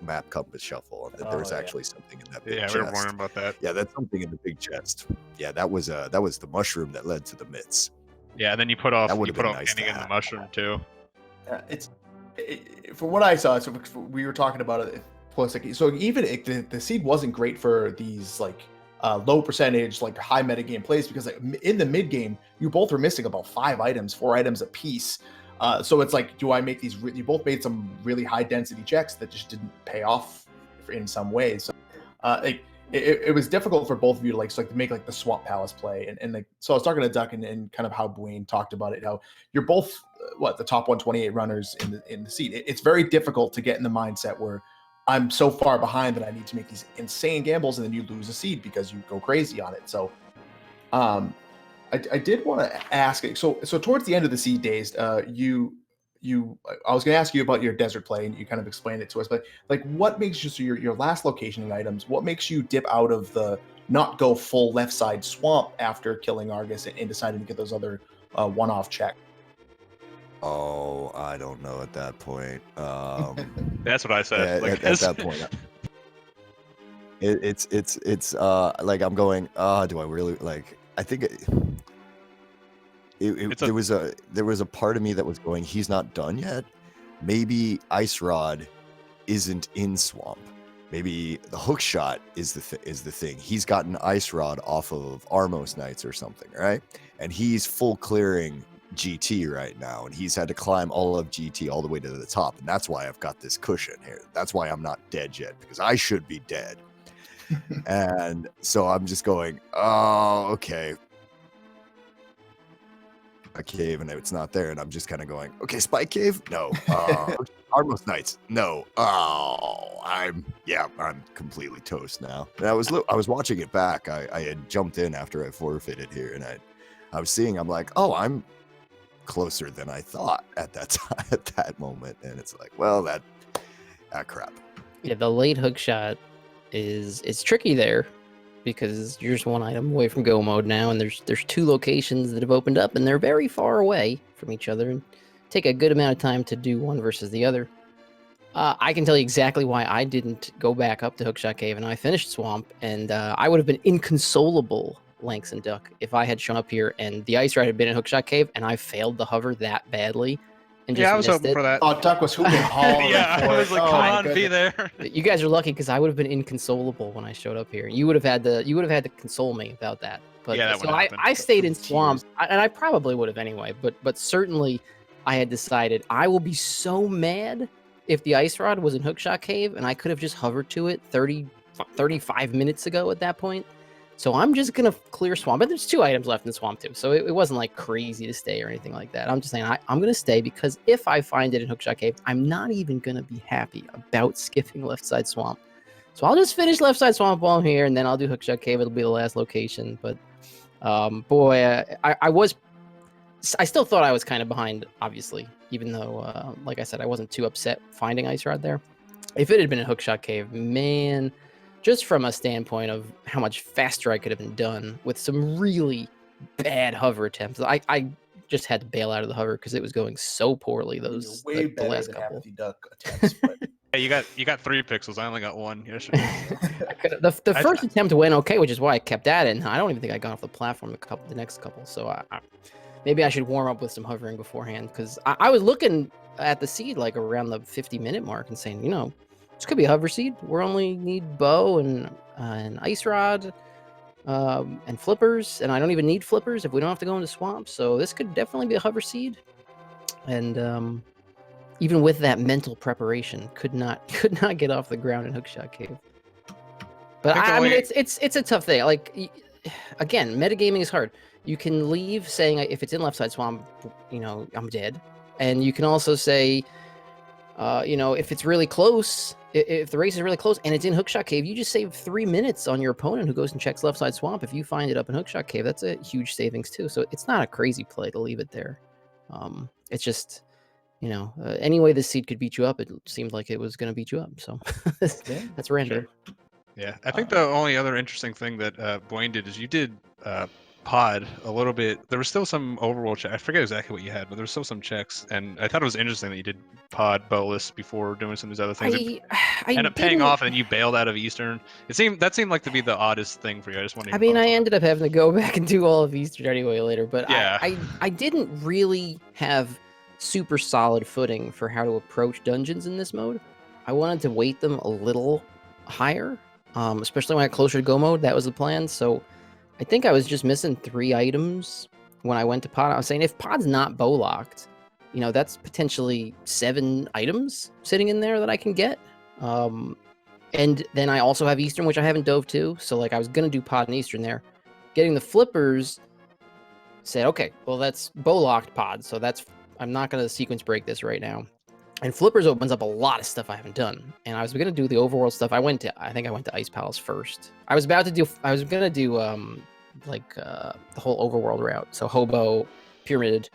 map compass shuffle, and that there was actually something in that big chest. Yeah, we were wondering about that. Yeah, that's something in the big chest. Yeah, that was the mushroom that led to the mitts. Yeah, and then you put off That would've been nice ending to in the have. mushroom too. From what I saw, so we were talking about it. Plus, like, so even the seed wasn't great for these like low percentage, like high metagame plays, because like in the mid game, you both were missing about 4 items a piece. So it's like, do I make these? You both made some really high density checks that just didn't pay off in some ways. So, it was difficult for both of you to to make like the Swamp Palace play, and like, so I was talking to Duck and kind of how Buane talked about it, how you're both the top 128 runners in the seed. It's very difficult to get in the mindset where I'm so far behind that I need to make these insane gambles, and then you lose a seed because you go crazy on it. So, I did want to ask. So towards the end of the seed days, I was going to ask you about your desert play, and you kind of explained it to us. But like, what makes you, so your last locationing items? What makes you dip out of the not go full left side swamp after killing Argus and deciding to get those other one-off checks? Oh, I don't know at that point. That's what I said. At that point, it's like I'm going. Do I really like? I think there was a part of me that was going, he's not done yet. Maybe Ice Rod isn't in Swamp. Maybe the Hookshot is the thing. He's gotten Ice Rod off of Armos Knights or something, right? And he's full clearing GT right now, and he's had to climb all of GT all the way to the top, and that's why I've got this cushion here. That's why I'm not dead yet, because I should be dead. And so I'm just going, oh, okay. A cave, and it's not there, and I'm just kind of going, okay, Spike Cave? No. Armos Knights? No. Oh, I'm completely toast now. And I was watching it back. I had jumped in after I forfeited here, and I was seeing, I'm like, oh, I'm closer than I thought at that time, at that moment. And it's like, well, that crap. Yeah, the late Hookshot it's tricky there, because you're just one item away from go mode now, and there's 2 locations that have opened up, and they're very far away from each other, and take a good amount of time to do one versus the other. I can tell you exactly why I didn't go back up to Hookshot Cave, and I finished Swamp, and I would have been inconsolable, Lanks and Duck, if I had shown up here and the Ice Ride had been in Hookshot Cave and I failed the hover that badly. And just I was hoping for that. Oh, Duck was hooping hard. Yeah, I was like, come on, be there. You guys are lucky, because I would have been inconsolable when I showed up here. You would have had to console me about that. But Yeah, that so would've happened. I stayed in Swamp, and I probably would have anyway. But certainly, I had decided I will be so mad if the Ice Rod was in Hookshot Cave, and I could have just hovered to it 35 minutes ago at that point. So I'm just going to clear Swamp. But there's 2 items left in Swamp too. So it wasn't like crazy to stay or anything like that. I'm just saying I'm going to stay, because if I find it in Hookshot Cave, I'm not even going to be happy about skipping Left Side Swamp. So I'll just finish Left Side Swamp while I'm here, and then I'll do Hookshot Cave. It'll be the last location. But boy, I still thought I was kind of behind, obviously, even though, like I said, I wasn't too upset finding Ice Rod there. If it had been a Hookshot Cave, man, just from a standpoint of how much faster I could have been done with some really bad hover attempts, I just had to bail out of the hover because it was going so poorly. Those way the better last than couple. half the Duck attempts. But... Hey, you got 3 pixels. I only got 1 yesterday. The first attempt went okay, which is why I kept at it. And I don't even think I got off the platform the next couple. So maybe I should warm up with some hovering beforehand, because I was looking at the seed like around the 50-minute mark and saying, this could be a hover seed. We only need bow and Ice Rod and flippers, and I don't even need flippers if we don't have to go into Swamp. So this could definitely be a hover seed. And even with that mental preparation, could not get off the ground in Hookshot Cave. But I mean, it's a tough thing. Like, again, metagaming is hard. You can leave saying, if it's in Left Side Swamp, I'm dead, and you can also say, if it's really close, if the race is really close and it's in Hookshot Cave, you just save 3 minutes on your opponent who goes and checks Left Side Swamp. If you find it up in Hookshot Cave, that's a huge savings too. So it's not a crazy play to leave it there. It's just, any way this seed could beat you up, it seemed like it was going to beat you up. So that's random. Sure. Yeah, I think the only other interesting thing that Buane did is you did pod a little bit. There was still some overworld check. I forget exactly what you had, but there was still some checks, and I thought it was interesting that you did pod bowless before doing some of these other things. It ended up paying off, and you bailed out of Eastern. That seemed like to be the oddest thing for you. I just wanted. I ended up having to go back and do all of Eastern anyway later, but yeah. I didn't really have super solid footing for how to approach dungeons in this mode. I wanted to weight them a little higher. Especially when I got closer to go mode, that was the plan. So I think I was just missing 3 items when I went to pod. I was saying if pod's not bow locked, that's potentially 7 items sitting in there that I can get. And then I also have Eastern, which I haven't dove to. So like I was gonna do pod and Eastern there. Getting the flippers, said okay, well that's bow locked pod, so I'm not gonna sequence break this right now. And Flippers opens up a lot of stuff I haven't done. And I was going to do the Overworld stuff. I think I went to Ice Palace first. I was going to do the whole Overworld route. So Hobo, Pyramid,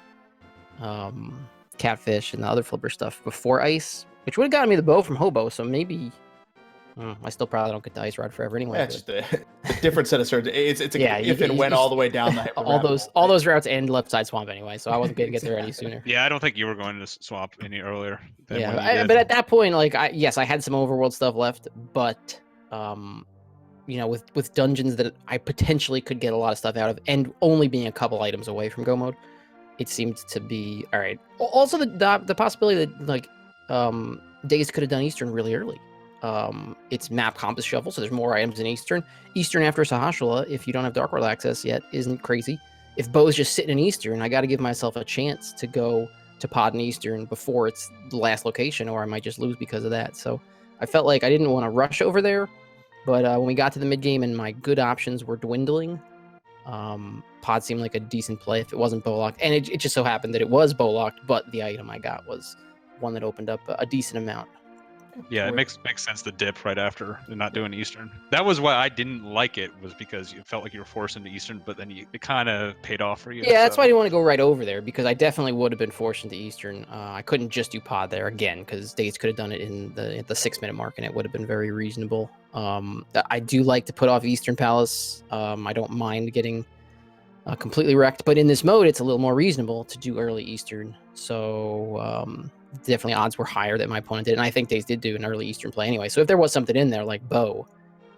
Catfish, and the other Flipper stuff before Ice, which would have gotten me the bow from Hobo. So maybe I still probably don't get the Ice Rod forever anyway. Yeah, it's just a different set of swords. It's if it went all the way down the all those routes end left side swamp anyway, so I wasn't going to get there any sooner. Yeah, I don't think you were going to swamp any earlier. Yeah, but at that point, like, I had some Overworld stuff left, but with dungeons that I potentially could get a lot of stuff out of, and only being a couple items away from go mode, it seemed to be all right. Also, the possibility that like Days could have done Eastern really early. It's map compass shuffle, so there's more items in Eastern. Eastern after Sahashala, if you don't have Dark World access yet, isn't crazy. If Bo's just sitting in Eastern, I got to give myself a chance to go to pod in Eastern before it's the last location, or I might just lose because of that. So I felt like I didn't want to rush over there, but when we got to the mid game and my good options were dwindling, pod seemed like a decent play if it wasn't bow locked, and it just so happened that it was bow locked, but the item I got was one that opened up a decent amount. Yeah, it makes sense to dip right after and not doing Eastern. That was why I didn't like it, was because you felt like you were forced into Eastern, but then it kind of paid off for you. Yeah, that's why I didn't want to go right over there, because I definitely would have been forced into Eastern. I couldn't just do pod there again, because Days could have done it at the 6-minute mark, and it would have been very reasonable. I do like to put off Eastern Palace. I don't mind getting completely wrecked, but in this mode, it's a little more reasonable to do early Eastern. So definitely odds were higher that my opponent did, and I think Days did do an early Eastern play anyway. So if there was something in there like bow,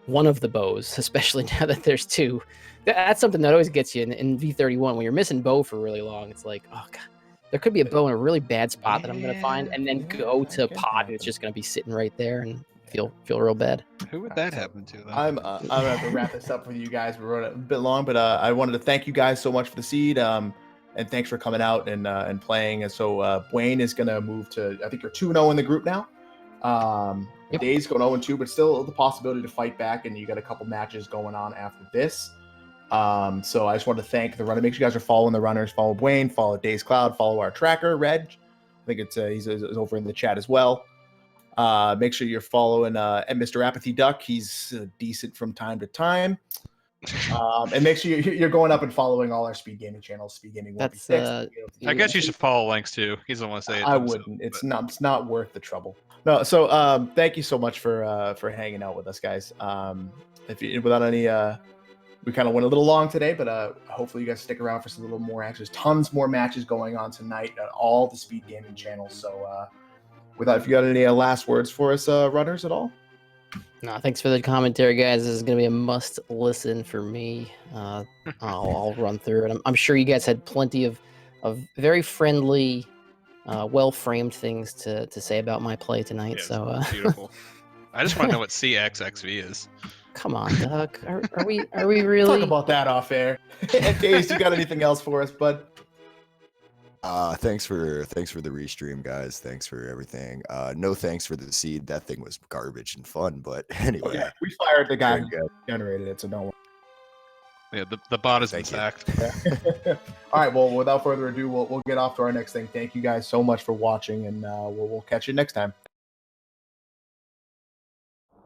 one of the bows, especially now that there's 2, that's something that always gets you in V31. When you're missing bow for really long, it's like, oh god, there could be a bow in a really bad spot that I'm gonna find, and then go to pod, and it's just gonna be sitting right there and feel real bad. Who would that happen to, though? I'm gonna have to wrap this up with you guys. We're running a bit long, but I wanted to thank you guys so much for the seed. And thanks for coming out and playing. And so Buane is going to move to, I think you're 2-0 in the group now. Yep. Days going 0-2, but still the possibility to fight back, and you got a couple matches going on after this. So I just want to thank the runner. Make sure you guys are following the runners. Follow Buane, follow dazedcloud, follow our tracker, Reg. I think it's he's over in the chat as well. Make sure you're following and Mr. Apathy Duck. He's decent from time to time. And make sure you're going up and following all our speed gaming channels. Speed gaming won't be fixed. I guess you should follow Lynx too. He's the one to say it. I wouldn't. It's not worth the trouble. No. So thank you so much for hanging out with us, guys. Without any, we kind of went a little long today, but hopefully you guys stick around for some little more actions. Tons more matches going on tonight at all the speed gaming channels. So if you got any last words for us, runners, at all? No, thanks for the commentary, guys. This is going to be a must listen for me. I'll run through it. I'm sure you guys had plenty of very friendly, well-framed things to say about my play tonight. So beautiful. I just want to know what CXXV is. Come on, Doug. Are we really? Talk about that off air. In case you got anything else for us, bud. Thanks for the restream, guys. Thanks for everything. No thanks for the seed. That thing was garbage and fun, but anyway. Yeah, we fired the guy who generated it, so don't worry. Yeah, the bot is sacked. All right, well, without further ado, we'll get off to our next thing. Thank you guys so much for watching, and we'll catch you next time.